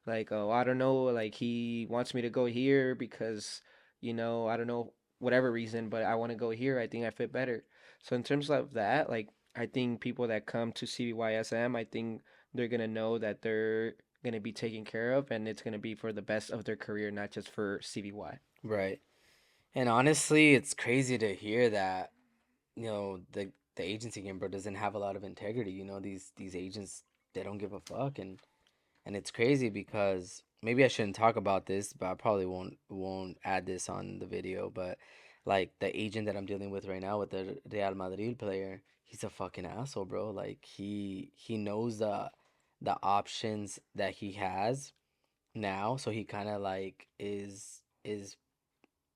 Like, oh, I don't know, like, he wants me to go here because, I don't know, whatever reason, but I want to go here. I think I fit better. So in terms of that, like, I think people that come to CBYSM, I think they're gonna know that they're gonna be taken care of, and it's gonna be for the best of their career, not just for CBY. Right. And honestly, it's crazy to hear that, the agency game, bro, doesn't have a lot of integrity. These agents, they don't give a fuck, and it's crazy because maybe I shouldn't talk about this, but I probably won't add this on the video. But like the agent that I'm dealing with right now with the Real Madrid player, he's a fucking asshole, bro. Like he knows the options that he has now, so he kind of like is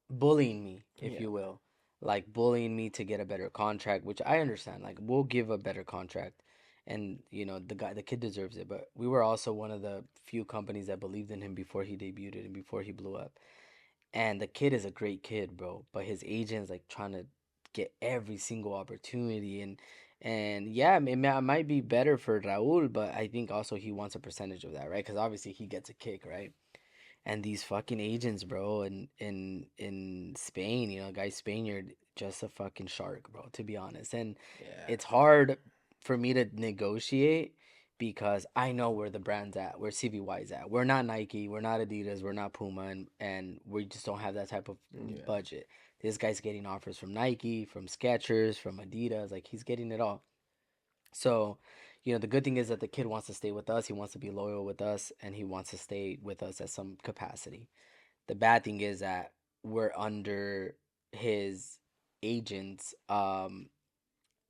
bullying me, if Yeah, you will. Like bullying me to get a better contract, which I understand. Like we'll give a better contract. And the kid deserves it. But we were also one of the few companies that believed in him before he debuted and before he blew up. And the kid is a great kid, bro. But his agent's like trying to get every single opportunity, and yeah, it might be better for Raul, but I think also he wants a percentage of that, right? Because obviously he gets a kick, right? And these fucking agents, bro, in Spain, guy Spaniard, just a fucking shark, bro, to be honest. And yeah, it's hard for me to negotiate because I know where the brand's at, where CVY's at. We're not Nike, we're not Adidas, we're not Puma, and we just don't have that type of yeah, budget. This guy's getting offers from Nike, from Skechers, from Adidas, like he's getting it all. So, the good thing is that the kid wants to stay with us. He wants to be loyal with us, and he wants to stay with us at some capacity. The bad thing is that we're under his agent's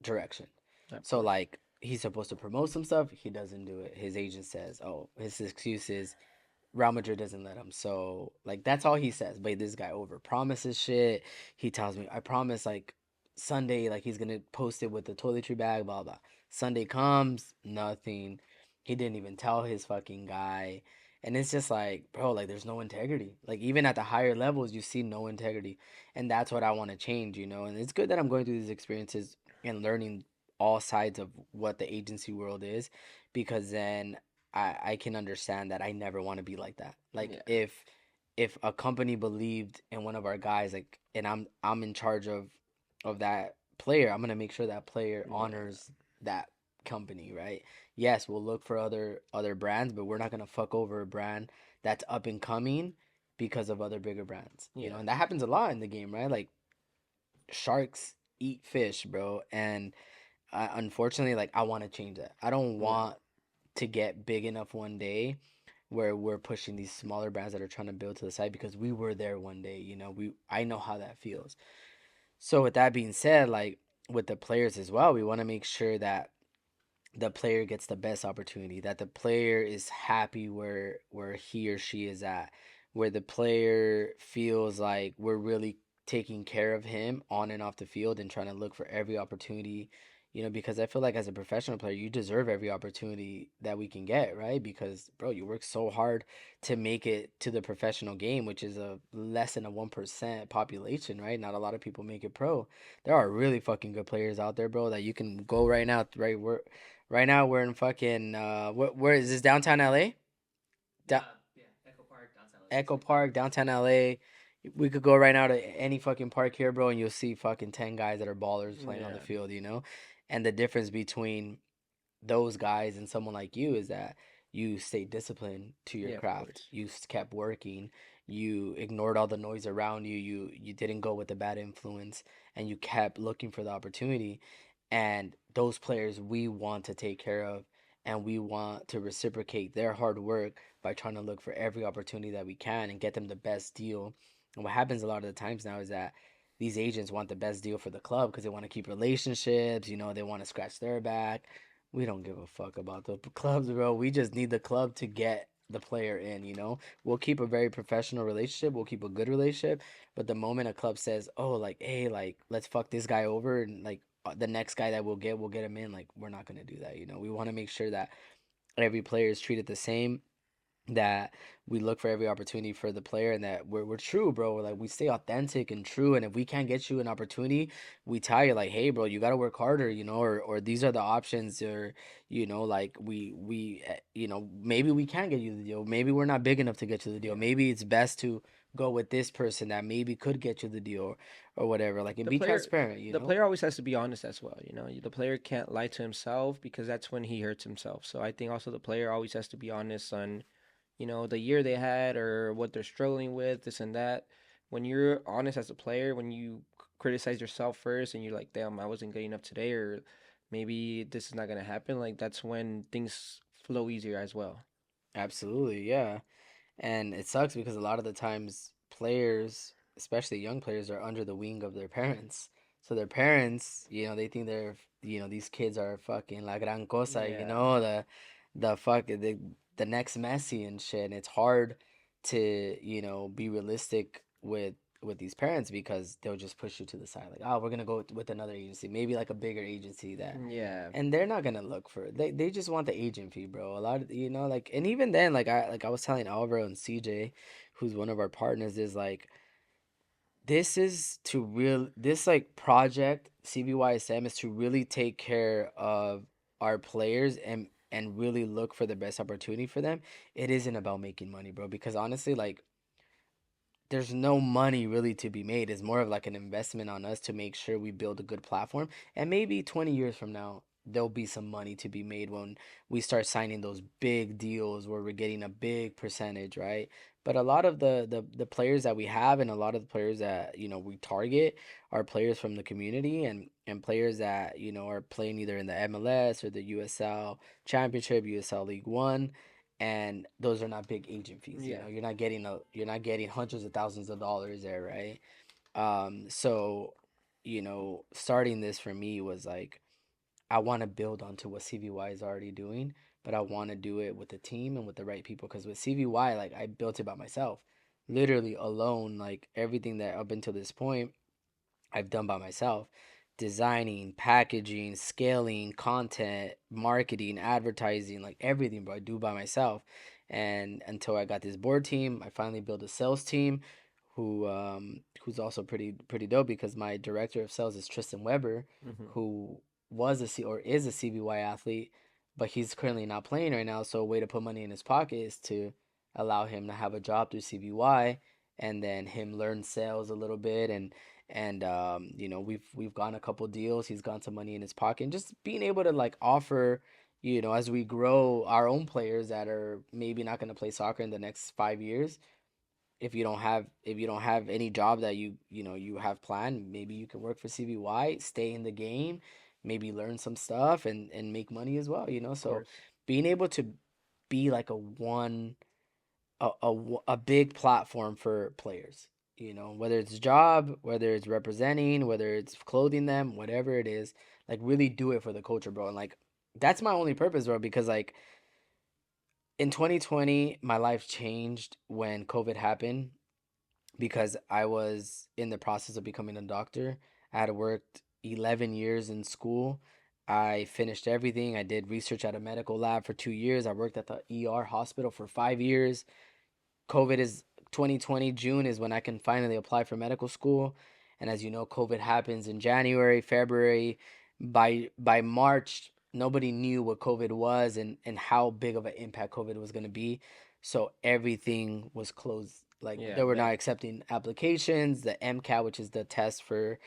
direction. of So, course. like, he's supposed to promote some stuff. He doesn't do it. His agent says, "Oh, his excuse is Real Madrid doesn't let him." So like that's all he says. But this guy over promises shit. He tells me, I promise like Sunday, like he's gonna post it with the toiletry bag, blah blah. Sunday comes, nothing. He didn't even tell his fucking guy. And it's just like, bro, like there's no integrity. Like even at the higher levels, you see no integrity. And that's what I want to change. And it's good that I'm going through these experiences and learning all sides of what the agency world is, because then I can understand that I never want to be like that. Like Yeah, if a company believed in one of our guys, like, and I'm in charge of that player, I'm gonna make sure that player yeah, honors that company, right? Yes, we'll look for other brands, but we're not gonna fuck over a brand that's up and coming because of other bigger brands. yeah, And that happens a lot in the game, right? Like sharks eat fish, bro, and unfortunately, like I want to change that. I don't yeah. want to get big enough one day where we're pushing these smaller brands that are trying to build to the side, because we were there one day. I know how that feels. So with that being said, like with the players as well, we want to make sure that the player gets the best opportunity, that the player is happy where he or she is at, where the player feels like we're really taking care of him on and off the field and trying to look for every opportunity. Because I feel like as a professional player, you deserve every opportunity that we can get, right? Because bro, you work so hard to make it to the professional game, which is a less than a 1% population, right? Not a lot of people make it pro. There are really fucking good players out there, bro, that you can go right now, right? Right now we're in fucking where is this, downtown LA? Da- Echo Park, downtown LA. We could go right now to any fucking park here, bro, and you'll see fucking 10 guys that are ballers playing on the Yeah. field. And the difference between those guys and someone like you is that you stayed disciplined to your Yeah, of craft. course. You kept working. You ignored all the noise around you. You didn't go with the bad influence, and you kept looking for the opportunity. And those players we want to take care of, and we want to reciprocate their hard work by trying to look for every opportunity that we can and get them the best deal. And what happens a lot of the times now is that these agents want the best deal for the club because they want to keep relationships, they want to scratch their back. We don't give a fuck about the clubs, bro. We just need the club to get the player in. We'll keep a very professional relationship. We'll keep a good relationship. But the moment a club says, oh, like, hey, like, let's fuck this guy over and, like, the next guy that we'll get him in, like, we're not going to do that. We want to make sure that every player is treated the same, that we look for every opportunity for the player, and that we're true, bro. Like, we stay authentic and true, and if we can't get you an opportunity, we tell you, like, hey, bro, you got to work harder, or these are the options, or like, maybe we can't get you the deal, maybe we're not big enough to get you the deal, Yeah. maybe it's best to go with this person that maybe could get you the deal, or whatever, like, and The be player transparent, the player always has to be honest as well, you know. The player can't lie to himself because that's when he hurts himself. So I think also the player always has to be honest on, the year they had or what they're struggling with, this and that. When you're honest as a player, when you criticize yourself first and you're like, damn, I wasn't good enough today, or maybe this is not gonna happen, like that's when things flow easier as well. Absolutely, yeah. And it sucks because a lot of the times players, especially young players, are under the wing of their parents. So their parents, they think these kids are fucking la gran cosa, Yeah. the next Messi and shit. And it's hard to, be realistic with these parents because they'll just push you to the side. Like, oh, we're gonna go with another agency, maybe like a bigger agency that, Yeah. and they're not gonna look for it. They just want the agent fee, bro. A lot of, like, and even then, like I was telling Alvaro and CJ, who's one of our partners, is like, this like project CBYSM is to really take care of our players and really look for the best opportunity for them. It isn't about making money, bro, because honestly, like, there's no money really to be made. It's more of like an investment on us to make sure we build a good platform. And maybe 20 years from now, there'll be some money to be made when we start signing those big deals where we're getting a big percentage, right? But a lot of the players that we have, and a lot of the players that, we target, are players from the community, and players that, are playing either in the MLS or the USL Championship, USL League One, and those are not big agent fees. Yeah. You're not getting hundreds of thousands of dollars there, right? So, starting this for me was like, I want to build onto what CVY is already doing, but I want to do it with the team and with the right people, because with CVY, like, I built it by myself, literally alone. Like, everything that up until this point I've done by myself: designing, packaging, scaling, content, marketing, advertising, like everything, bro. I do by myself. And until I got this board team, I finally built a sales team who's also pretty dope, because my director of sales is Tristan Weber, Hmm. who was a C or is a CBY athlete, but he's currently not playing right now. So a way to put money in his pocket is to allow him to have a job through CBY, and then him learn sales a little bit, and we've gone a couple deals. He's gone some money in his pocket, and just being able to, like, offer, as we grow our own players that are maybe not going to play soccer in the next 5 years. If you don't have any job that you have planned, maybe you can work for CVY, stay in the game, maybe learn some stuff, and make money as well. Of So course. being able to be like a big platform for players, whether it's job, whether it's representing, whether it's clothing them, whatever it is, like, really do it for the culture, bro. And, like, that's my only purpose, bro, because, like, in 2020 my life changed when COVID happened, because I was in the process of becoming a doctor. I had worked 11 years in school. I finished everything. I did research at a medical lab for 2 years. I worked at the ER hospital for 5 years. COVID is 2020, June is when I can finally apply for medical school. And as you know, COVID happens in January, February. By March, nobody knew what COVID was, and how big of an impact COVID was going to be. So everything was closed. Like, Yeah, they I were bet. not accepting applications. The MCAT, which is the test for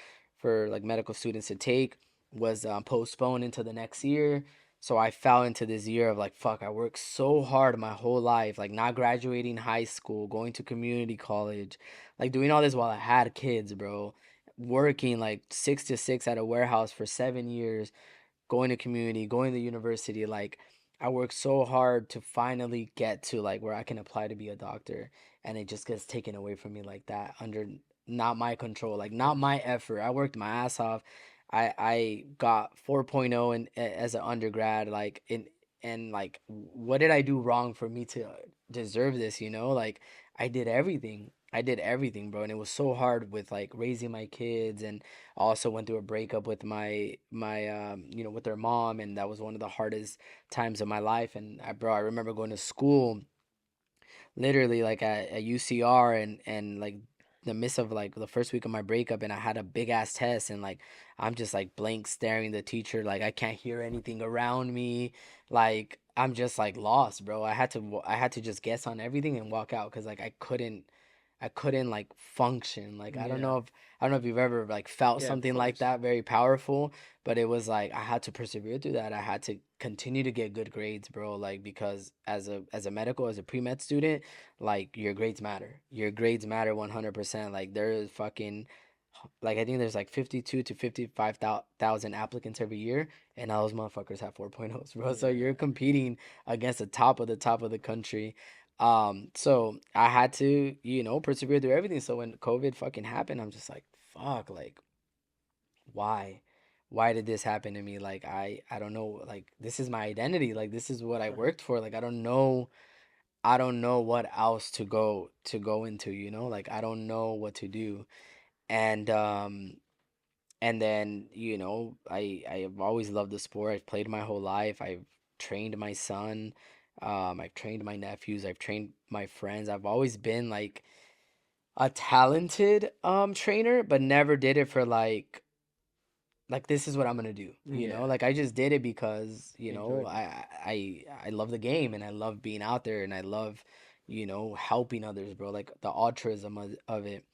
like medical students to take, was postponed into the next year. So I fell into this year of like, fuck, I worked so hard my whole life, like not graduating high school, going to community college, like doing all this while I had kids, bro. Working like 6 to 6 at a warehouse for 7 years, going to community, going to university. Like I worked so hard to finally get to like where I can apply to be a doctor, and it just gets taken away from me like that under not my control, like not my effort. I worked my ass off. I got 4.0 as an undergrad, like in and like what did I do wrong for me to deserve this, you know? Like I did everything. I did everything, bro, and it was so hard with like raising my kids, and also went through a breakup with my with their mom, and that was one of the hardest times of my life. And I remember going to school literally like at UCR, and like the midst of like the first week of my breakup, and I had a big ass test, and like I'm just like blank staring the teacher, like I can't hear anything around me, like I'm just like lost, bro. I had to just guess on everything and walk out because like I couldn't like function. Like Yeah. I don't know if you've ever like felt Yeah, of something like course. that very powerful, but it was like I had to persevere through that. I had to continue to get good grades, bro. Like because as a medical, as a pre-med student, like your grades matter. Your grades matter 100%. Like there is fucking like I think there's like 52 to 55,000 applicants every year, and all those motherfuckers have 4.0s, bro. So you're Yeah. competing against the top of the country. So I had to, persevere through everything. So when COVID fucking happened, I'm just like, fuck, like, why? Why did this happen to me? Like, I don't know. Like, this is my identity. Like, this is what I Uh-huh. worked for. Like, I don't know what else to go into, Like, I don't know what to do. And and then, I have always loved the sport. I've played my whole life. I've trained my son. I've trained my nephews. I've trained my friends. I've always been like a talented trainer, but never did it for like this is what I'm gonna do. Yeah. Like I just did it because You enjoyed it. I love the game, and I love being out there, and I love helping others, bro. Like the altruism of it.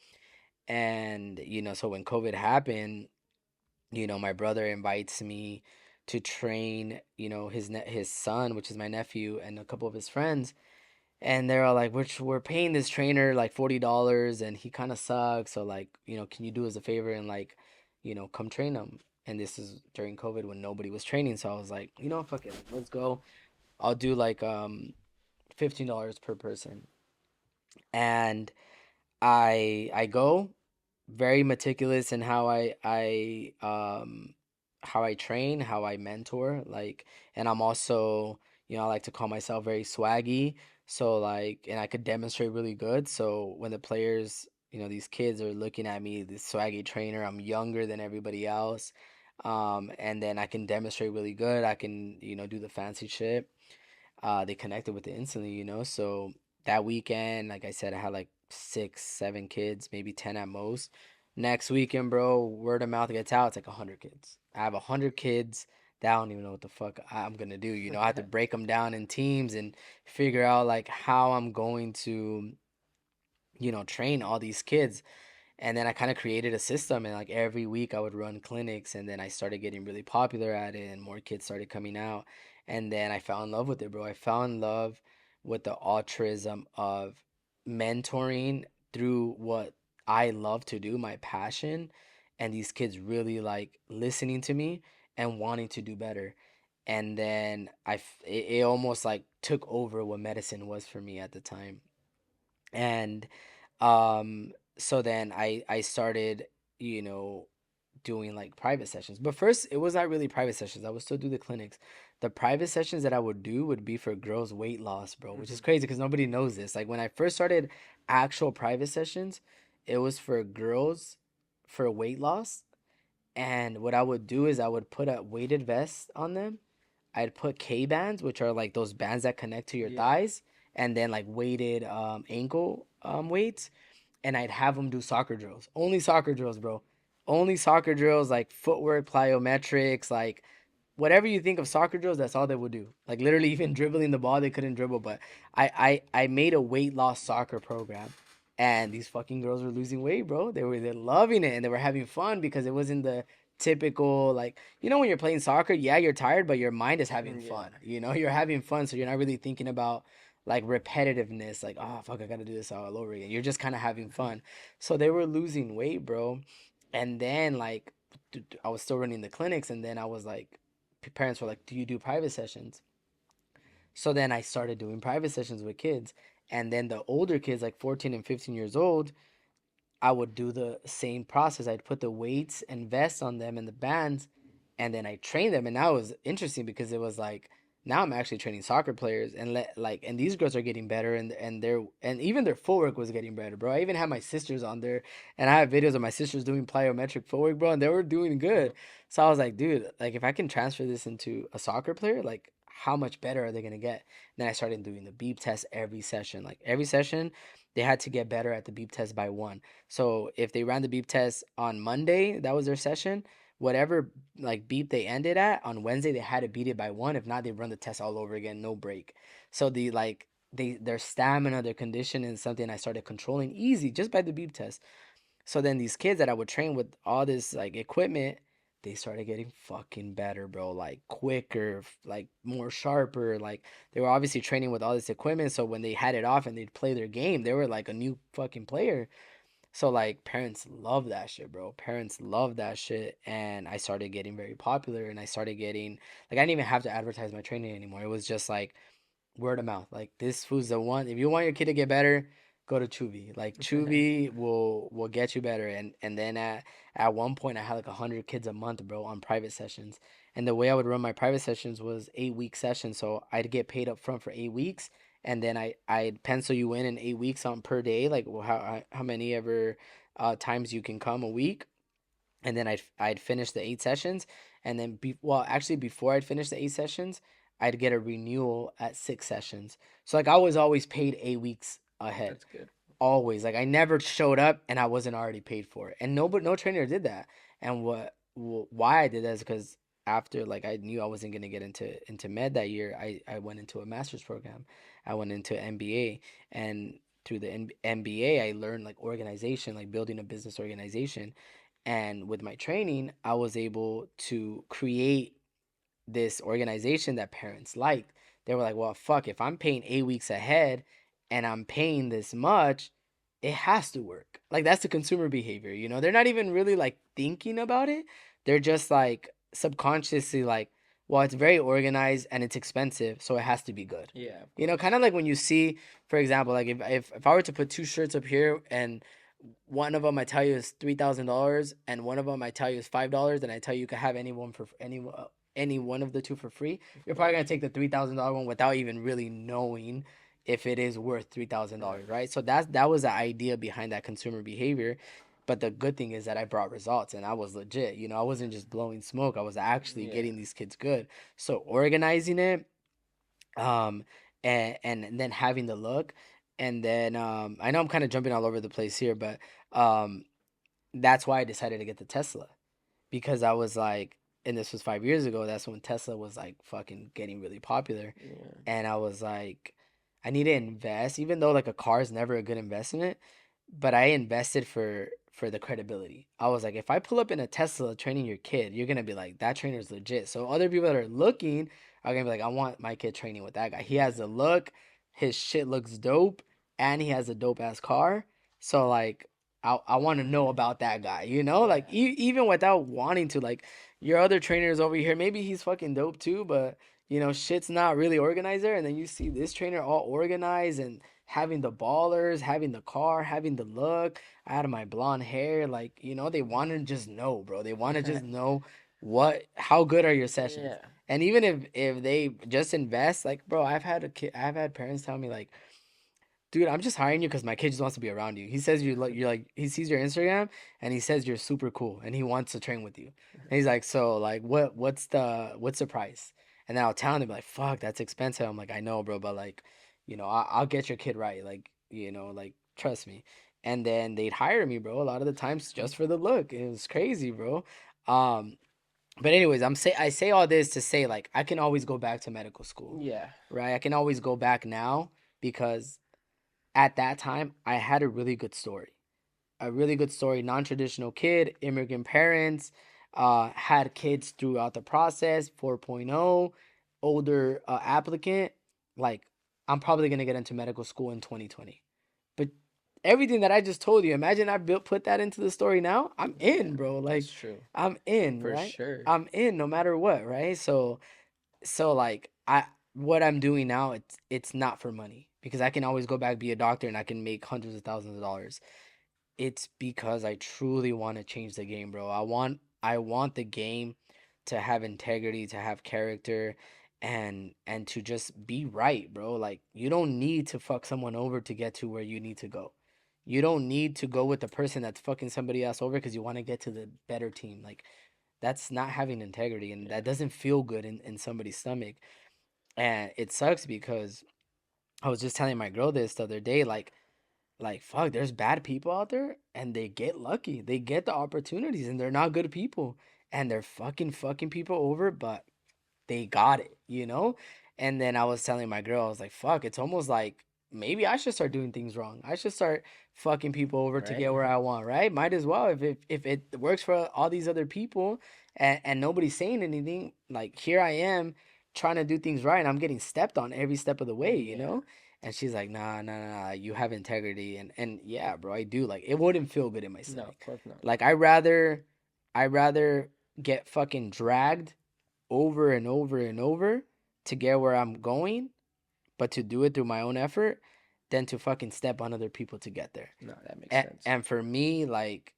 And so when COVID happened, my brother invites me to train, his son, which is my nephew, and a couple of his friends, and they're all like, we're paying this trainer like $40, and he kind of sucks. So like, can you do us a favor and like, come train him? And this is during COVID when nobody was training, so I was like, fuck it, let's go. I'll do like $15 per person, and I go very meticulous in how I train, how I mentor, like, and I'm also, I like to call myself very swaggy. So like, and I could demonstrate really good. So when the players, these kids are looking at me, this swaggy trainer, I'm younger than everybody else. And then I can demonstrate really good. I can, do the fancy shit. They connected with it instantly, So that weekend, like I said, I had like 6, 7 kids, maybe 10 at most. Next weekend, bro, word of mouth gets out. It's like 100 kids. I have 100 kids that I don't even know what the fuck I'm gonna do. I have to break them down in teams and figure out like how I'm going to, train all these kids. And then I kind of created a system, and like every week I would run clinics, and then I started getting really popular at it, and more kids started coming out. And then I fell in love with it, bro. I fell in love with the altruism of mentoring through what I love to do, my passion, and these kids really like listening to me and wanting to do better. And then it almost like took over what medicine was for me at the time. And so then I started, you know, doing like private sessions. But first it was not really private sessions. I would still do the clinics. The private sessions that I would do would be for girls' weight loss, bro, which is Mhm. crazy because nobody knows this. Like when I first started actual private sessions, it was for girls for weight loss. And what I would do is I would put a weighted vest on them. I'd put K bands, which are like those bands that connect to your Yeah. thighs, and then like weighted ankle weights, and I'd have them do soccer drills. Only soccer drills, bro. Only soccer drills, like footwork, plyometrics, like whatever you think of soccer drills, that's all they would do. Like literally, even dribbling the ball, they couldn't dribble. But I made a weight loss soccer program, and these fucking girls were losing weight, bro. They're loving it, and they were having fun because it wasn't the typical, like, when you're playing soccer, yeah, you're tired, but your mind is having Yeah. fun. You're having fun, so you're not really thinking about like repetitiveness, like, oh fuck, I gotta do this all over again. You're just kind of having fun. So they were losing weight, bro. And then like I was still running the clinics, and then I was like, parents were like, do you do private sessions? So then I started doing private sessions with kids. And then the older kids, like 14 and 15 years old, I would do the same process. I'd put the weights and vests on them and the bands, and then I train them. And that was interesting because it was like now I'm actually training soccer players, and and these girls are getting better, and even their footwork was getting better, bro. I even had my sisters on there, and I have videos of my sisters doing plyometric footwork, bro, and they were doing good. So I was like, dude, like if I can transfer this into a soccer player, like how much better are they gonna get? And then I started doing the beep test every session. Like every session, they had to get better at the beep test by one. So if they ran the beep test on Monday, that was their session. Whatever like beep they ended at on Wednesday, they had to beat it by one. If not, they run the test all over again, no break. So their stamina, their condition is something I started controlling easy just by the beep test. So then these kids that I would train with all this like equipment, they started getting fucking better, bro. Like quicker, like more sharper. Like they were obviously training with all this equipment. So when they had it off and they'd play their game, they were like a new fucking player. So like parents love that shit, bro. Parents love that shit. And I started getting very popular, and I started getting like I didn't even have to advertise my training anymore. It was just like word of mouth. Like this food's the one. If you want your kid to get better, go to Chubi. Like Chubi will get you better. And then at one point I had like 100 kids a month, bro, on private sessions. And the way I would run my private sessions was 8 week sessions. So I'd get paid up front for 8 weeks, and then I'd pencil you in 8 weeks on per day, like how many ever times you can come a week. And then I'd finish the 8 sessions, and then well, actually before I'd finish the 8 sessions, I'd get a renewal at 6 sessions. So like I was always paid 8 weeks ahead, That's good. always. Like I never showed up and I wasn't already paid for it, and no trainer did that. And why I did that is because after like I knew I wasn't gonna get into med that year, I went into a master's program. I went into MBA, and through the MBA I learned like organization, like building a business organization. And with my training, I was able to create this organization that parents liked. They were like, well, fuck, if I'm paying 8 weeks ahead and I'm paying this much, it has to work. Like, that's the consumer behavior, They're not even really like thinking about it. They're just like subconsciously like, well, it's very organized and it's expensive, so it has to be good. Yeah, of course. Kind of like when you see, for example, like if I were to put two shirts up here, and one of them I tell you is $3,000, and one of them I tell you is $5, and I tell you can have any one of the two for free, you're Of probably course. gonna take the $3,000 one without even really knowing if it is worth $3,000, Right. right? So that was the idea behind that consumer behavior. But the good thing is that I brought results, and I was legit. I wasn't just blowing smoke. I was actually Yeah. getting these kids good. So organizing it, um, and then having the look, and then I know I'm kind of jumping all over the place here, but um, that's why I decided to get the Tesla, because I was like, and this was 5 years ago. That's when Tesla was like fucking getting really popular, Yeah. and I was like, I need to invest, even though like a car is never a good investment, but I invested for the credibility. I was like, if I pull up in a Tesla training your kid, you're gonna be like, that trainer's legit. So other people that are looking are gonna be like, I want my kid training with that guy. He has Yeah. the look, his shit looks dope, and he has a dope ass car. So like, I want to know about that guy, Yeah. like even without wanting to, like your other trainers over here, maybe he's fucking dope too, but shit's not really organized there. And then you see this trainer all organized and having the ballers, having the car, having the look. I had my blonde hair, like they want to just know, bro. They want to just know how good are your sessions. Yeah. And even if they just invest, like bro, I've had parents tell me like, dude, I'm just hiring you because my kid just wants to be around you. He says you're like, he sees your Instagram and he says you're super cool and he wants to train with you. And he's like, so like what's the price? And then I'll tell him, like, fuck, that's expensive. I'm like, I know, bro, but like, I'll get your kid right. Like, like trust me. And then they'd hire me, bro, a lot of the times just for the look. It was crazy, bro. Um, but anyways, I say all this to say like I can always go back to medical school, Yeah. right? I can always go back now because at that time, I had a really good story. A really good story. Non traditional kid, immigrant parents. had kids throughout the process, 4.0, older applicant, like I'm probably gonna get into medical school in 2020. But everything that I just told you, imagine I put that into the story now. I'm Yeah, in, bro. that's Like true I'm in, for right? sure. I'm in no matter what, right? So like I what I'm doing now, it's not for money because I can always go back be a doctor and I can make hundreds of thousands of dollars. It's because I truly want to change the game, bro. I want the game to have integrity, to have character, and to just be right, bro. Like you don't need to fuck someone over to get to where you need to go. You don't need to go with the person that's fucking somebody else over because you want to get to the better team. Like that's not having integrity and Yeah. that doesn't feel good in somebody's stomach. And it sucks because I was just telling my girl this the other day, like fuck, there's bad people out there and they get lucky. They get the opportunities and they're not good people. And they're fucking people over, but they got it, you know? And then I was telling my girl, I was like, fuck, it's almost like maybe I should start doing things wrong. I should start fucking people over to Right. get where I want, right? Might as well if it works for all these other people and nobody's saying anything, like here I am trying to do things right and I'm getting stepped on every step of the way, you Yeah. know? And she's like, nah, you have integrity and yeah, bro, I do. Like it wouldn't feel good in my No, of stomach. course not. Like I rather get fucking dragged over and over and over to get where I'm going, but to do it through my own effort than to fucking step on other people to get there. No, that makes And, sense. and for me, like,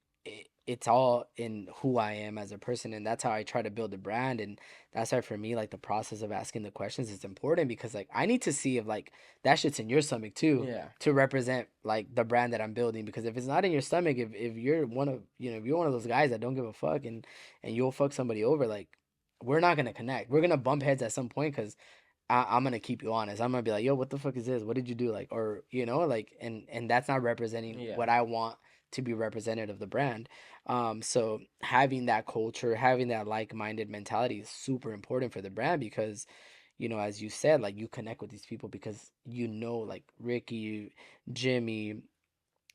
it's all in who I am as a person. And that's how I try to build a brand. And that's why for me, like, the process of asking the questions is important because, like, I need to see if, like, that shit's in your stomach too Yeah. to represent, like, the brand that I'm building. Because if it's not in your stomach, if you're one of, if you're one of those guys that don't give a fuck and you'll fuck somebody over, like, we're not gonna connect. We're gonna bump heads at some point because I'm gonna keep you honest. I'm gonna be like, yo, what the fuck is this? What did you do? Like, or like, and that's not representing Yeah. what I want to be represented of the brand. So having that culture, having that like-minded mentality is super important for the brand because, as you said, like you connect with these people because like Ricky, Jimmy,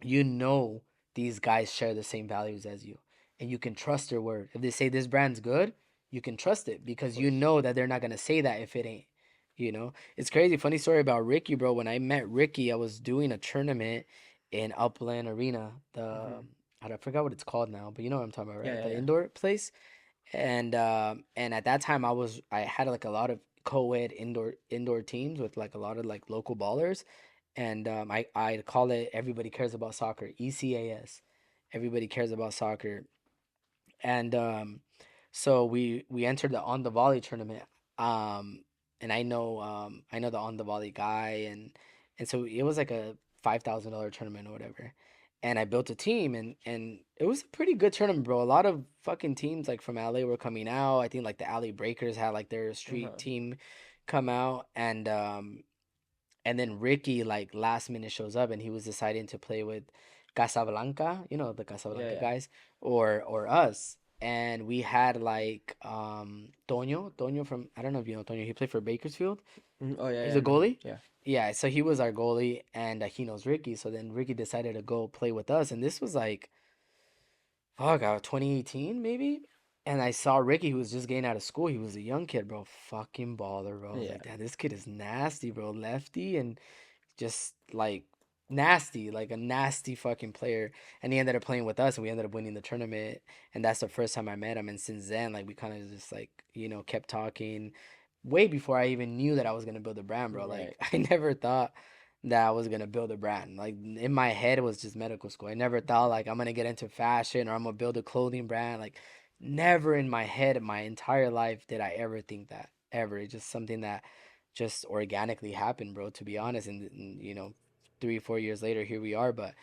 you know these guys share the same values as you and you can trust their word. If they say this brand's good, you can trust it Of because you course. know that they're not going to say that if it ain't. It's crazy. Funny story about Ricky, bro. When I met Ricky, I was doing a tournament in Upland Arena. Hmm. I forgot what it's called now, but you know what I'm talking about, Yeah, right? yeah, The yeah. indoor place. And at that time I had like a lot of co-ed indoor teams with like a lot of like local ballers, and I call it Everybody Cares About Soccer, ECAS. Everybody Cares About Soccer. And so we entered the On the Volley tournament. Um and I know the On the Volley guy, and so it was like a $5,000 tournament or whatever. And I built a team, and it was a pretty good tournament, bro. A lot of fucking teams like from LA were coming out. I think like the LA Breakers had like their street Uh-huh. team come out, and then Ricky like last minute shows up and he was deciding to play with Casablanca, the Yeah, Casablanca yeah. guys, or us. And we had like Toño from, I don't know if you know Toño, he played for Bakersfield. Mhm. Oh, yeah, He's yeah, I a know him. goalie. Yeah. Yeah, so he was our goalie and he knows Ricky. So then Ricky decided to go play with us, and this was like, fuck, 2018 maybe. And I saw Ricky, who was just getting out of school. He was a young kid, bro. Fucking baller, bro. I was Yeah. like, damn, this kid is nasty, bro. Lefty and just like nasty, like a nasty fucking player. And he ended up playing with us and we ended up winning the tournament. And that's the first time I met him. And since then, like we kind of just like, kept talking way before I even knew that I was gonna build a brand, bro. Like Right. I never thought that I was gonna build a brand. Like in my head it was just medical school. I never thought like I'm gonna get into fashion or I'm gonna build a clothing brand. Like never in my head, my entire life did I ever think that. Ever. It's just something that just organically happened, bro, to be honest. And 3 4 years later here we are. But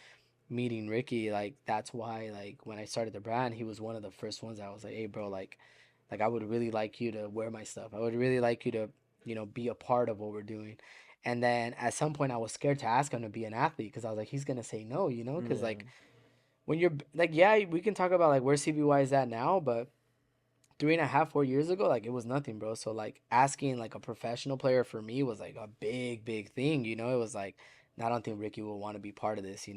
meeting Ricky, like that's why like when I started the brand, he was one of the first ones that I was like, hey bro, like I would really like you to wear my stuff. I would really like you to, be a part of what we're doing. And then at some point I was scared to ask him to be an athlete because I was like, he's gonna say no, because Yeah. like when you're like, yeah, we can talk about like where CBY is at now, but 3.5 4 years ago, like it was nothing, bro. So like asking like a professional player for me was like a big thing. It was like, I don't think Ricky will want to be part of this.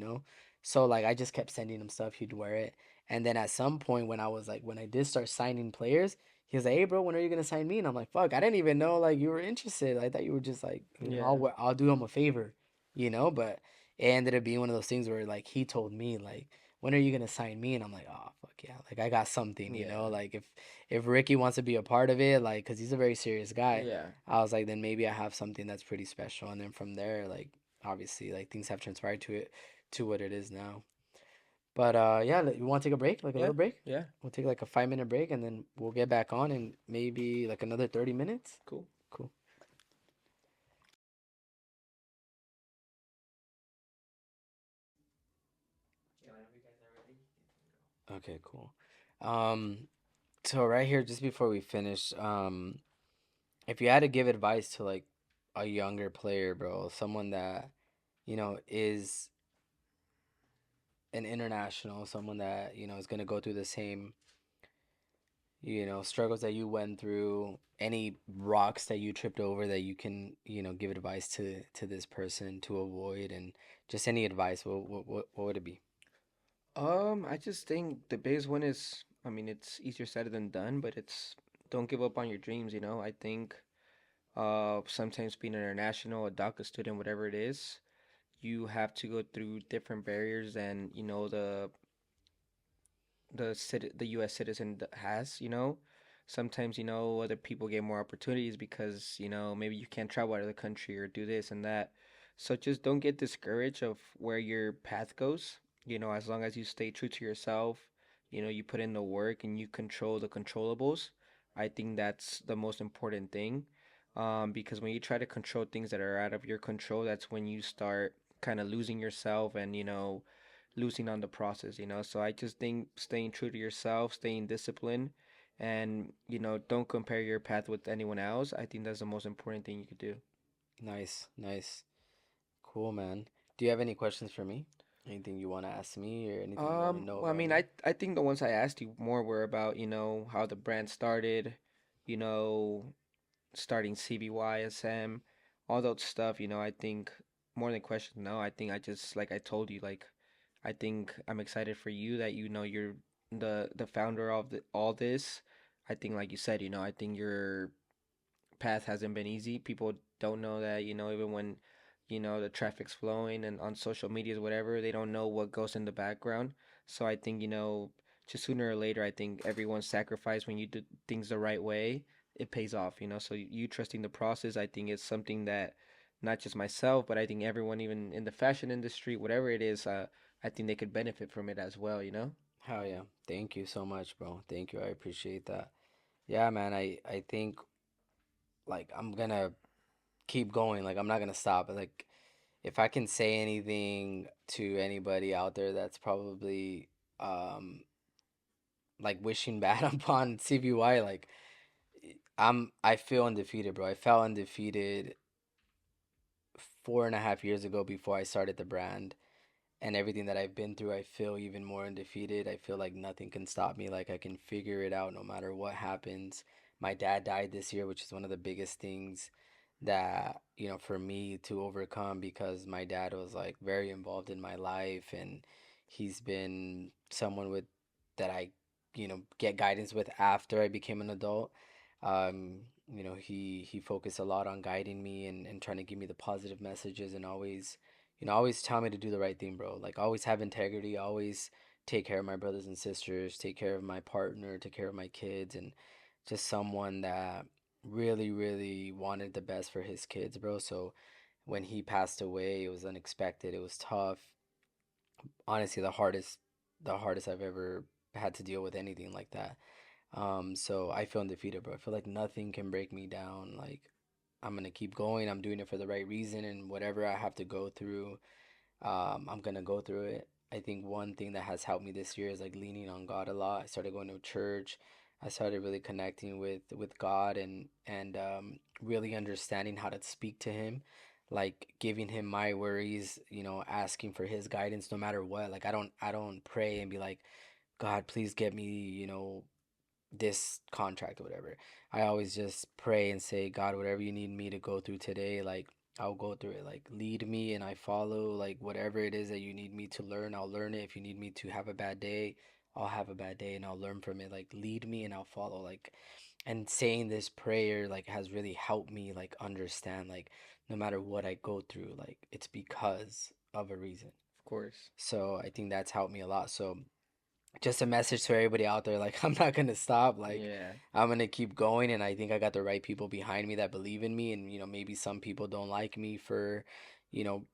So like I just kept sending him stuff. He'd wear it, And then at some point when I was like, when I did start signing players, he was like, "Hey, bro, when are you gonna sign me?" And I'm like, "Fuck, I didn't even know like you were interested. I thought you were just like, Yeah. I'll do him a favor, you know." But it ended up being one of those things where like he told me like, "When are you gonna sign me?" And I'm like, "Oh, fuck yeah, like I got something, you know. Yeah. Like if Ricky wants to be a part of it, like, cause he's a very serious guy." Yeah. I was like, then maybe I have something that's pretty special. And then from there, like, obviously, like things have transpired to what it is now. But yeah, you want to take a break, like a Yeah. little break? Yeah. We'll take like a 5 minute break, and then we'll get back on in maybe like another 30 minutes. Cool. Cool. Okay, cool. Um, so right here, just before we finish, if you had to give advice to like a younger player, bro, someone that is an international, someone that is gonna go through the same struggles that you went through, any rocks that you tripped over that you can give advice to this person to avoid, and just any advice, what would it be? I just think the biggest one is, I mean, it's easier said than done, but it's don't give up on your dreams, you know? I think sometimes being international, a DACA student, whatever it is, you have to go through different barriers than, you know, the U.S. citizen has. You know, sometimes you know other people get more opportunities because you know maybe you can't travel out of the country or do this and that. So just don't get discouraged of where your path goes. You know, as long as you stay true to yourself, you know, you put in the work and you control the controllables. I think that's the most important thing. Because when you try to control things that are out of your control, that's when you start kind of losing yourself and, you know, losing on the process, you know. So I just think staying true to yourself, staying disciplined, and you know, don't compare your path with anyone else. I think that's the most important thing you could do. Nice, nice, cool, man. Do you have any questions for me? Anything you want to ask me, or anything you want to know Well, I about mean, me? I think the ones I asked you more were about, you know, how the brand started, you know, starting CBYSM, all that stuff, you know. I think more than questions, no, I think I just like I told you, like I think I'm excited for you that you know you're the founder of all this. I think like you said, you know, I think your path hasn't been easy. People don't know that, you know, even when, you know, the traffic's flowing and on social medias, whatever, they don't know what goes in the background. So I think, you know, just sooner or later, I think everyone's sacrifice when you do things the right way, it pays off, you know. So you trusting the process, I think it's something that not just myself, but I think everyone, even in the fashion industry, whatever it is, I think they could benefit from it as well, you know? Hell yeah. Thank you so much, bro. Thank you. I appreciate that. Yeah, man. I think like I'm gonna keep going. Like I'm not gonna stop. Like if I can say anything to anybody out there that's probably um like wishing bad upon CBY, like I feel undefeated, bro. I felt undefeated 4.5 years ago before I started the brand. And everything that I've been through, I feel even more undefeated. I feel like nothing can stop me. Like I can figure it out no matter what happens. My dad died this year, which is one of the biggest things that, for me to overcome, because my dad was like very involved in my life, and he's been someone with that I, get guidance with after I became an adult. He focused a lot on guiding me and trying to give me the positive messages, and always tell me to do the right thing, bro. Like always have integrity, always take care of my brothers and sisters, take care of my partner, take care of my kids, and just someone that really, really wanted the best for his kids, bro. So when he passed away, it was unexpected. It was tough. Honestly, the hardest I've ever had to deal with anything like that. So I feel undefeated, bro. I feel like nothing can break me down. Like I'm gonna keep going. I'm doing it for the right reason, and whatever I have to go through, I'm gonna go through it. I think one thing that has helped me this year is like leaning on God a lot. I started going to church. I started really connecting with God, and really understanding how to speak to Him, like giving Him my worries. Asking for His guidance no matter what. Like I don't pray and be like, God, please get me, this contract or whatever. I always just pray and say, God, whatever you need me to go through today, like I'll go through it. Like lead me and I follow. Like whatever it is that you need me to learn, I'll learn it. If you need me to have a bad day, I'll have a bad day and I'll learn from it. Like lead me and I'll follow. Like, and saying this prayer like has really helped me like understand like no matter what I go through, like it's because of a reason. Of course. So I think that's helped me a lot. So just a message to everybody out there, like I'm not gonna stop. Like Yeah. I'm gonna keep going, and I think I got the right people behind me that believe in me. And maybe some people don't like me for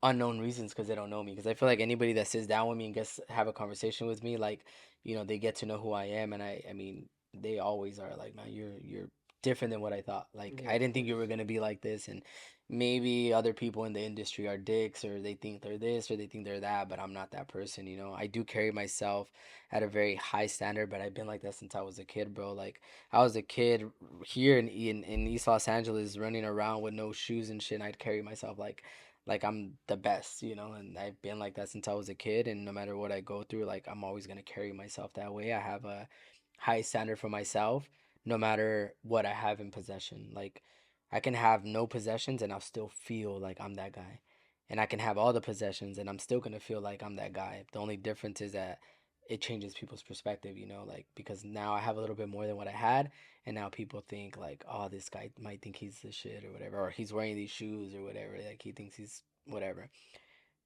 unknown reasons because they don't know me. Because I feel like anybody that sits down with me and gets have a conversation with me, like they get to know who I am. And I mean they always are like, man, you're different than what I thought. Like Yeah, I of didn't think you were course. gonna be like this. And maybe other people in the industry are dicks, or they think they're this, or they think they're that, but I'm not that person. I do carry myself at a very high standard, but I've been like that since I was a kid, bro. Like I was a kid here in East Los Angeles running around with no shoes and shit, and I'd carry myself like I'm the best, and I've been like that since I was a kid, and no matter what I go through, like I'm always gonna carry myself that way. I have a high standard for myself no matter what I have in possession. Like I can have no possessions and I'll still feel like I'm that guy. And I can have all the possessions and I'm still gonna feel like I'm that guy. The only difference is that it changes people's perspective, like because now I have a little bit more than what I had, and now people think like, oh, this guy might think he's the shit or whatever, or he's wearing these shoes or whatever, like he thinks he's whatever.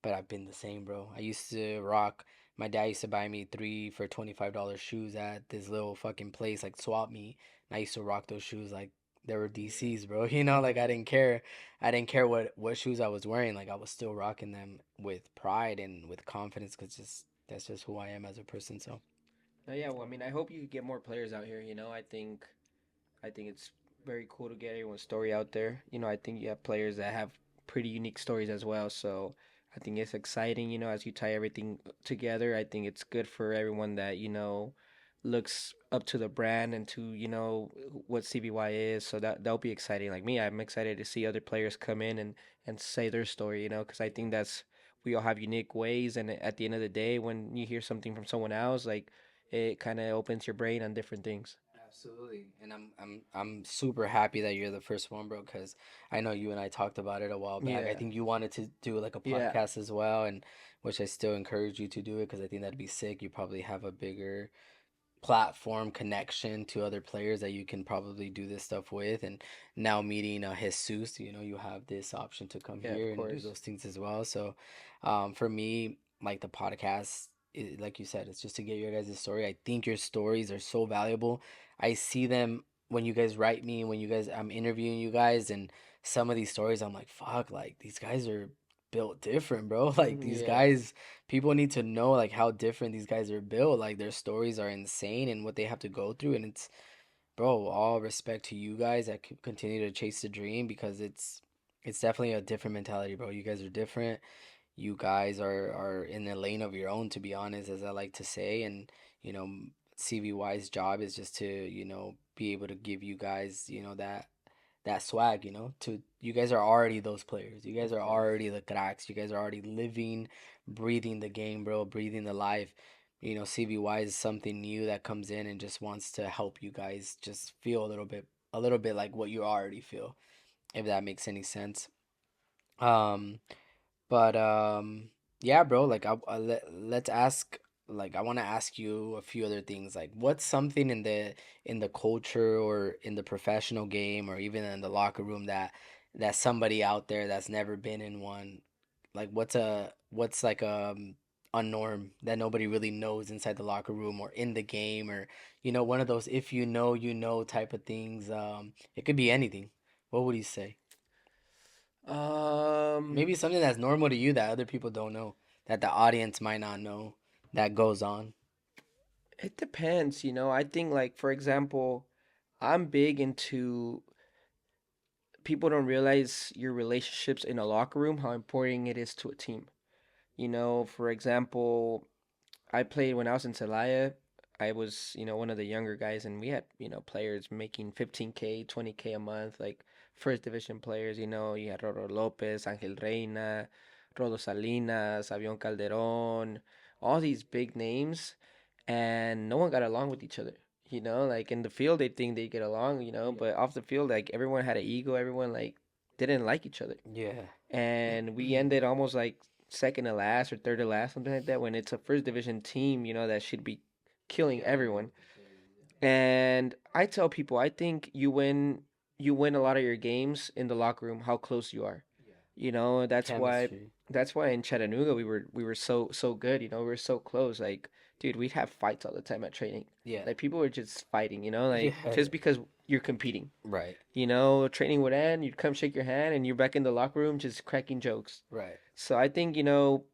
But I've been the same, bro. I used to rock. My dad used to buy me three for $25 shoes at this little fucking place like Swap Me. And I used to rock those shoes like they were DCs, bro. Like I didn't care. I didn't care what shoes I was wearing. Like I was still rocking them with pride and with confidence, cause just that's just who I am as a person. So No, yeah. Well, I mean, I hope you get more players out here. I think it's very cool to get everyone's story out there. I think you have players that have pretty unique stories as well. So I think it's exciting, as you tie everything together. I think it's good for everyone that, looks up to the brand and to, what CBY is. So that'll be exciting. Like me, I'm excited to see other players come in and say their story, because I think we all have unique ways. And at the end of the day, when you hear something from someone else, like it kind of opens your brain on different things. absolutely, and I'm super happy that you're the first one, bro. Because I know you and I talked about it a while back. I Yeah. think you wanted to do like a Yeah. podcast as well, and which I still encourage you to do it because I think that'd be sick. You probably have a bigger platform connection to other players that you can probably do this stuff with. And now meeting Jesus, you have this option to come Yeah, of here and do course. those things as well. So for me, like the podcast, like you said, it's just to get your guys' story. I think your stories are so valuable. I see them when you guys write me, when you guys I'm interviewing you guys, and some of these stories I'm like, fuck, like these guys are built different, bro. Like these Yeah. guys, people need to know like how different these guys are built. Like their stories are insane and what they have to go through. And it's, bro, all respect to you guys that continue to chase the dream because it's definitely a different mentality, bro. You guys are different. You guys are in a lane of your own, to be honest, as I like to say. And you know, CVY's job is just to be able to give you guys that swag, to you guys are already those players. You guys Of are course. already the cracks. You guys are already living, breathing the game, bro, breathing the life. CBY is something new that comes in and just wants to help you guys just feel a little bit like what you already feel, if that makes any sense. Um, but yeah, bro. Like let's ask. Like I want to ask you a few other things. Like, what's something in the culture or in the professional game or even in the locker room that somebody out there that's never been in one, like what's like a norm that nobody really knows inside the locker room or in the game, or one of those if type of things. It could be anything. What would you say? Um, Maybe something that's normal to you that other people don't know, that the audience might not know, that goes on. it depends, I think like for example, I'm big into people don't realize your relationships in a locker room, how important it is to a team. For example, I played when I was in Celaya. I was, one of the younger guys, and we had, players making 15K, 20K a month, like first division players. You had Roro Lopez, Angel Reina, Rodo Salinas, Avion Calderon, all these big names, and no one got along with each other. Like in the field, they think they get along, Yeah. but off the field, like everyone had an ego, everyone like didn't like each other, Yeah. and we ended almost like second to last or third to last, something like that. When it's a first division team, that should be killing everyone. And I tell people, I think you win a lot of your games in the locker room, how close you are. You know, Chemistry. that's why in Chattanooga we were so good, you know, we were so close. Like, dude, we'd have fights all the time at training. Yeah. Like people were just fighting, you know, Yeah. like just because you're competing. Right. You know, training would end, you'd come shake your hand and you're back in the locker room just cracking jokes. Right. So I think, you know,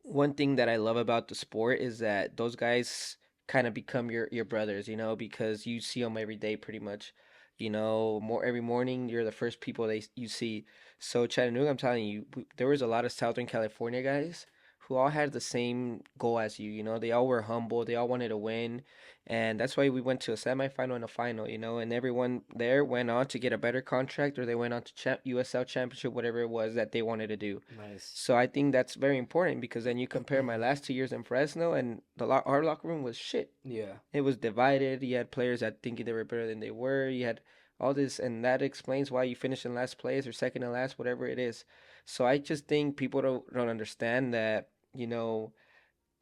one thing that I love about the sport is that those guys kind of become your brothers, you know, because you see them every day pretty much. You know, more every morning you're the first people you see. So Chattanooga, I'm telling you, there was a lot of Southern California guys who all had the same goal as you. You know, they all were humble, they all wanted to win, and that's why we went to a semifinal and a final. You know, and everyone there went on to get a better contract, or they went on to USL Championship, whatever it was that they wanted to do. Nice. So I think that's very important because then you compare my last 2 years in Fresno and our locker room was shit. Yeah. It was divided. You had players that thinking they were better than they were. You had all this, and that explains why you finish in last place or second to last, whatever it is. So I just think people don't understand that, you know,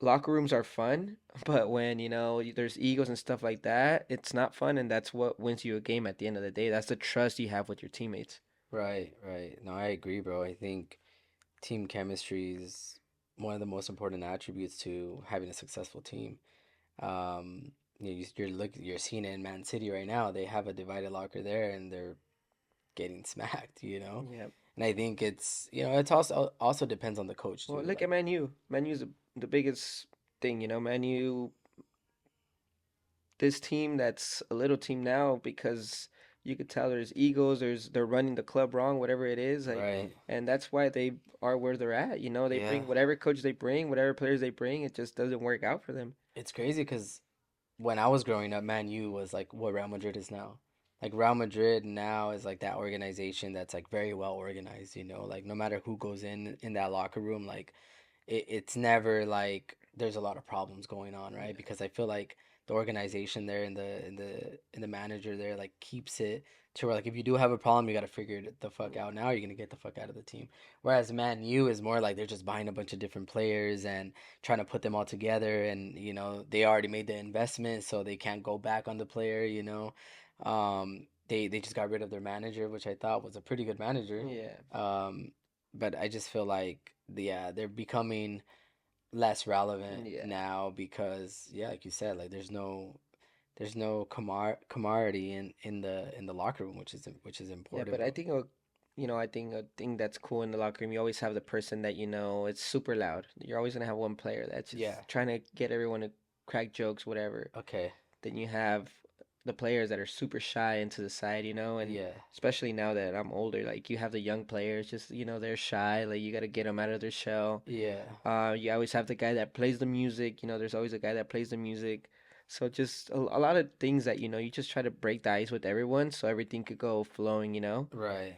locker rooms are fun, but when, you know, there's egos and stuff like that, it's not fun, and that's what wins you a game at the end of the day. That's the trust you have with your teammates. Right. Right. No, I agree, bro. I think team chemistry is one of the most important attributes to having a successful team. You're seeing it in Man City right now. They have a divided locker there, and they're getting smacked. Yeah. And I think it's also depends on the coach Well, too. look Like, at Man U. Man U's the biggest thing, you know. Man U, this team that's a little team now because you could tell there's egos, they're running the club wrong, whatever it is, like, right? and that's why they are where they're at. You know, they Yeah, bring whatever coach they bring, whatever players they bring, it just doesn't work out for them. it's crazy because when I was growing up, Man U was like what Real Madrid is now. Like Real Madrid now is like that organization that's like very well organized. Like no matter who goes in that locker room, like it's never like there's a lot of problems going on, right? Yeah. Because I feel like the organization there and the manager there like keeps it to where like if you do have a problem, you got to figure it the fuck out now. You're gonna get the fuck out of the team. Whereas Man U is more like they're just buying a bunch of different players and trying to put them all together, and they already made the investment, so they can't go back on the player. They just got rid of their manager, which I thought was a pretty good manager. Yeah. Um, but I just feel like yeah, they're becoming less relevant Yeah. now because yeah, like you said, like there's no camaraderie in the locker room, which is Yeah, important, but I bro. think you know, I think a thing that's cool in the locker room, you always have the person that, you know, it's super loud. You're always gonna have one player that's Yeah. just trying to get everyone to crack jokes, whatever. Okay. Then you have the players that are super shy into the side, you know, and Yeah. especially now that I'm older, like you have the young players, just, you know, they're shy, like you got to get them out of their shell. Yeah. You always have the guy that plays the music, you know, there's always a guy that plays the music. So just a lot of things that, you know, you just try to break the ice with everyone so everything could go flowing, you know. Right.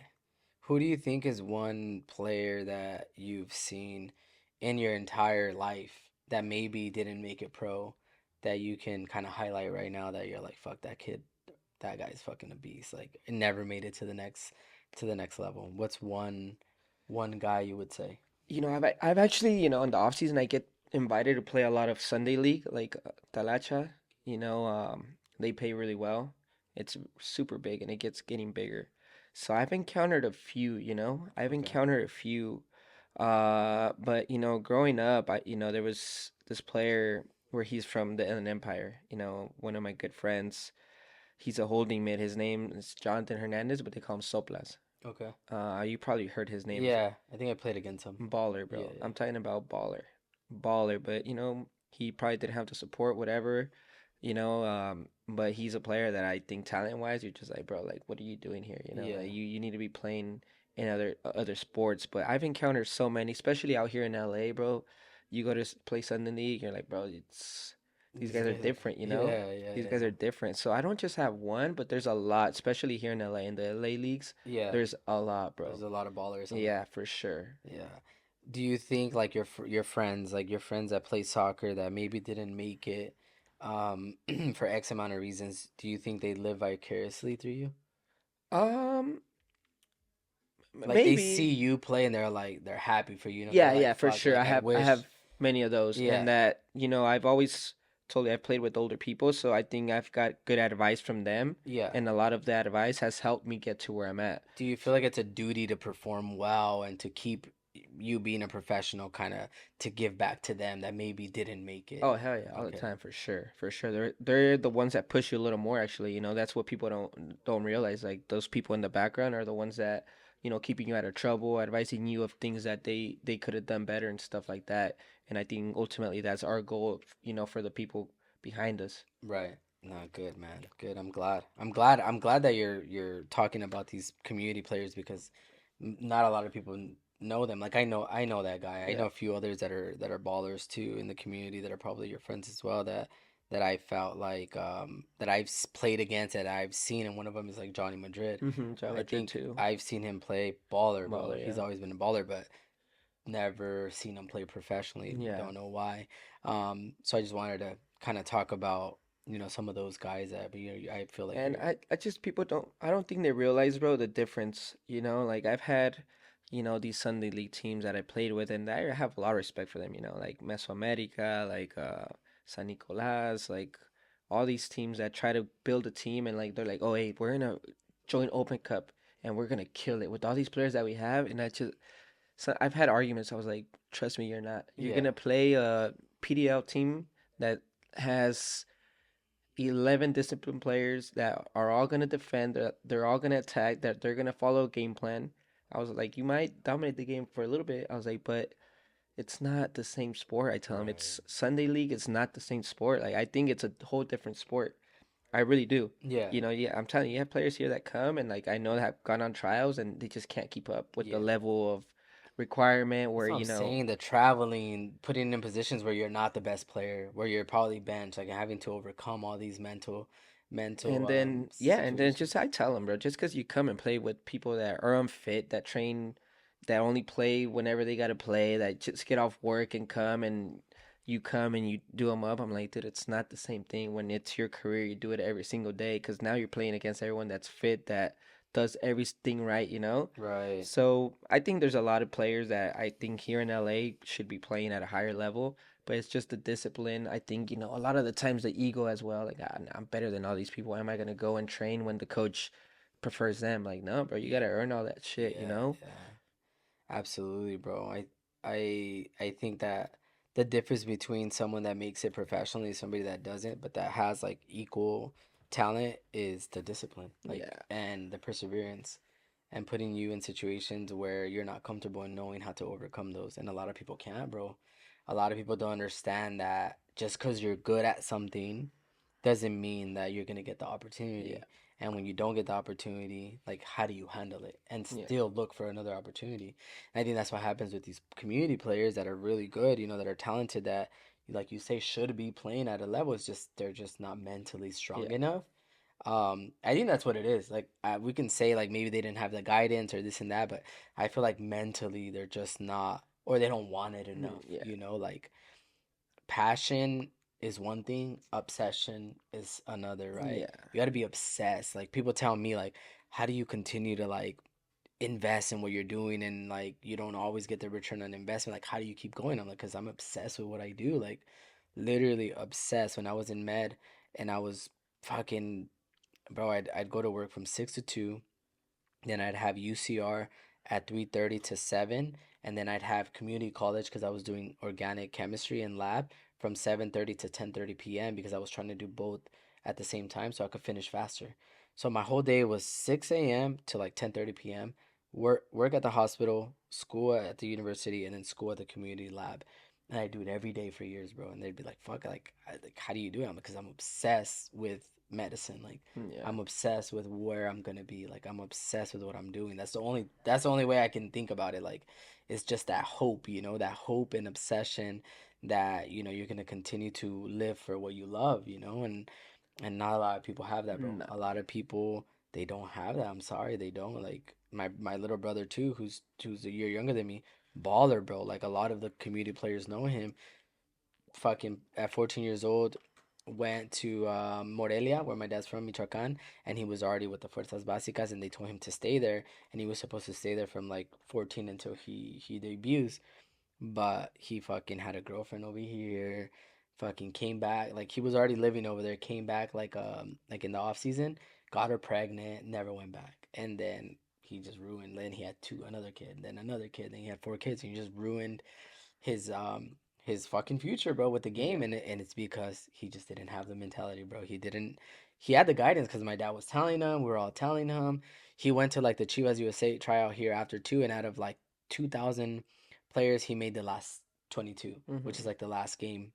Who do you think is one player that you've seen in your entire life that maybe didn't make it pro that you can kind of highlight right now that you're like, fuck that kid, that guy's fucking a beast. Like, it never made it to the next level. What's one guy you would say? You know, I've actually, you know, in the off season I get invited to play a lot of Sunday league, like Talacha. You know, they pay really well. It's super big and it gets getting bigger. So I've encountered a few, you know, I've Okay. encountered a few. But you know, growing up, you know, there was this player where he's from the Inland Empire. You know, one of my good friends. He's a holding mid. His name is Jonathan Hernandez, but they call him Soplas. Okay. You probably heard his name. Yeah, I think I played against him. Baller, Yeah, bro. yeah. I'm talking about baller. Baller, but you know, he probably didn't have the support, whatever, you know, but he's a player that I think talent wise, you're just like, bro, like what are you doing here? You know, Yeah. like you need to be playing in other sports. But I've encountered so many, especially out here in LA, bro. You go to play Sunday League, you're like, bro, it's these These guys are guys are different, you know? yeah, yeah, These guys yeah. are different. So I don't just have one, but there's a lot, especially here in LA, in the LA leagues. Yeah. There's a lot, bro. There's a lot of ballers on Yeah, for sure. yeah. Do you think like your friends, like your friends that play soccer that maybe didn't make it for X amount of reasons, do you think they live vicariously through you? Um, Like they maybe. see you play and they're happy for you, they're Yeah, like yeah, for fuck, sure. like I I wish. have many of those, and Yeah. that, you know, I've always told you, I've played with older people, so I think I've got good advice from them, Yeah. and a lot of that advice has helped me get to where I'm at. Do you feel like it's a duty to perform well and to keep you being a professional, kind of to give back to them that maybe didn't make it? Oh hell yeah, all the Okay. time for sure, for sure. They're the ones that push you a little more. Actually, that's what people don't realize. Like those people in the background are the ones that keeping you out of trouble, advising you of things that they could have done better and stuff like that. And I think ultimately that's our goal, for the people behind us. Right. No, good man. Good. I'm glad. I'm glad that you're talking about these community players because not a lot of people know them. Like I know that guy. I Yeah. know a few others that are ballers too in the community that are probably your friends as well that I felt like that played against that I've seen, and one of them is like Johnny Madrid. John I Madrid think too. I've seen him play baller, bro. Baller, He's yeah. always been a baller, but never seen him play professionally. Yeah. Don't know why. So I just wanted to kind of talk about some of those guys that, but I feel like And you're I just people don't I don't think they realize, bro, the difference. Like I've had, these Sunday league teams that I played with, and I have a lot of respect for them, like Mesoamerica, like San Nicolas, like all these teams that try to build a team, and like they're like, oh hey, we're gonna join Open Cup and we're gonna kill it with all these players that we have. And I've had arguments. I was like, trust me, you're not. You're yeah, gonna play a PDL team that has 11 disciplined players that are all going to defend, that they're all going to attack, that they're going to follow a game plan. I was like, you might dominate the game for a little bit. I was like, but it's not the same sport. I tell them right, it's Sunday League. It's not the same sport. Like, I think it's a whole different sport. I really do. yeah, Yeah, I'm telling you, you have players here that come and like I know that have gone on trials and they just can't keep up with the yeah. level of requirement That's where, what I'm saying. The traveling, putting in positions where you're not the best player, where you're probably benched, like having to overcome all these mental and then yeah, and then situations. just I tell them, bro, just because you come and play with people that are unfit, that train, that only play whenever they gotta play, that just get off work and come and you come and you do them up. I'm like, dude, it's not the same thing when it's your career. You do it every single day because now you're playing against everyone that's fit, that does everything right. Right. So I think there's a lot of players that I think here in LA should be playing at a higher level, but it's just the discipline. I think, a lot of the times the ego as well. Like, I'm better than all these people. Why am I going to go and train when the coach prefers them? Like, no, bro, you got to earn all that shit, you Yeah, know? yeah. Absolutely, bro. I think that the difference between someone that makes it professionally and somebody that doesn't, but that has like equal talent is the discipline, like Yeah. and the perseverance and putting you in situations where you're not comfortable and knowing how to overcome those. And a lot of people can't, bro. A lot of people don't understand that just because you're good at something doesn't mean that you're gonna get the Yeah. opportunity. And when you don't get the opportunity, like how do you handle it and Yeah. still look for another opportunity? And I think that's what happens with these community players that are really good, that are talented, that like you say should be playing at a level. It's just they're just not mentally strong Yeah. enough. I think that's what it is. Like we can say like maybe they didn't have the guidance or this and that, but I feel like mentally they're just not, or they don't want it enough. Yeah. Like passion is one thing, obsession is another, right? Yeah. You got to be obsessed. Like people tell me like how do you continue to like invest in what you're doing and like you don't always get the return on investment? Like how do you keep going? I'm like, because I'm obsessed with what I do, like literally obsessed. When I was in med and I was fucking, bro, I'd go to work from 6 to 2, then I'd have UCR at 3:30 to 7, and then I'd have community college because I was doing organic chemistry and lab from 7:30 to 10:30 p.m. because I was trying to do both at the same time so I could finish faster. So my whole day was 6 a.m. to like 10:30 p.m. Work at the hospital, school at the university, and then school at the community lab. And I do it every day for years, bro. And they'd be like, "Fuck, like how do you do it?" Because I'm obsessed with medicine. Like Yeah. I'm obsessed with where I'm gonna be. Like I'm obsessed with what I'm doing. That's the only way I can think about it. Like it's just that hope, that hope and obsession that, you're gonna continue to live for what you love, and not a lot of people have that, bro. No. A lot of people they don't have that. I'm sorry, they don't. Like my little brother too, who's a year younger than me, baller, bro. Like a lot of the community players know him. Fucking at 14 years old, went to Morelia, where my dad's from, Michoacan, and he was already with the Fuerzas Básicas, and they told him to stay there, and he was supposed to stay there from like 14 until he debuts, but he fucking had a girlfriend over here, fucking came back. Like he was already living over there, came back like in the off season, got her pregnant, never went back. And then he just ruined. Then he had another kid, then another kid, then he had four kids, and he just ruined his his fucking future, bro, with the game. Yeah. And it's because he just didn't have the mentality, bro. He had the guidance because my dad was telling him, we were all telling him. He went to like the Chivas USA tryout here after two, and out of like 2,000 players, he made the last 22, which is Hmm. like the last game.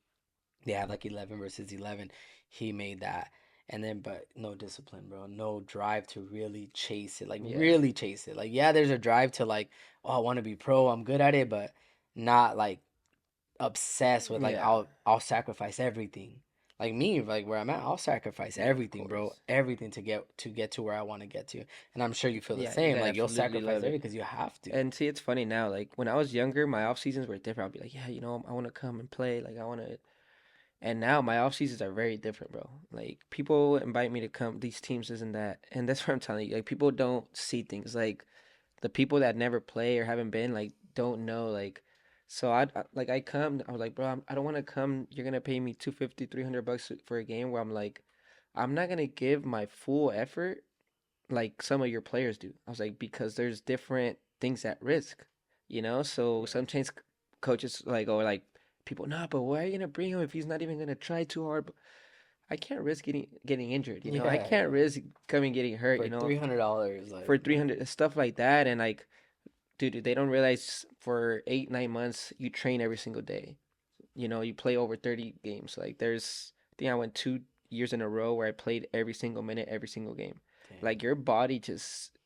They have like 11 versus 11. He made that. And then, but no discipline, bro. No drive to really chase it. Like, Yeah. really chase it. Like, yeah, there's a drive to, like, oh, I want to be pro. I'm good at it, but not like obsessed with, like, Yeah. I'll sacrifice everything. Like me, like where I'm at, I'll sacrifice Yeah, of everything, bro. course. Everything to get to where I want to get to. And I'm sure you feel the Yeah, same. Like, you'll absolutely sacrifice love it. everything because you have to. And see, it's funny now. Like when I was younger, my off seasons were different. I'll be like, yeah, I want to come and play. Like I want to. And now my off seasons are very different, bro. Like people invite me to come. These teams isn't that, and that's what I'm telling you. Like people don't see things. Like the people that never play or haven't been like don't know. Like so like I come. I was like, bro, I don't want to come. You're gonna pay me 250, $300 for a game where I'm like, I'm not gonna give my full effort like some of your players do. I was like, because there's different things at risk, So Yeah. sometimes coaches like or like people, nah, but why are you gonna bring him if he's not even gonna try too hard? But I can't risk getting injured, I Yeah, can't risk coming getting hurt, for $300, for like, man. 300 stuff like that, and like, dude, they don't realize for 8 9 months you train every single day. You play over 30 games. Like I think I went 2 years in a row where I played every single minute, every single game. Damn. Like your body just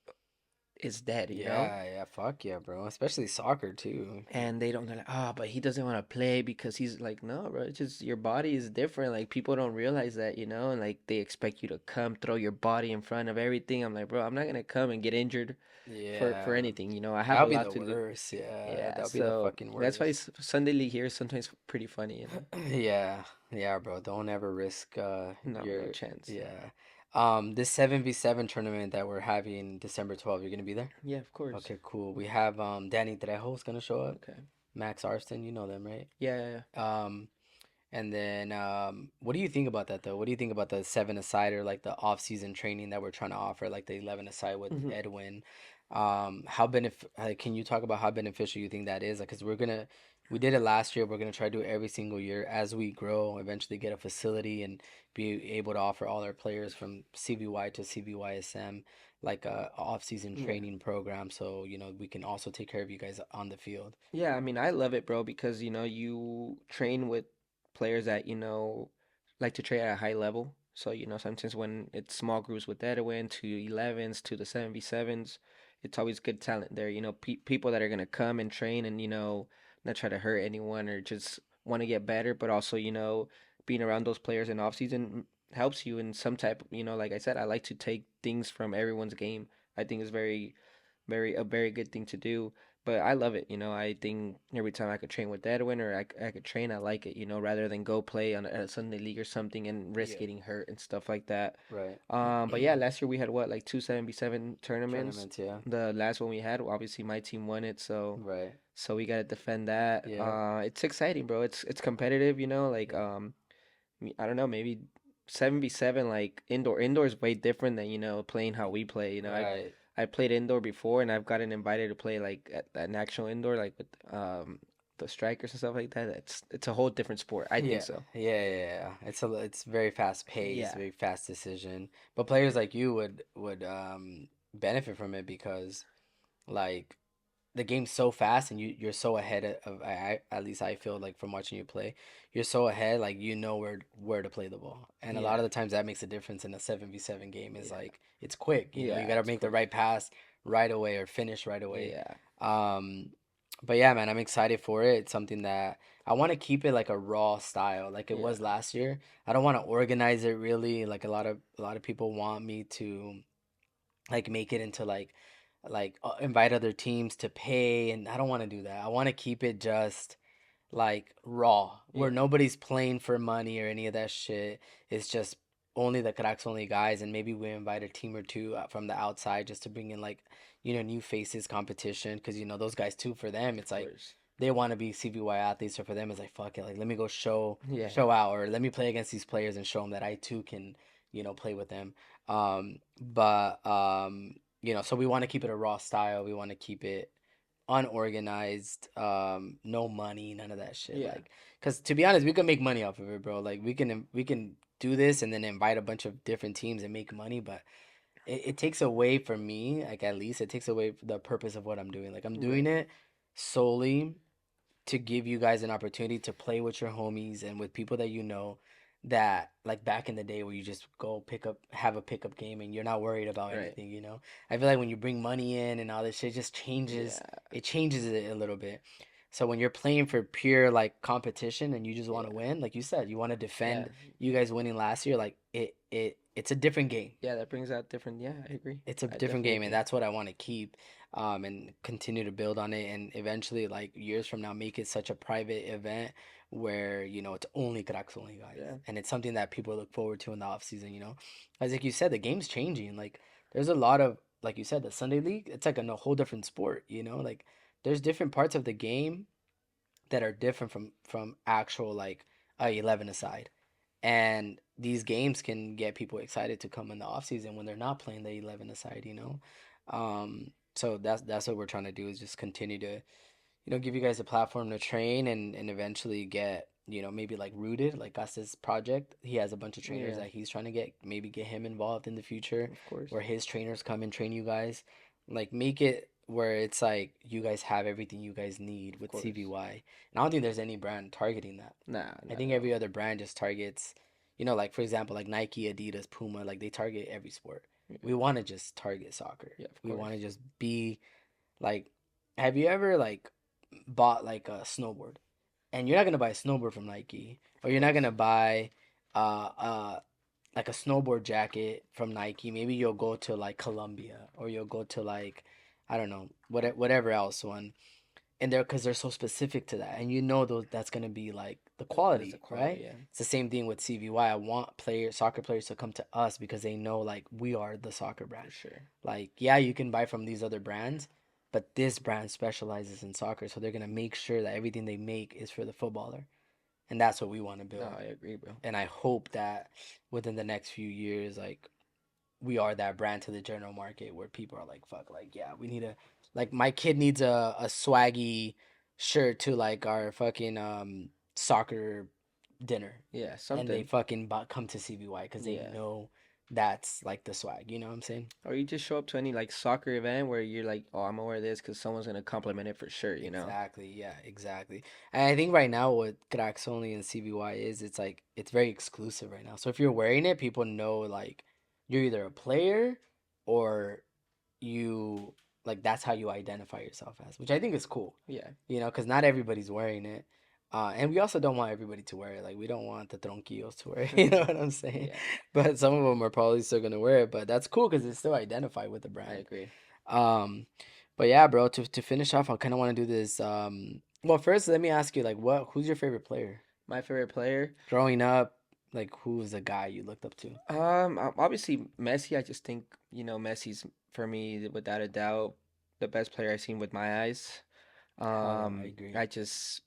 is dead. Yeah, yeah, fuck yeah, bro. Especially soccer too. And they're like, but he doesn't want to play because he's like, no, bro, it's just your body is different. Like people don't realize that, and like they expect you to come throw your body in front of everything. I'm like, bro, I'm not gonna come and get injured for Yeah, anything. I have a that'll be lot the to lose. worst. Yeah, Yeah, that'll be the so fucking that's why worst. Sunday League here is sometimes pretty funny. Yeah, yeah, bro. Don't ever risk No, no your chance. yeah. This 7v7 tournament that we're having December 12th, you're gonna be there? Yeah, of course. Okay, cool. We have Danny Trejo's gonna show up. Okay. Max Arston, you know them, right? Yeah, yeah, yeah. Um, and then what do you think about that though? What do you think about the seven aside or like the off-season training that we're trying to offer, like the 11 aside with Hmm. Edwin? Can you talk about how beneficial you think that is? Like, cause we did it last year. We're gonna try to do it every single year as we grow. Eventually, get a facility and be able to offer all our players from CVY to CVYSM like a off-season Yeah. training program. So we can also take care of you guys on the field. Yeah, I mean, I love it, bro, because you train with players that like to train at a high level. So sometimes when it's small groups with Edwin to 11s to the 7v7s, it's always good talent there. People that are gonna come and train and not try to hurt anyone or just want to get better, but also being around those players in off season helps you in some type, like I said, I like to take things from everyone's game. I think it's a very good thing to do. But I love it. I think every time I could train with Edwin or I could train, I like it, rather than go play on a Sunday league or something and risk Yeah. getting hurt and stuff like that. Right. But yeah, last year we had what, like two 7v7 tournaments. Tournaments, yeah. The last one we had, obviously my team won it, so Right. so we gotta defend that. Yeah. It's exciting, bro. It's competitive. Like Yeah. I don't know, maybe 7v7 like indoor is way different than playing how we play. Right. I played indoor before and I've gotten invited to play like at an actual indoor like with the strikers and stuff like that. It's a whole different sport. I think Yeah. so. Yeah. Yeah. It's very fast paced, Yeah. very fast decision. But players like you would benefit from it because like the game's so fast and you're so ahead of at least I feel like from watching you play, you're so ahead like you know where to play the ball. And a lot Yeah. of the times that makes a difference in a 7v7 game is Yeah. like it's quick, you Yeah, got to it's make the quick. right pass right away or finish right away. Yeah. Um but yeah, man, I'm excited for it. It's something that I want to keep it like a raw style like it Yeah. was last year. I don't want to organize it really like a lot of people want me to like make it into like invite other teams to pay, and I don't want to do that. I want to keep it just like raw where Yeah. nobody's playing for money or any of that shit. It's just only the cracks only guys, and maybe we invite a team or two from the outside just to bring in like new faces competition because those guys too for them Of it's like course. they want to be CVY athletes. So for them, it's like fuck it, like let me go Yeah, show out, or let me play against these players and show them that I too can, play with them. But so we want to keep it a raw style. We want to keep it unorganized, no money, none of that shit. yeah, Like, cause to be honest, we can make money off of it, bro. Like we can do this and then invite a bunch of different teams and make money, but it takes away from me, like at least it takes away the purpose of what I'm doing. Like I'm doing right. it solely to give you guys an opportunity to play with your homies and with people that that like back in the day where you just go have a pickup game and you're not worried about Right. anything. I feel like when you bring money in and all this shit, just changes Yeah. it changes it a little bit. So when you're playing for pure like competition and you just want to Yeah. win, like you said, you want to Yeah. defend you guys winning last year, like it's a different game. Yeah. That brings out different. Yeah, I agree. It's a I different definitely game, and agree. that's what I want to keep, and continue to build on it, and eventually, like years from now, make it such a private event where it's only cracks only guys, Yeah. and it's something that people look forward to in the off season. As like you said, the game's changing. Like there's a lot of like you said, the Sunday league. It's like a whole different sport. Like there's different parts of the game that are different from actual like a 11 aside. And these games can get people excited to come in the off season when they're not playing the 11 aside. So that's what we're trying to do is just continue to, give you guys a platform to train and eventually get, maybe like rooted, like Gus's project. He has a bunch of trainers Yeah. that he's trying to maybe get him involved in the future, Of course. where his trainers come and train you guys. Like make it where it's like you guys have everything you guys need Of with course. CVY. And I don't think there's any brand targeting that. Nah, I not think at all. every other brand just targets, like for example, like Nike, Adidas, Puma, like they target every sport. Yeah. We want to just target soccer. Yeah. Of We course. want to just be like, have you ever like bought like a snowboard? And you're not gonna buy a snowboard from Nike, or Of you're not course. gonna buy uh uh like a snowboard jacket from Nike. Maybe you'll go to like Columbia, or you'll go to like I don't know, whatever else one, and they're so specific to that, and those that's gonna be like the That's the quality, quality. right? Yeah. It's the same thing with CVY. I want soccer players to come to us because they know like we are the soccer For brand. sure. Like yeah, you can buy from these other brands, but this brand specializes in soccer, so they're gonna make sure that everything they make is for the footballer, and that's what we want to No, build. I agree, bro. And I hope that within the next few years, like we are that brand to the general market where people are like, fuck, like, yeah, we need a, like, my kid needs a swaggy shirt to like our fucking soccer dinner, Yeah. and they Something. fucking come to CVY because they Yeah. know that's like the swag. You know what I'm saying? Or you just show up to any like soccer event where you're like, oh, I'm gonna wear this because someone's gonna compliment it for sure. You know. Exactly. Yeah. Exactly. And I think right now what Cracks Only and CBY is, it's like it's very exclusive right now. So if you're wearing it, people know like you're either a player or you like that's how you identify yourself as, which I think is cool. Yeah. Because not everybody's wearing it. And we also don't want everybody to wear it. Like we don't want the tronquillos to wear it. You know what I'm saying? Yeah. But some of them are probably still gonna wear it. But that's cool because it's still identified with the I brand. agree. Um, but yeah, bro. To finish off, I kind of want to do this. Well, first let me ask you, like, who's your favorite player My favorite player. growing up? Like, who was the guy you looked up to? Obviously Messi. I just think Messi's for me without a doubt the best player I've seen with my eyes. Hell yeah, I agree. I just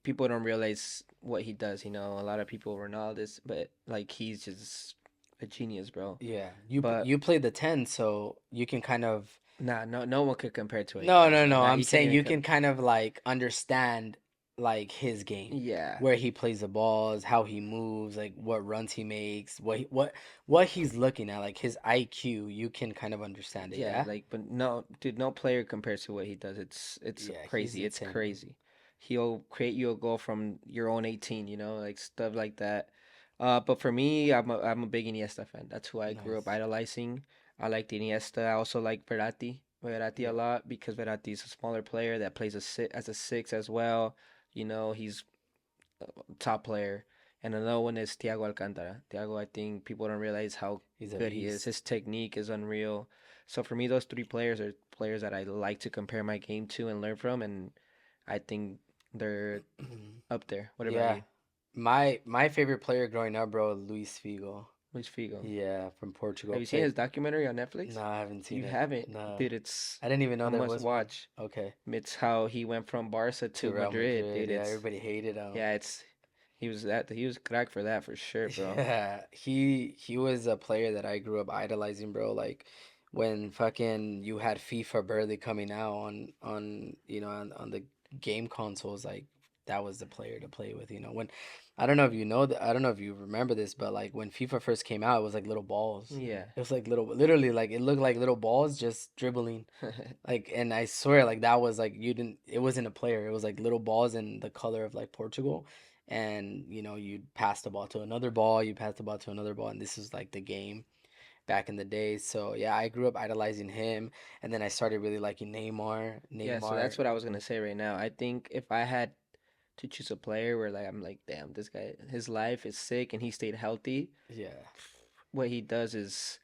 people don't realize what he does. A lot of people Ronaldo's, but like he's just a genius, bro. Yeah, you But you play the 10, so you can kind of. nah, no one could compare to what he No, does, no, bro. no. Nah, I'm you can't saying even you can come. kind of like understand like his game, Yeah, where he plays the balls, how he moves, like what runs he makes, what he's looking at, like his IQ. You can kind of understand it, yeah, yeah? like, but no, dude, no player compares to what he does. It's Yeah, he's crazy. It's insane, bro. crazy. He'll create you a goal from your own 18, like stuff like that. But for me, I'm a big Iniesta fan. That's who I grew up Nice. idolizing. I like Iniesta. I also like Verratti a Yeah. lot because Verratti is a smaller player that plays as a six as well. He's top player. And another one is Thiago Alcantara. Thiago, I think people don't realize how He's a good he is. beast. His technique is unreal. So for me, those three players are players that I like to compare my game to and learn from, and I think they're up there. What about Yeah. you? My favorite player growing up, bro, Luis Figo. Luis Figo. Yeah, from Portugal. Have you seen Played. his documentary on Netflix? No, I haven't You seen it. haven't, No, dude. It's I didn't even know a there must was one. watch. Okay, It's how he went from Barca to to Real Madrid, Madrid. dude. Yeah, It's everybody hated him. yeah, it's he was crack for that for sure, bro. Yeah, he was a player that I grew up idolizing, bro. Like when fucking you had FIFA barely coming out on on the game consoles, like that was the player to play with. When I don't know if you know that, I don't know if you remember this, but like when FIFA first came out, it was like little balls. Yeah. It was like little, literally like it looked like little balls just dribbling. Like, and I swear, like that was like you didn't. It wasn't a player. It was like little balls in the color of like Portugal, and you'd pass the ball to another ball. You pass the ball to another ball, and this is like the game back in the day. So yeah, I grew up idolizing him, and then I started really liking Neymar. Yeah, so that's Neymar, what I was gonna say right now. I think if I had to choose a player where like I'm like, damn, this guy, his life is sick and he stayed healthy. yeah, What he does is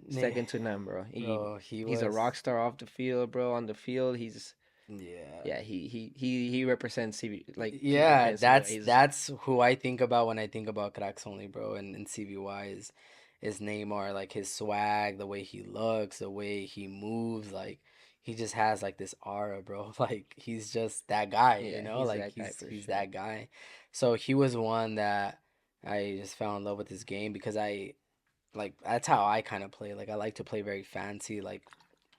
Ne- second to none, bro. bro, he He's a was. rock star off the field, bro. On the field, he's Yeah. yeah, he represents CB like he Yeah, represents CBY. that's He's that's who I think about when I think about cracks only, bro. And CBY is Neymar, like his swag, the way he looks, the way he moves, like he just has like this aura, bro. Like he's just that guy, yeah, he's like that guy for he's sure. that guy. So he was one that I just fell in love with this game because I like that's how I kind of play. Like I like to play very fancy, like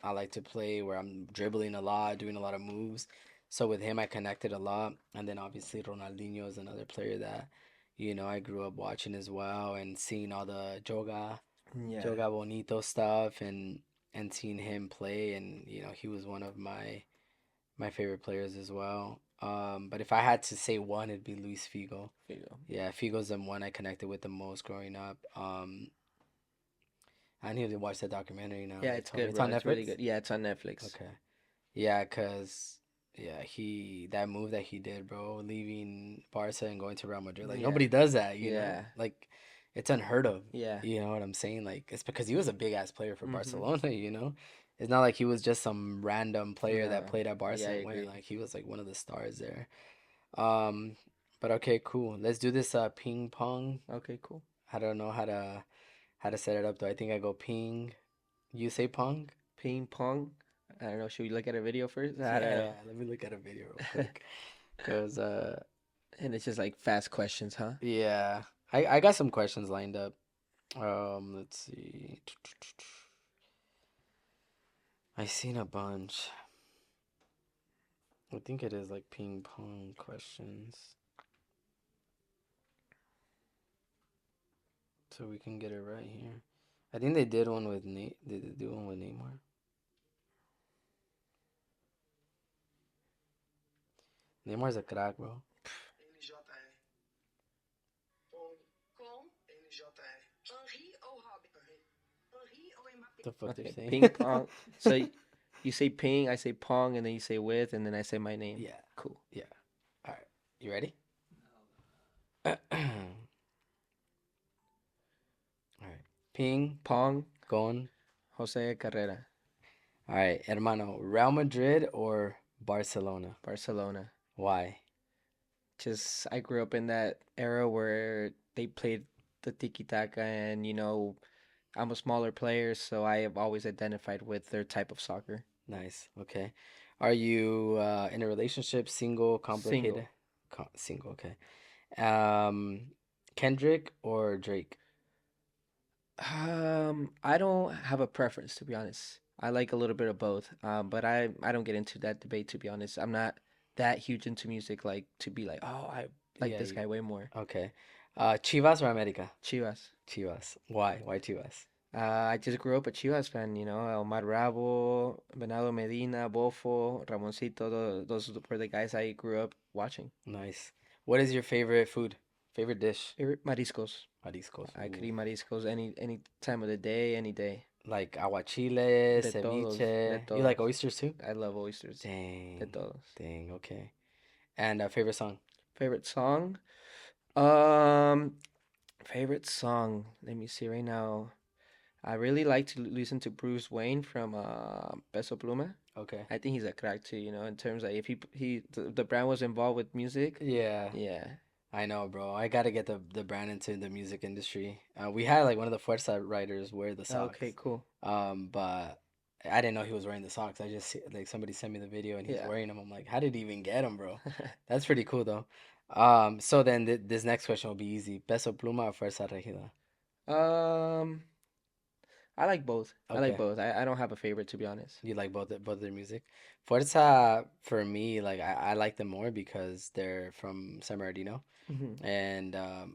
I like to play where I'm dribbling a lot, doing a lot of moves. So with him, I connected a lot. And then obviously Ronaldinho is another player that, I grew up watching as well and seeing all the Yeah, Joga Bonito stuff and seeing him play. And, he was one of my favorite players as well. But if I had to say one, it'd be Luis Figo. Figo. Yeah, Figo's the one I connected with the most growing up. I need to watch that documentary now. Yeah, They it's told me good, it's bro. on It's really Netflix. good. Yeah, it's on Netflix. Okay. Yeah, cause yeah, that move that he did, bro, leaving Barca and going to Real Madrid, like Yeah, nobody does that. yeah, Like it's unheard of. yeah. You know what I'm saying? Like it's because he was a big ass player for Mhm. Barcelona. It's not like he was just some random player that No. played at Barca Yeah, I and went. agree. Like he was like one of the stars there. Um, but okay, cool. Let's do this ping pong. Okay, cool. I don't know how to set it up though. I think I go ping. You say pong? Ping pong. I don't know. Should we look at a video first? I don't Yeah, know. let me look at a video real quick. Cause And it's just like fast questions, huh? yeah, I got some questions lined up. Let's see. I seen a bunch. I think it is like ping pong questions, so we can get it right here. I think they did one with Nate. Did they do one with Neymar? Neymar's a crack, bro. The fuck they're Okay, saying? ping pong. So you say ping, I say pong, and then you say with, and then I say my name. Yeah, Cool. yeah. All right, you ready? All right. Ping, Pong, gone. José Carrera, All right, hermano. Real Madrid or Barcelona? Barcelona. Why? Just I grew up in that era where they played the tiki taka, and I'm a smaller player, so I have always identified with their type of soccer. Nice. Okay. Are you in a relationship, single, Single. complicated? Single. Okay. Um, Kendrick or Drake? I don't have a preference to be honest. I like a little bit of both. But I don't get into that debate to be honest. I'm not that huge into music like to be like, oh, I like Yeah. this guy way more. Okay. Chivas or America? Chivas. Chivas. Why? Why Chivas? I just grew up a Chivas fan, Omar Bravo, Bernardo Medina, Bofo, Ramoncito, those were the guys I grew up watching. Nice. What is your favorite food? Favorite dish? Mariscos. Mariscos. I could Ooh. eat mariscos any time of the day, any day. Like aguachile, De todos, de ceviche. You like todos. oysters too? I love oysters. De Dang. todos. Dang. Okay. And favorite song? Favorite song? Um, Favorite song. Let me see right now. I really like to listen to Bruce Wayne from Peso Pluma. Okay. I think he's a crack too, in terms of if the brand was involved with music. Yeah. Yeah. I know, bro. I gotta get the brand into the music industry. We had like one of the Fuerza writers wear the Okay, socks, cool. but I didn't know he was wearing the socks. I just like somebody sent me the video and he's Yeah. wearing them. I'm like, how did he even get them, bro? That's pretty cool though. So then this next question will be easy. Peso Pluma or Fuerza Regida? um, I like both. I like Okay. both. I don't have a favorite to be honest. You like both their music? Fuerza for me, like I like them more because they're from San Bernardino, Hmm. and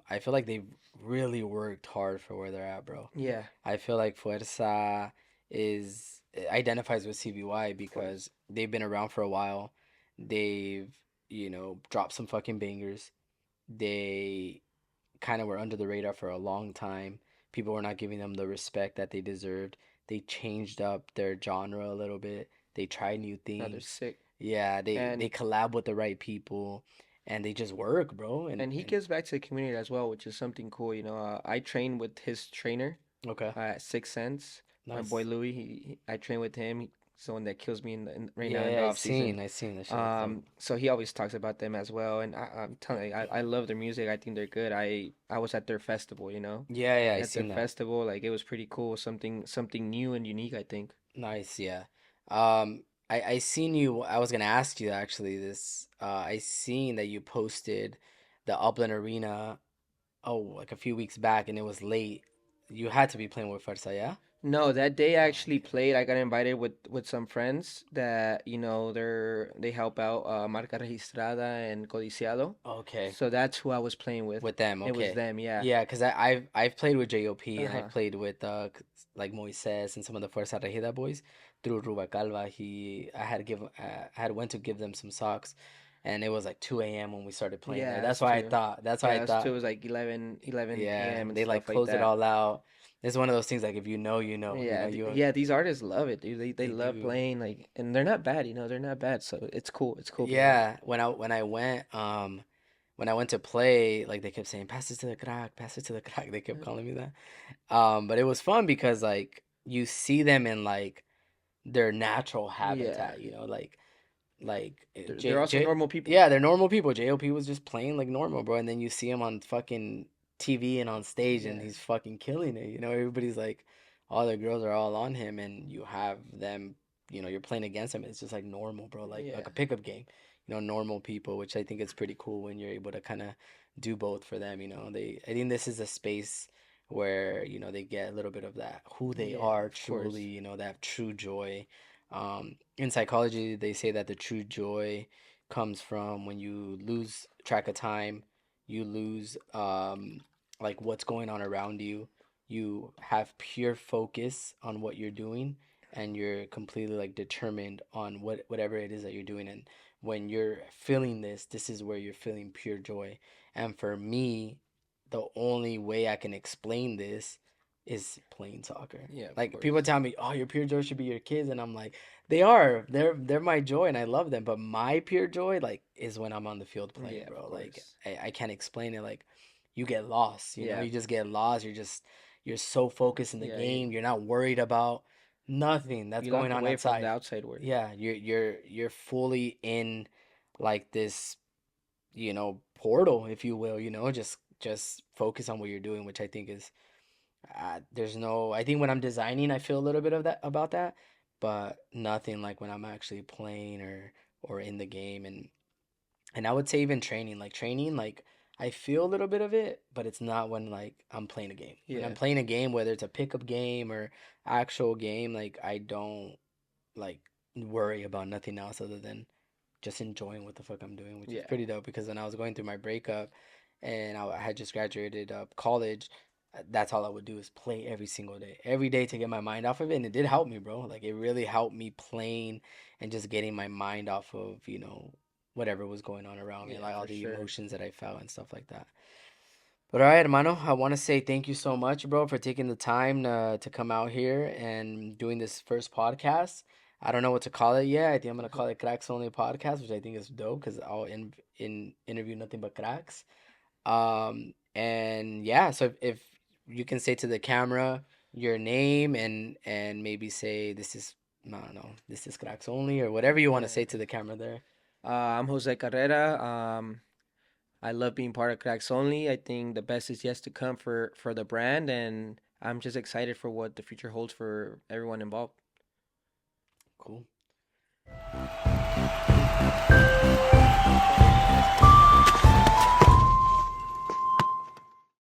I feel like they've really worked hard for where they're at, bro. Yeah, I feel like Fuerza is identifies with CBY of course. because they've been around for a while. They've, dropped some fucking bangers. They kind of were under the radar for a long time. People were not giving them the respect that they deserved. They changed up their genre a little bit. They tried new No, they're things. sick. Yeah, they And collab with the right people and they just work, bro. And and he and gives back to the community as well, which is something cool. I train with his trainer okay. at Six Sense. My boy Nice. Louis, I train with him. He's the one that kills me right now Yeah, in yeah, the off season. I seen that shit looks dope. So he always talks about them as well, and I'm telling you, I love their music. I think they're good. I was at their festival, Yeah, yeah, I at their seen that. festival, like it was pretty cool. Something new and unique, I think. Nice, yeah. I seen you. I was gonna ask you actually this. I seen that you posted the Upland Arena. Oh, like a few weeks back, and it was late. You had to be playing with Farsa, yeah? No, that day I Oh, actually okay. played. I got invited with some friends that they help out Marca Registrada and Codiciado. Okay. So that's who I was playing with. With them, It was okay. them, yeah. Yeah, because I've played with JOP and I've Uh-huh. played with like Moises and some of the Fuerza Regida boys through Rubacalva. I had to I had went to give them some socks, and it was like 2 a.m. when we started playing there. Yeah, That's us why I too. thought. That's why I Yeah, us too. It thought. was like 11 Yeah, p.m. and they like stuff like closed it that. all out. It's one of those things like if you know, you know. Yeah, You yeah, these artists love it, dude. They they love do. playing like, and they're not bad, they're not bad. So it's cool. It's cool playing with them. Yeah, when I went to play, like they kept saying, "Pass it to the crack, pass it to the crack." They kept calling me that. But it was fun because like you see them in like their natural Yeah, habitat, like they're also normal people. yeah, they're normal people. JOP was just playing like normal, bro, and then you see him on fucking TV and on stage, and Yeah, he's fucking killing it. Everybody's like, all the girls are all on him, and you have them. You're playing against them. It's just like normal, bro, like yeah, a pickup game. Normal people, which I think is pretty cool when you're able to kind of do both for them. I think this is a space where they get a little bit of that who they yeah. are Of course. truly. That true joy. In psychology, they say that the true joy comes from when you lose track of time, you lose like what's going on around you. You have pure focus on what you're doing, and you're completely like determined on whatever it is that you're doing. And when you're feeling this is where you're feeling pure joy. And for me, the only way I can explain this is playing soccer. Yeah, of Like people course. tell me, "Oh, your pure joy should be your kids," and I'm like, they are. They're my joy, and I love them. But my pure joy, like, is when I'm on the field playing, Yeah, of bro. Like, course. I can't explain it. Like, you get lost. Yeah, You just get lost. You're so focused in the yeah. game. You're not worried about nothing that's You going lock on away from the outside. outside world. Yeah, you're fully in like this, portal, if you will. Just focus on what you're doing, which I think is there's no. I think when I'm designing, I feel a little bit of that about that, but nothing like when I'm actually playing or in the game. And I would say even training, like I feel a little bit of it, but it's not when like I'm playing a game. When I'm Yeah, playing a game, whether it's a pickup game or actual game, like I don't like worry about nothing else other than just enjoying what the fuck I'm doing, which is yeah. pretty dope. Because when I was going through my breakup, and I had just graduated college, that's all I would do is play every day to get my mind off of it, and it did help me, bro. Like it really helped me playing and just getting my mind off of whatever was going on around me, Yeah, like all for the sure. emotions that I felt and stuff like that. But all right, hermano, I want to say thank you so much, bro, for taking the time to come out here and doing this first podcast. I don't know what to call it yet. I think I'm gonna call it Cracks Only Podcast, which I think is dope because I'll interview nothing but cracks. And yeah, so if you can say to the camera your name and maybe say this is I don't know, this is Cracks Only or whatever you want to Yeah. say to the camera there. I'm Jose Carrera. I love being part of Cracks Only. I think the best is yet to come for the brand, and I'm just excited for what the future holds for everyone involved. Cool.